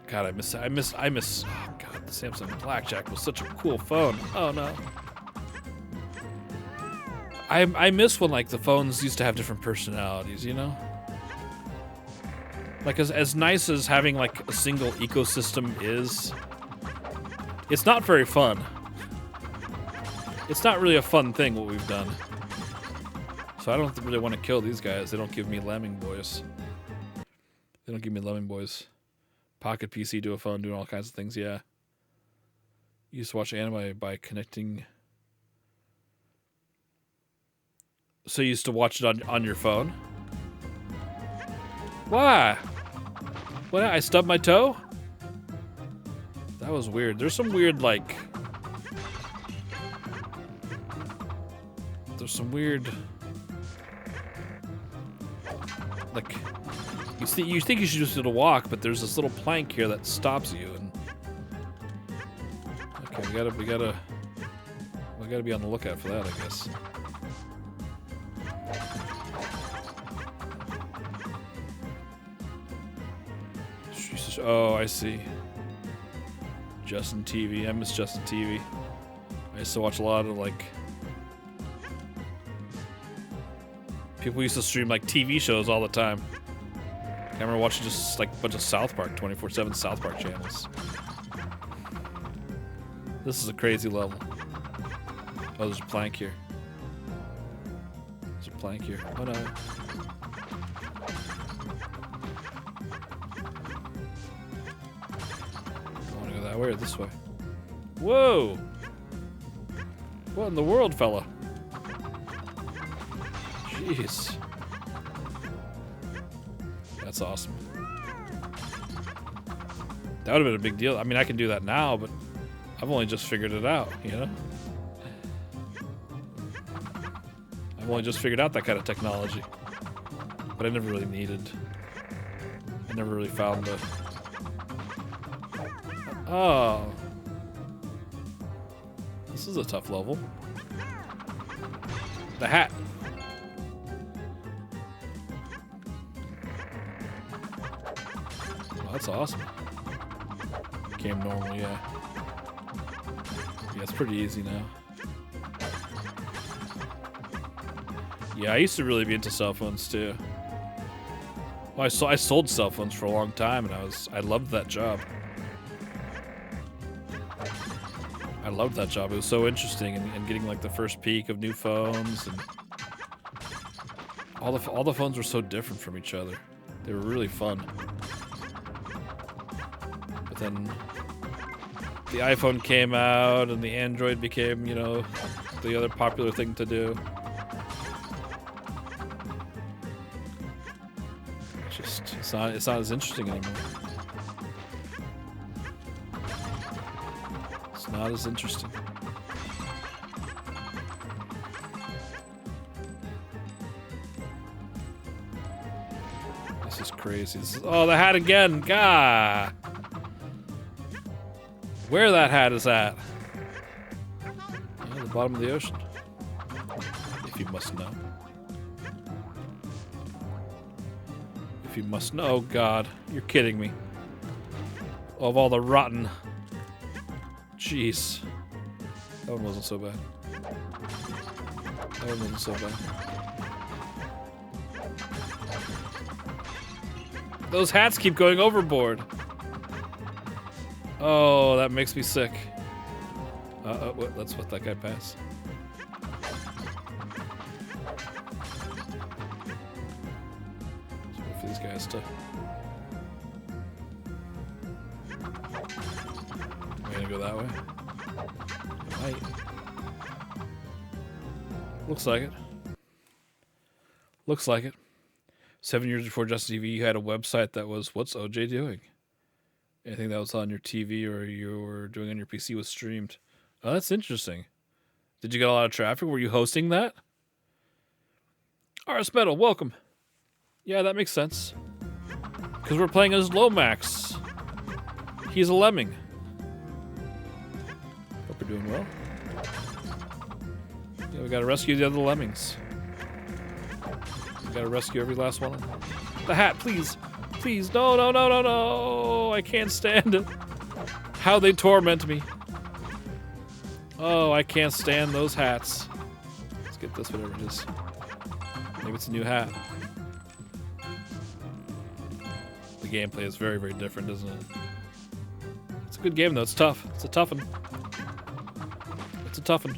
God, I miss. Oh God, the Samsung Blackjack was such a cool phone. Oh no. I miss when like the phones used to have different personalities, you know? Like as nice as having like a single ecosystem is, it's not very fun. It's not really a fun thing what we've done. So I don't really want to kill these guys. They don't give me lemming boys. They don't give me lemming boys. Pocket PC to a phone, doing all kinds of things, yeah. You used to watch anime by connecting. So you used to watch it on your phone? Why? What? I stubbed my toe? That was weird. There's some weird, like... There's some weird... Like... You think you should just be able to walk, but there's this little plank here that stops you, and... Okay, we gotta be on the lookout for that, I guess. Oh, I see. Justin TV. I miss Justin TV. I used to watch a lot of, like... People used to stream, like, TV shows all the time. I remember watching just, like, a bunch of South Park, 24/7 South Park channels. This is a crazy level. Oh, there's a plank here. There's a plank here. Oh, no. Where? This way. Whoa! What in the world, fella? Jeez. That's awesome. That would have been a big deal. I mean, I can do that now, but I've only just figured it out, you know? I've only just figured out that kind of technology. But I never really needed. I never really found the... Oh. This is a tough level. The hat. Oh, that's awesome. Came normal, yeah. Yeah, it's pretty easy now. Yeah, I used to really be into cell phones too. Well, I sold cell phones for a long time, and I loved that job. I loved that job. It was so interesting, and getting like the first peek of new phones, and all the phones were so different from each other. They were really fun. But then the iPhone came out, and the Android became, you know, the other popular thing to do. It's not as interesting anymore. It's not as interesting. This is crazy. Oh, the hat again. Gah! Where that hat is at? The bottom of the ocean. If you must know. If you must know. Oh, God. You're kidding me. Of all the rotten. Jeez. That one wasn't so bad. That one wasn't so bad. Those hats keep going overboard. Oh, that makes me sick. Let's let that guy pass. Let's wait for these guys to... Am I gonna go that way? Might. Looks like it. Looks like it. 7 years before Justin TV, you had a website that was, what's OJ doing? Anything that was on your TV or you were doing on your PC was streamed. Oh, that's interesting. Did you get a lot of traffic? Were you hosting that? RS Metal, welcome. Yeah, that makes sense. Because we're playing as Lomax. He's a lemming. Hope we're doing well. Yeah, we gotta rescue the other lemmings. We gotta rescue every last one of them. The hat, please. Please, no, no, no, no, no. I can't stand it. How they torment me. Oh, I can't stand those hats. Let's get this, whatever it is. Maybe it's a new hat. The gameplay is very, very different, isn't it? It's a good game, though. It's tough. It's a tough one. It's a tough one.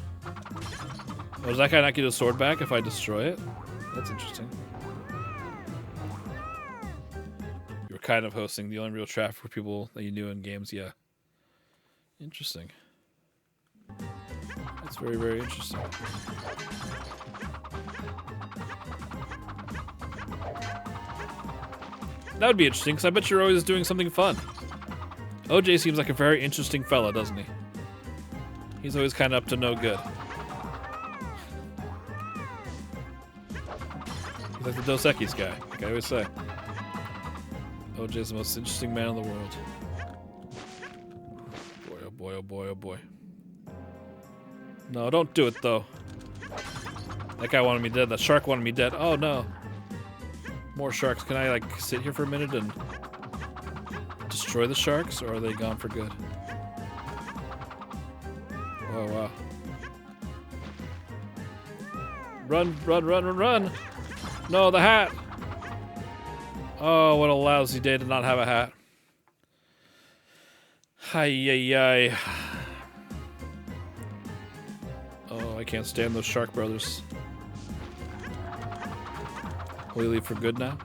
Oh, does that guy not get his sword back if I destroy it? That's interesting. You were kind of hosting the only real traffic for people that you knew in games, yeah. Interesting. That's very, very interesting. That would be interesting, because I bet you're always doing something fun. OJ seems like a very interesting fella, doesn't he? He's always kind of up to no good. He's like the Dos Equis guy, like I always say. OJ's the most interesting man in the world. Boy, oh boy, oh boy, oh boy. No, don't do it, though. That guy wanted me dead. That shark wanted me dead. Oh, no. More sharks. Can I, like, sit here for a minute and destroy the sharks, or are they gone for good? Oh, wow. Run, run, run, run, run! No, the hat! Oh, what a lousy day to not have a hat. Hi-yi-yi. Oh, I can't stand those shark brothers. Will he leave for good now?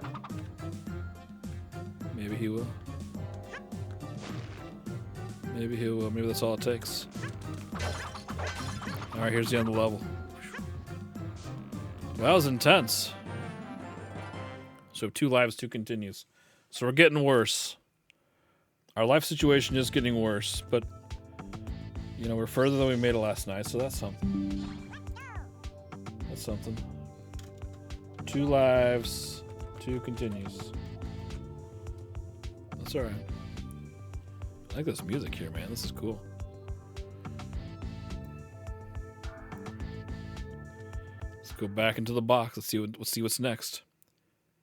Maybe he will. Maybe he will. Maybe that's all it takes. Alright, here's the end of the level. Well, that was intense. So 2 lives, 2 continues. So we're getting worse. Our life situation is getting worse, but you know, we're further than we made it last night, so that's something. That's something. 2 lives, 2 continues. That's alright. I like this music here, man. This is cool. go back into the box. Let's see what's next.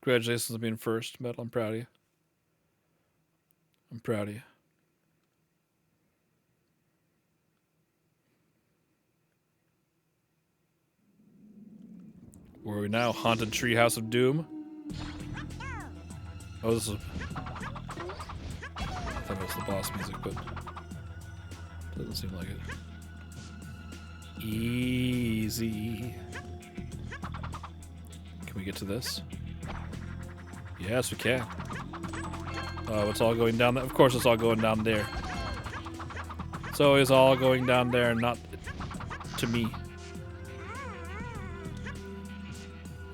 Congratulations on being first, Metal. I'm proud of you. I'm proud of you. Where are we now? Haunted Treehouse of Doom. Oh, this is. I thought it was the boss music, but doesn't seem like it. Easy. Can we get to this? Yes, we can. Oh, it's all going down there. Of course, it's all going down there. It's always all going down there, not to me.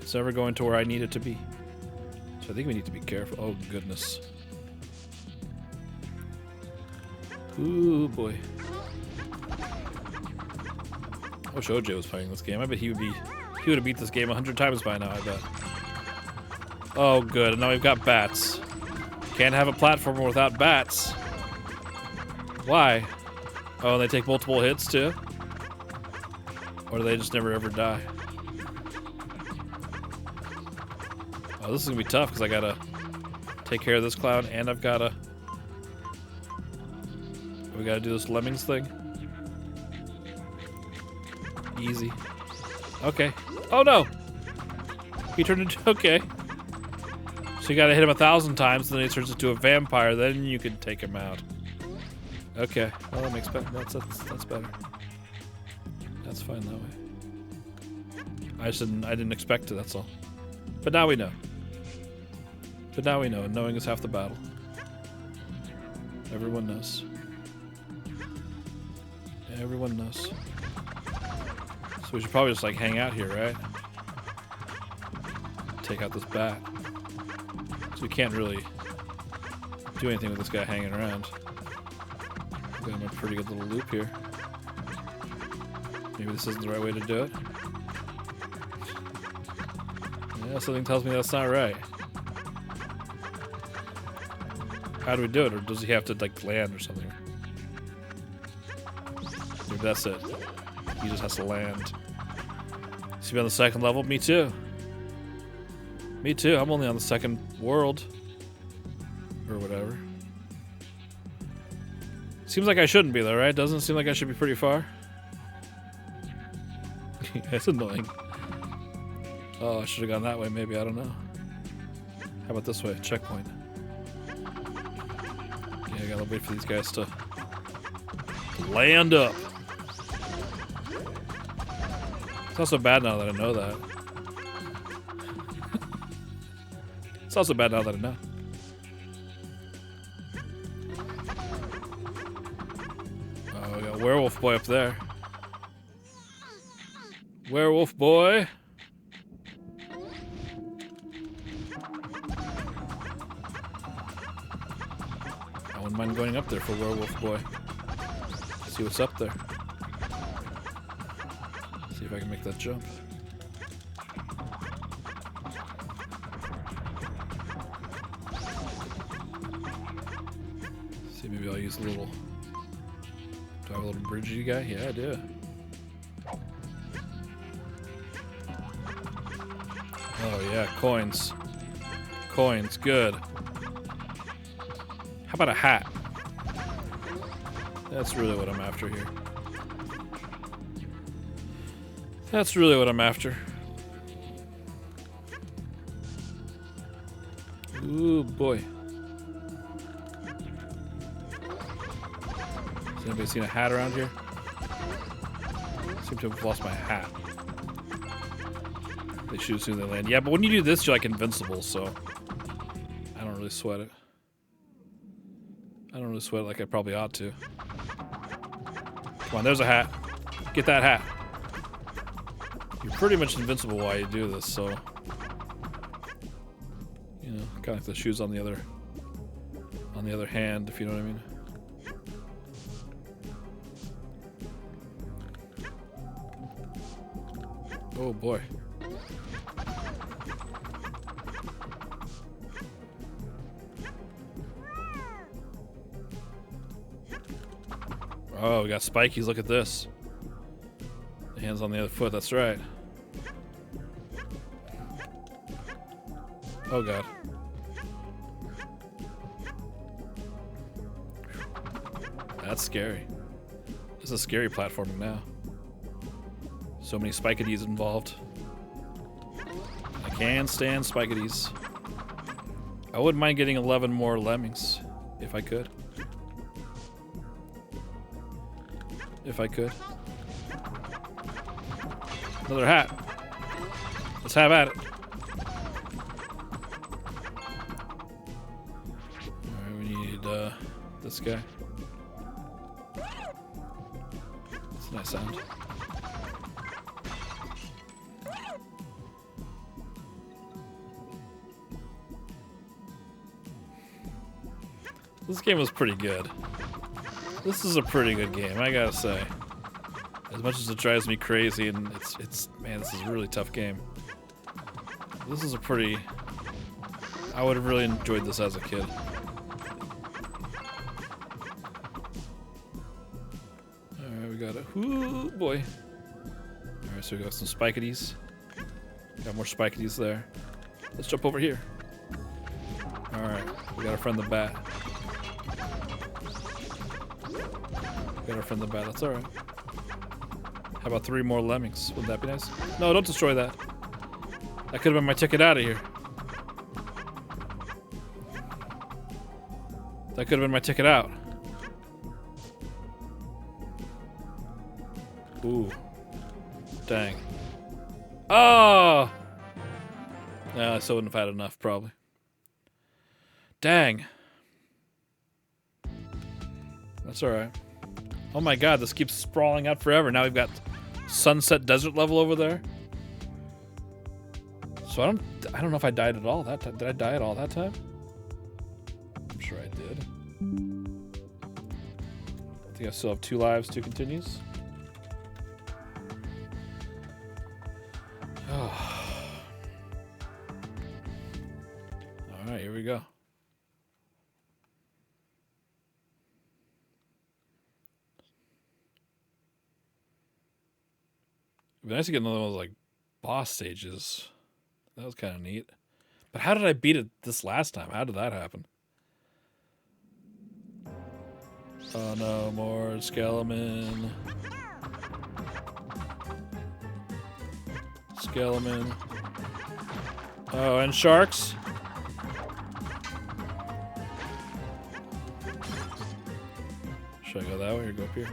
It's never going to where I need it to be. So I think we need to be careful. Oh, goodness. Ooh, boy. I wish OJ was playing this game. I bet he would have beat this game 100 times by now, I bet. Oh, good. And now we've got bats. Can't have a platformer without bats. Why? Oh, they take multiple hits, too? Or do they just never ever die? Oh, this is gonna be tough because I gotta take care of this clown and I've gotta... We gotta do this lemmings thing. Easy. Okay. Oh no! He turned into... Okay. So you gotta hit him 1,000 times, then he turns into a vampire, then you can take him out. Okay. Well, that makes better. That's better. That's fine that way. I didn't expect it, that's all. But now we know. But now we know, and knowing is half the battle. Everyone knows. Everyone knows. So we should probably just like hang out here, right? Take out this bat. So we can't really do anything with this guy hanging around. Got him a pretty good little loop here. Maybe this isn't the right way to do it. Yeah, something tells me that's not right. How do we do it? Or does he have to, like, land or something? Maybe that's it. He just has to land. Is he on the second level? Me too. Me too. I'm only on the second world. Or whatever. Seems like I shouldn't be though, right? Doesn't it seem like I should be pretty far? That's annoying. Oh, I should have gone that way maybe. I don't know. How about this way? Checkpoint. Yeah, I gotta wait for these guys to land up. It's not so bad now that I know that. It's not so bad now that I know. Oh, we got Werewolf Boy up there. Werewolf Boy. I wouldn't mind going up there for Werewolf Boy. See what's up there. See if I can make that jump. See, maybe I'll use a little... Do I have a little bridgey guy? Yeah, I do. Oh yeah, coins. Coins, good. How about a hat? That's really what I'm after here. That's really what I'm after. Ooh, boy. Has anybody seen a hat around here? I seem to have lost my hat. They shoot as soon as they land. Yeah, but when you do this, you're like invincible, so I don't really sweat it. I don't really sweat it like I probably ought to. Come on, there's a hat. Get that hat. You're pretty much invincible while you do this, so... You know, kind of like the shoes on the other hand, if you know what I mean. Oh boy. Oh, we got spikies, look at this. The hand's on the other foot, that's right. Oh god. That's scary. This is scary platforming now. So many spiketies involved. I can't stand spiketies. I wouldn't mind getting 11 more lemmings if I could. If I could. Another hat. Let's have at it. Alright, we need this guy. That's a nice sound. This game was pretty good. This is a pretty good game, I gotta say. As much as it drives me crazy, and it's man, this is a really tough game. This is a pretty. I would have really enjoyed this as a kid. Alright, we got a. Ooh, boy. Alright, so we got some spiketies. Got more spiketies there. Let's jump over here. Alright, we got our friend the bat. Got our friend the bat, that's alright. How about 3 more lemmings? Wouldn't that be nice? No, don't destroy that. That could have been my ticket out of here. That could have been my ticket out. Ooh. Dang. Oh! No, I still wouldn't have had enough, probably. Dang. That's alright. Oh my god, this keeps sprawling out forever. Now we've got Sunset Desert level over there. So I don't know if I died at all that time. Did I die at all that time? I'm sure I did. I think I still have 2 lives, 2 continues. Oh. Alright, here we go. It'd be nice to get another one of those, like, boss stages. That was kind of neat. But how did I beat it this last time? How did that happen? Oh no, more Skeleton. Skeleton. Oh, and sharks. Should I go that way or go up here?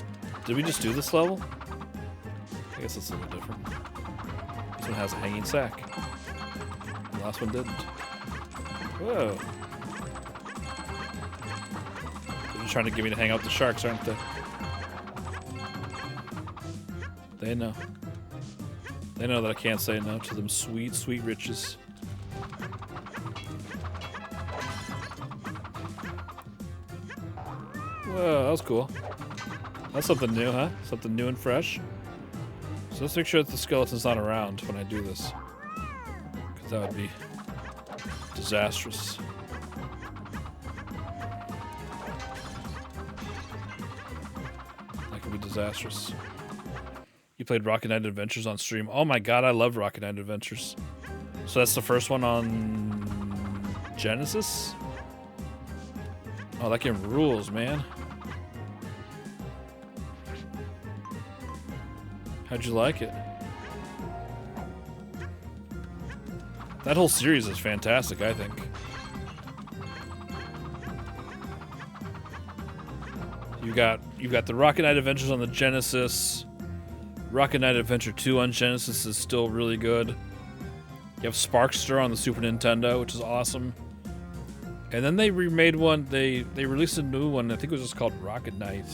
Did we just do this level? I guess it's a little different. This one has a hanging sack. The last one didn't. Whoa. They're just trying to get me to hang out with the sharks, aren't they? They know. They know that I can't say no to them sweet, sweet riches. Whoa, that was cool. That's something new, huh? Something new and fresh. So let's make sure that the skeleton's not around when I do this. Because that would be disastrous. That could be disastrous. You played Rocket Knight Adventures on stream. Oh my god, I love Rocket Knight Adventures. So that's the first one on Genesis? Oh, that game rules, man. How'd you like it? That whole series is fantastic, I think. You've got the Rocket Knight Adventures on the Genesis. Rocket Knight Adventure 2 on Genesis is still really good. You have Sparkster on the Super Nintendo, which is awesome. And then they remade one, they released a new one, I think it was just called Rocket Knight.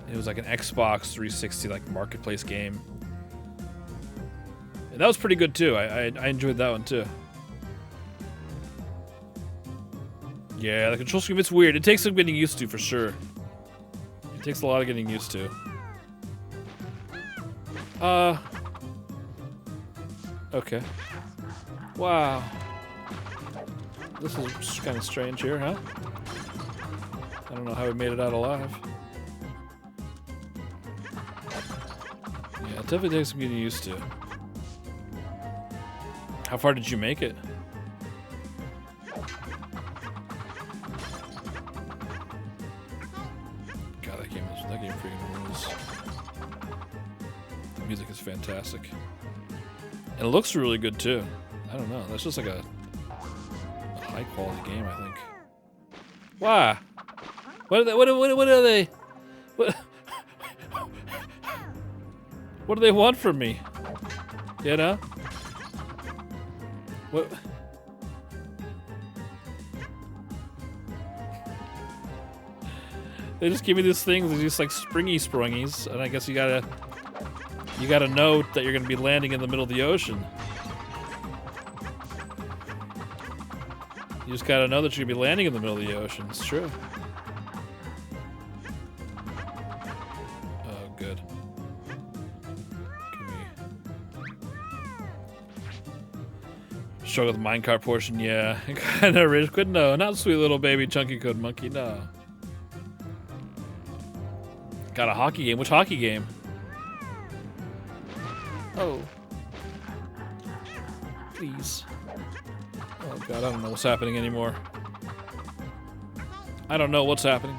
It was like an Xbox 360 like marketplace game. And that was pretty good too. I enjoyed that one too. Yeah, the control scheme, it's weird. It takes some getting used to for sure. It takes a lot of getting used to. Okay. Wow. This is kind of strange here, huh? I don't know how we made it out alive. Yeah, it definitely takes some getting used to. How far did you make it? God, that game freaking rules. The music is fantastic. And it looks really good too. I don't know. That's just like a high quality game, I think. Why? What are they? What are they? What do they want from me? You know? What? They just give me these things. They're just like springy sprungies, and I guess you gotta know that you're gonna be landing in the middle of the ocean. You just gotta know that you're gonna be landing in the middle of the ocean. It's true. Oh, good. Struggle with the minecart portion, yeah. Kinda rich, but no, not sweet little baby chunky code monkey, no. Got a hockey game. Which hockey game? Oh. Please. Oh god, I don't know what's happening anymore. I don't know what's happening.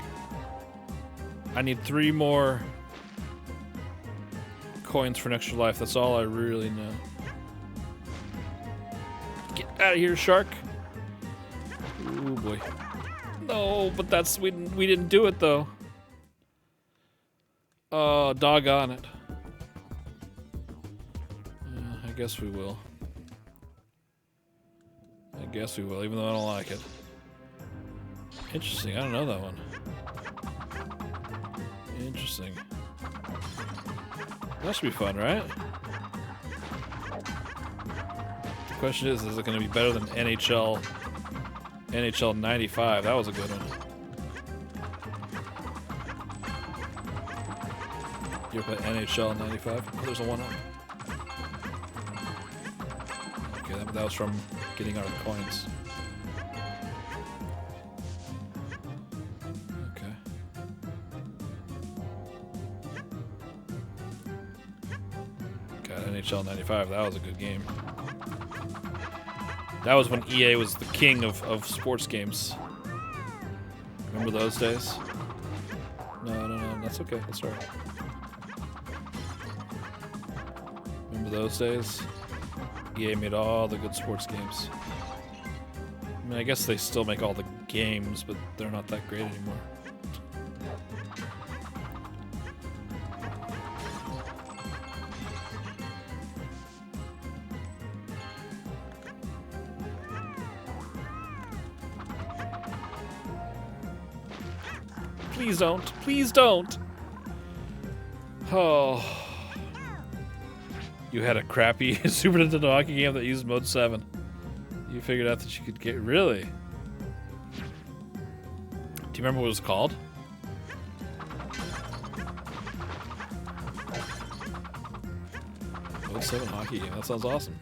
I need 3 more coins for an extra life. That's all I really know. Get out of here, shark. Oh boy. No, but that's we didn't do it though. Oh, doggone it. I guess we will. I guess we will, even though I don't like it. Interesting, I don't know that one. Interesting. That should be fun, right? The question is it going to be better than NHL 95? That was a good one. You ever play NHL 95? Oh, there's a 1-up. Okay, that was from getting our coins. Okay. God, NHL 95, that was a good game. That was when EA was the king of sports games. Remember those days? No, that's okay, that's alright. Remember those days? EA made all the good sports games. I mean, I guess they still make all the games, but they're not that great anymore. Please don't. Please don't. Oh. You had a crappy Super Nintendo hockey game that used Mode 7. You figured out that you could get... Really? Do you remember what it was called? Mode 7 hockey game. That sounds awesome.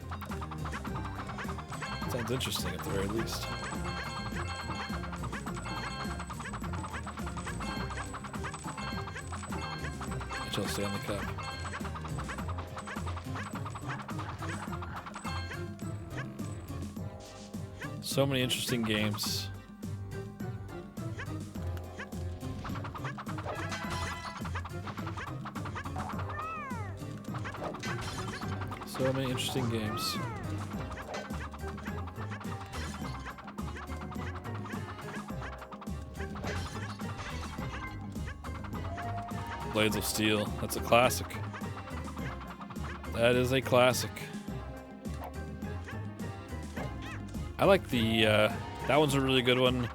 That sounds interesting at the very least. NHL Stanley Cup. So many interesting games. So many interesting games. Blades of Steel. That's a classic. That is a classic. I like the, that one's a really good one.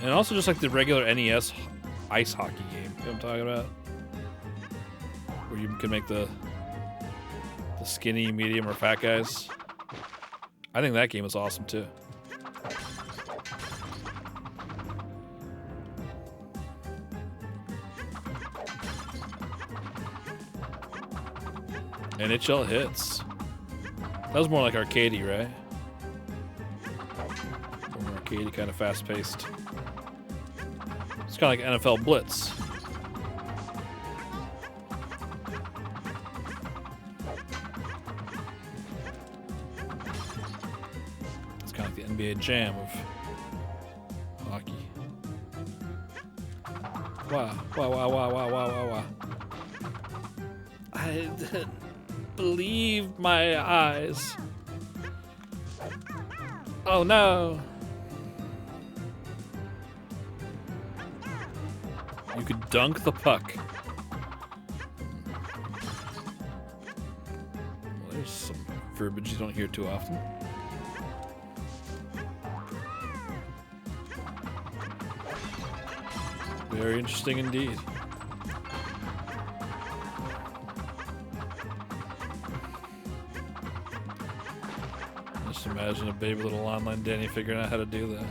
And also just like the regular NES ice hockey game. You know what I'm talking about? Where you can make the skinny, medium, or fat guys. I think that game is awesome too. NHL hits. That was more like arcadey, right? More arcadey, kind of fast-paced. It's kind of like NFL Blitz. the NBA Jam of hockey. Wow. I didn't believe my eyes. Oh no. You could dunk the puck. Well, there's some verbiage you don't hear too often. Very interesting indeed. Just imagine a baby little online Danny figuring out how to do that.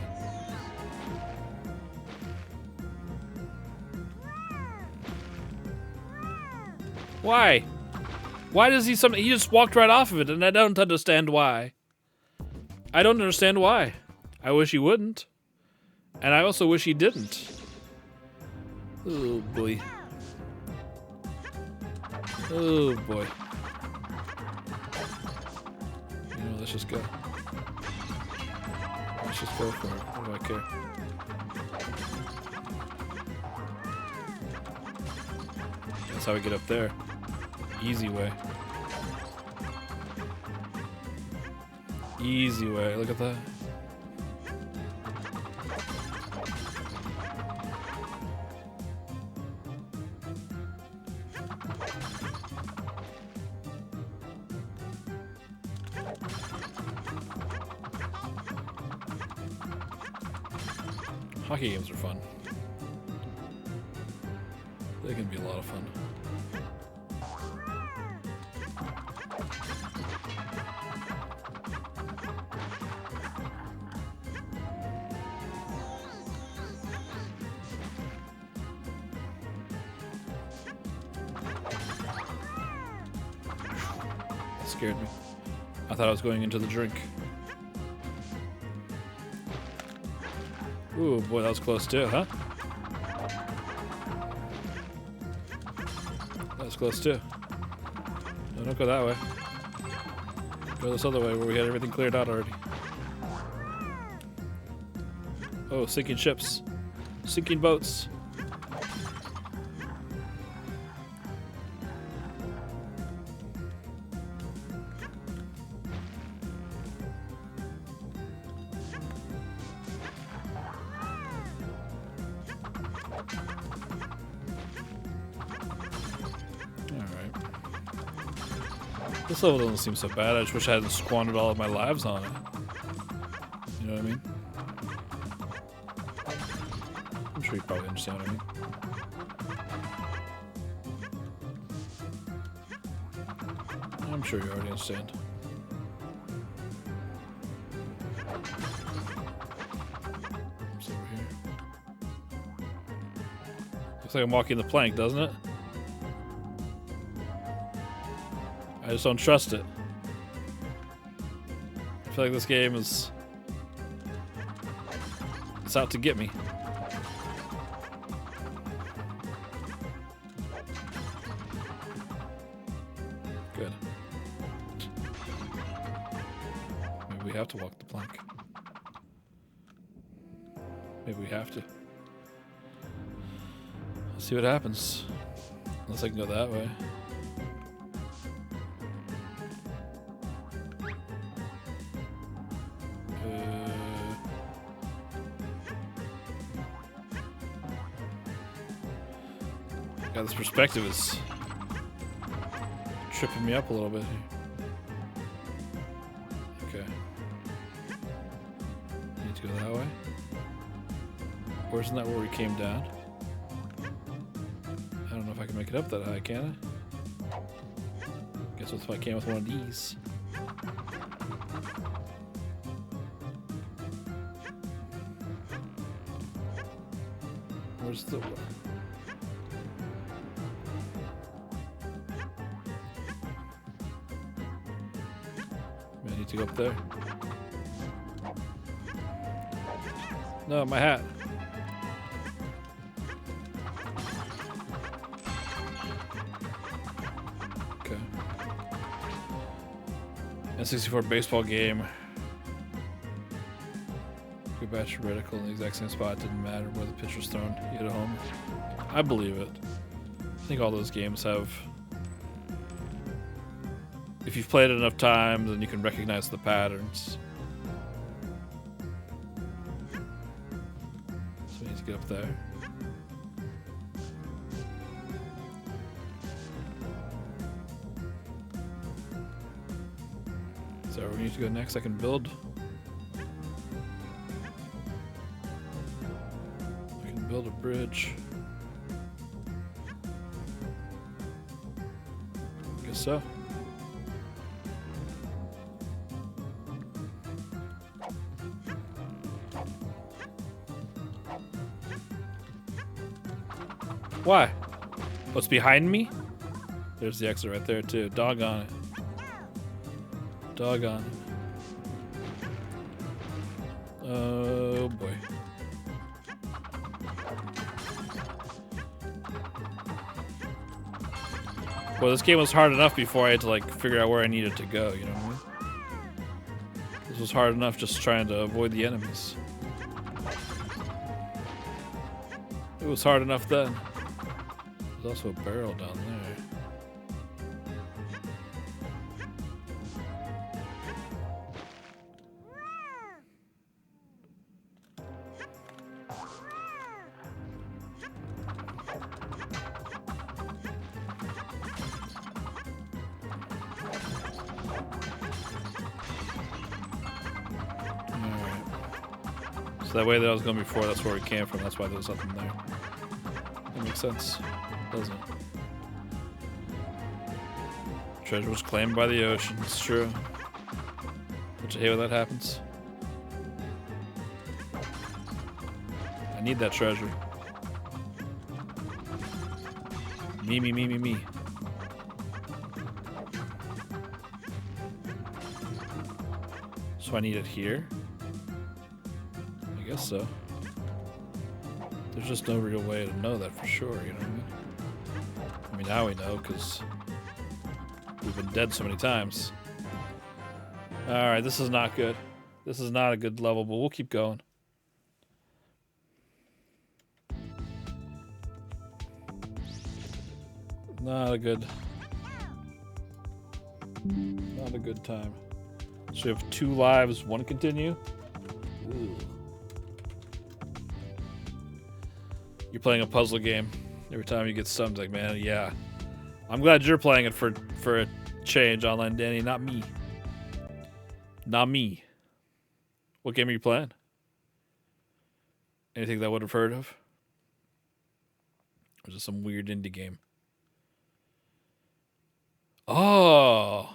Why? Why does he he just walked right off of it, and I don't understand why. I don't understand why. I wish he wouldn't. And I also wish he didn't. Oh boy. Oh boy. You know, let's just go. Let's just go for it. What do I care? That's how we get up there. Easy way. Easy way. Look at that. Hockey games are fun. They can be a lot of fun. That scared me. I thought I was going into the drink. Ooh, boy, that was close too, huh? That was close too. No, don't go that way. Go this other way where we had everything cleared out already. Oh, sinking ships. Sinking boats. This level doesn't seem so bad. I just wish I hadn't squandered all of my lives on it. You know what I mean? I'm sure you probably understand what I mean. I'm sure you already understand. What's over here? Looks like I'm walking the plank, doesn't it? I just don't trust it. I feel like this game is... it's out to get me. Good. Maybe we have to walk the plank. Maybe we have to. Let's see what happens. Unless I can go that way. God, this perspective is tripping me up a little bit here. Okay. Need to go that way? Or isn't that where we came down? I don't know if I can make it up that high, can I? Guess what if I came with one of these? Where's the... I need to go up there. No, my hat. Okay. N64 baseball game. batch of reticle in the exact same spot. It didn't matter where the pitch was thrown. You hit a home. I believe it. I think all those games have... If you've played it enough times, then you can recognize the patterns. So we need to get up there. Is that where we need to go next? I can build. I can build a bridge. I guess so. Why? What's behind me? There's the exit right there too. Doggone it. Doggone it. Oh boy. Well, this game was hard enough before I had to like figure out where I needed to go, you know what I mean? This was hard enough just trying to avoid the enemies. It was hard enough then. There's also a barrel down there. Alright. So that way that I was going before, that's where we came from. That's why there was nothing there. That makes sense, doesn't it? Treasure was claimed by the ocean. It's true. Don't you hate when that happens? I need that treasure. Me, me, me, me, me. So I need it here? I guess so. There's just no real way to know that for sure, you know what I mean? I mean, now we know, because we've been dead so many times. Alright, this is not good. This is not a good level, but we'll keep going. Not a good time. So we have 2 lives, 1 continue. Ooh. You're playing a puzzle game. Every time you get stumped, like, man, yeah. I'm glad you're playing it for a change, Online Danny, not me. Not me. What game are you playing? Anything that I would have heard of? Or is it some weird indie game? Oh!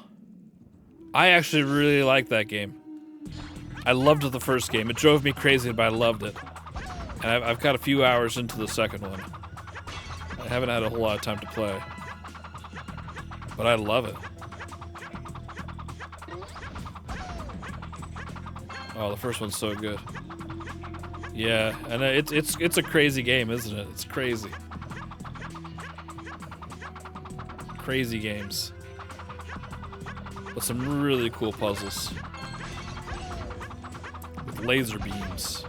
I actually really like that game. I loved the first game. It drove me crazy, but I loved it. And I've got a few hours into the second one. I haven't had a whole lot of time to play. But I love it. Oh, the first one's so good. Yeah, and it's a crazy game, isn't it? It's crazy. Crazy games. With some really cool puzzles. With laser beams.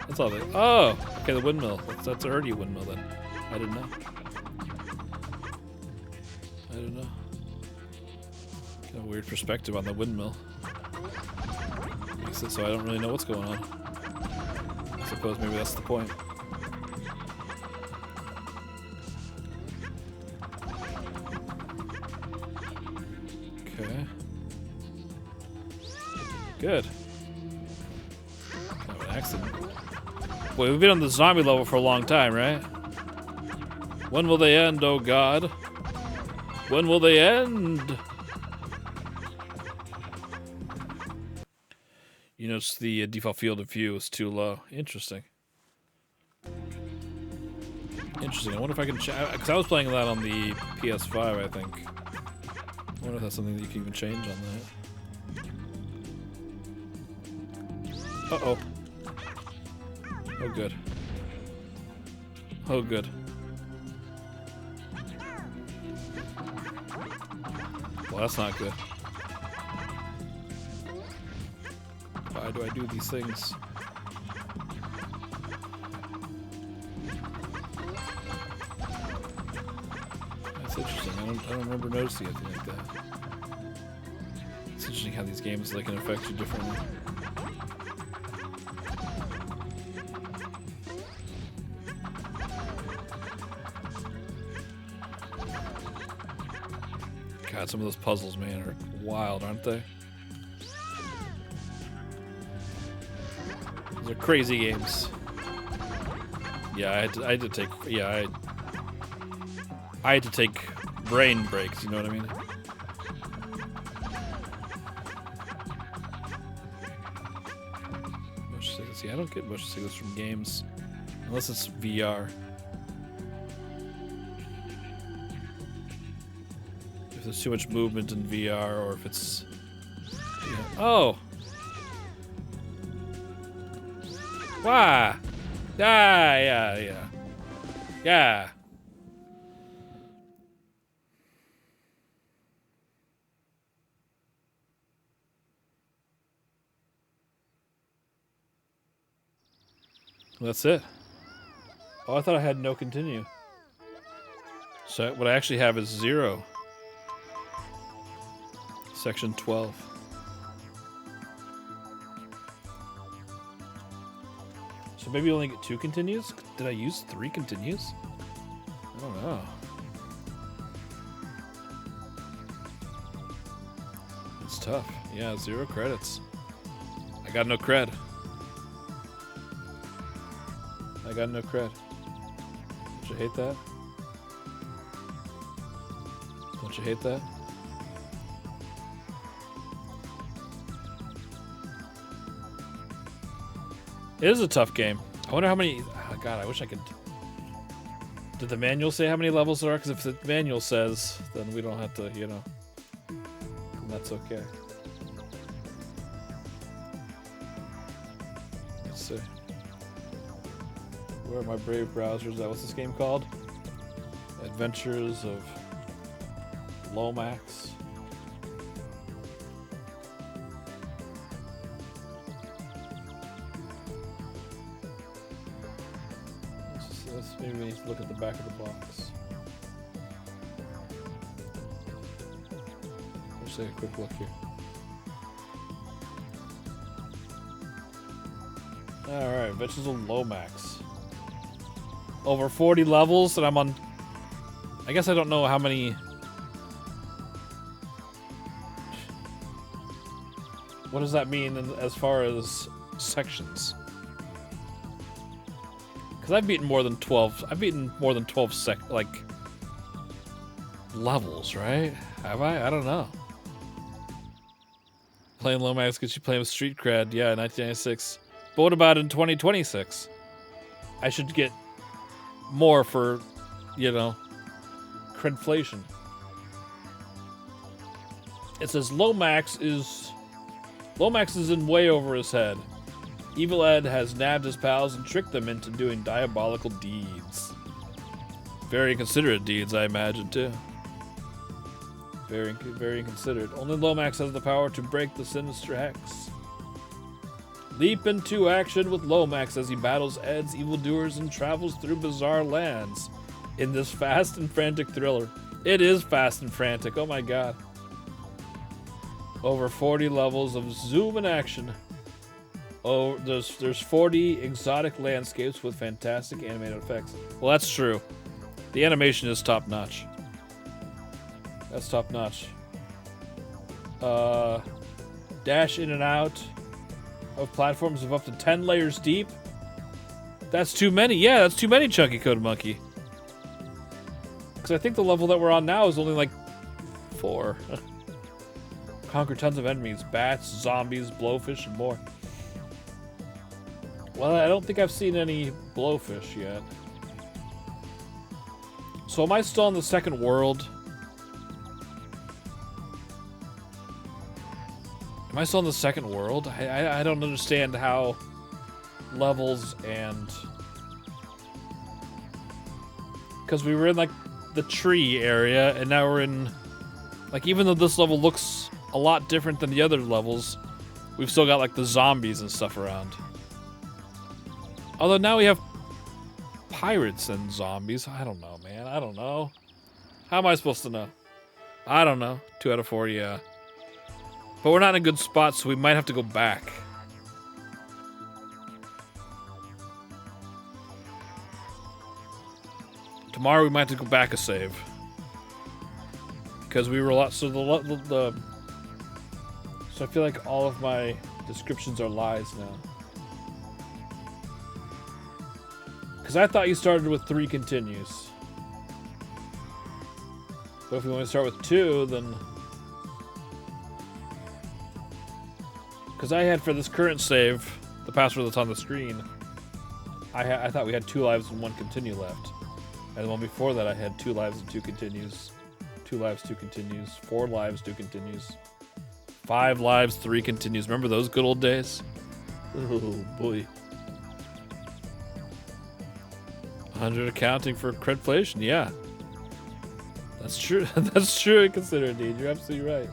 That's all they... Oh! Okay, the windmill. That's already a windmill then. I didn't know. I didn't know. Got a weird perspective on the windmill. Makes it so I don't really know what's going on. I suppose maybe that's the point. Okay. Good. Kind of an accident. Boy, we've been on the zombie level for a long time, right? When will they end, oh god? When will they end? You notice the default field of view is too low. Interesting. Interesting. I wonder if I can change, because I was playing that on the PS5, I think. I wonder if that's something that you can even change on that. Uh-oh. Oh, good. Oh, good. Well, that's not good. I Why do I do these things? That's interesting. I don't remember noticing anything like that. It's interesting how these games can affect you differently. God, some of those puzzles, man, are wild, aren't they? Those are crazy games. Yeah, I had to take. Yeah, I had to take brain breaks. You know what I mean? Motion sickness. See, I don't get motion sickness from games unless it's VR. If there's too much movement in VR, or if it's... Yeah. Oh! Why? Yeah. That's it. Oh, I thought I had no continue. So what I actually have is 0. Section 12. So maybe you only get 2 continues? Did I use 3 continues? I don't know. It's tough. Yeah, 0 credits. I got no cred. Don't you hate that? Don't you hate that? It is a tough game. I wonder how many... Oh God, I wish I could... Did the manual say how many levels there are? Because if the manual says, then we don't have to, you know... That's okay. Let's see. Where are my brave browsers? What's this game called? Adventures of Lomax. Let's maybe look at the back of the box. Let's take a quick look here. Alright, Adventures of Lomax. Over 40 levels, and I'm on... I guess I don't know how many... What does that mean as far as sections? Because I've beaten more than 12... I've beaten more than 12 levels, right? Have I? I don't know. Playing Lomax gets you playing with street cred. Yeah, 1996. But what about in 2026? I should get more for, you know, credflation. It says Lomax is in way over his head. Evil Ed has nabbed his pals and tricked them into doing diabolical deeds. Very inconsiderate deeds, I imagine, too. Very, very inconsiderate. Only Lomax has the power to break the sinister hex. Leap into action with Lomax as he battles Ed's evildoers and travels through bizarre lands in this fast and frantic thriller. It is fast and frantic, oh my god. Over 40 levels of zoom and action. Oh, there's 40 exotic landscapes with fantastic animated effects. Well, that's true. The animation is top notch. That's top notch. Dash in and out of platforms of up to 10 layers deep. That's too many. Yeah, that's too many, Chunky Code Monkey. Because I think the level that we're on now is only like 4. Conquer tons of enemies, bats, zombies, blowfish, and more. Well, I don't think I've seen any blowfish yet. So am I still in the second world? Am I still in the second world? I don't understand how levels and... Because we were in, like, the tree area, and now we're in... Like, even though this level looks a lot different than the other levels, we've still got like the zombies and stuff around. Although now we have pirates and zombies. I don't know, man. I don't know. How am I supposed to know? I don't know. 2 out of 4, yeah. But we're not in a good spot, so we might have to go back. Tomorrow we might have to go back a save. Because we were a lot... So so I feel like all of my descriptions are lies now. Because I thought you started with 3 continues. But if we want to start with 2, then... Because I had, for this current save, the password that's on the screen, I thought we had 2 lives and 1 continue left. And the one before that I had 2 lives and 2 continues. 2 lives, 2 continues. 4 lives, 2 continues. 5 lives, 3 continues. Remember those good old days? Oh boy. 100 accounting for credflation, yeah. That's true. That's true, I consider it, indeed. You're absolutely right.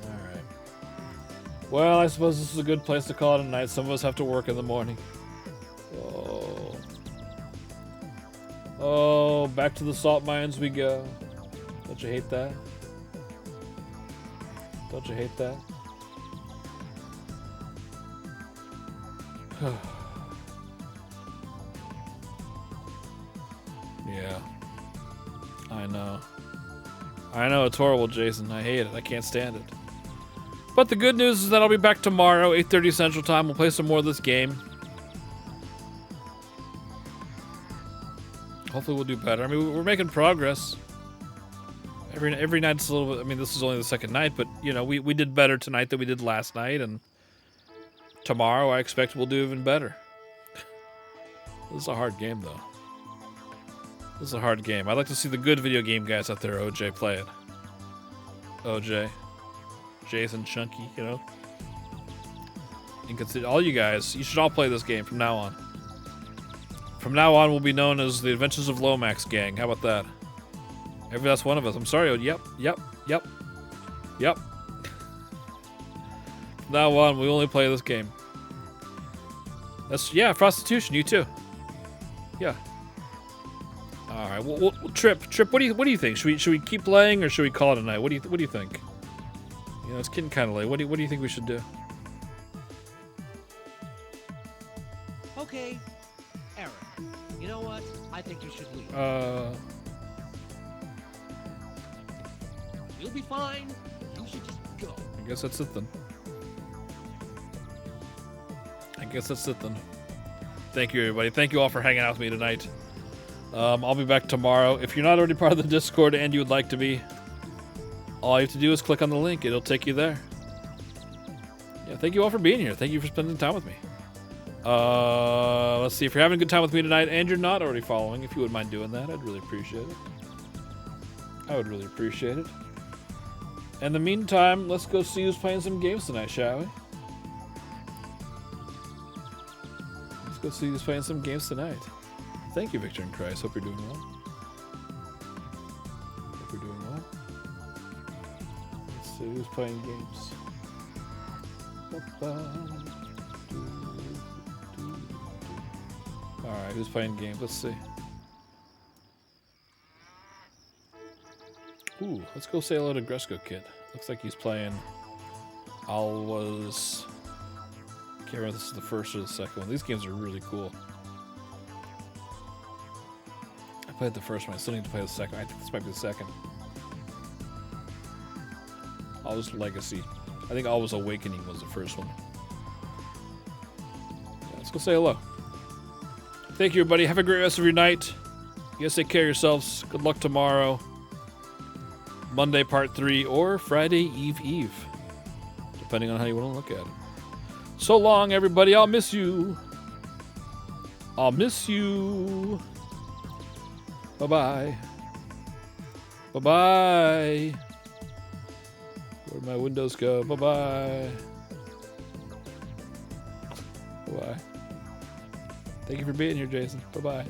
Alright. Well, I suppose this is a good place to call it a night. Some of us have to work in the morning. Oh. Oh, back to the salt mines we go. Don't you hate that? Don't you hate that? Yeah. I know. I know, it's horrible, Jason. I hate it. I can't stand it. But the good news is that I'll be back tomorrow, 8:30 Central Time. We'll play some more of this game. Hopefully we'll do better. I mean, we're making progress. Every night's a little bit... I mean, this is only the second night, but, you know, we did better tonight than we did last night, and tomorrow I expect we'll do even better. This is a hard game, though. This is a hard game. I'd like to see the good video game guys out there, OJ, play it. OJ. Jason, Chunky, you know? And consider all you guys, you should all play this game from now on. From now on, we'll be known as the Adventures of Lomax gang. How about that? Every last one of us. I'm sorry. Yep. From now on, we only play this game. That's, yeah, prostitution. You too. Yeah. All right. Well, Trip. What do you think? Should we keep playing or should we call it a night? What do you think? You know, it's getting kind of late. What do you think we should do? Okay, Eric. You know what? I think you should leave. You'll be fine. You should just go. I guess that's it then. Thank you, everybody. Thank you all for hanging out with me tonight. I'll be back tomorrow. If you're not already part of the Discord and you would like to be, all you have to do is click on the link. It'll take you there. Yeah, thank you all for being here. Thank you for spending time with me. Let's see. If you're having a good time with me tonight and you're not already following, if you wouldn't mind doing that, I'd really appreciate it. I would really appreciate it. In the meantime, let's go see who's playing some games tonight, shall we? Let's go see who's playing some games tonight. Thank you, Victor and Christ. Hope you're doing well. Let's see who's playing games. Alright, who's playing games? Let's see. Ooh, let's go say hello to Gresco Kid. Looks like he's playing Alwa's... Can't remember if this is the first or the second one. These games are really cool. I played the first one. I still need to play the second. I think this might be the second. Alwa's Legacy. I think Alwa's Awakening was the first one. Yeah, let's go say hello. Thank you, everybody. Have a great rest of your night. You guys take care of yourselves. Good luck tomorrow. Monday part 3 or Friday Eve, depending on how you want to look at it. So long, everybody. I'll miss you. Bye-bye. Bye-bye. Where'd my windows go? Bye-bye. Bye-bye. Thank you for being here, Jason. Bye-bye.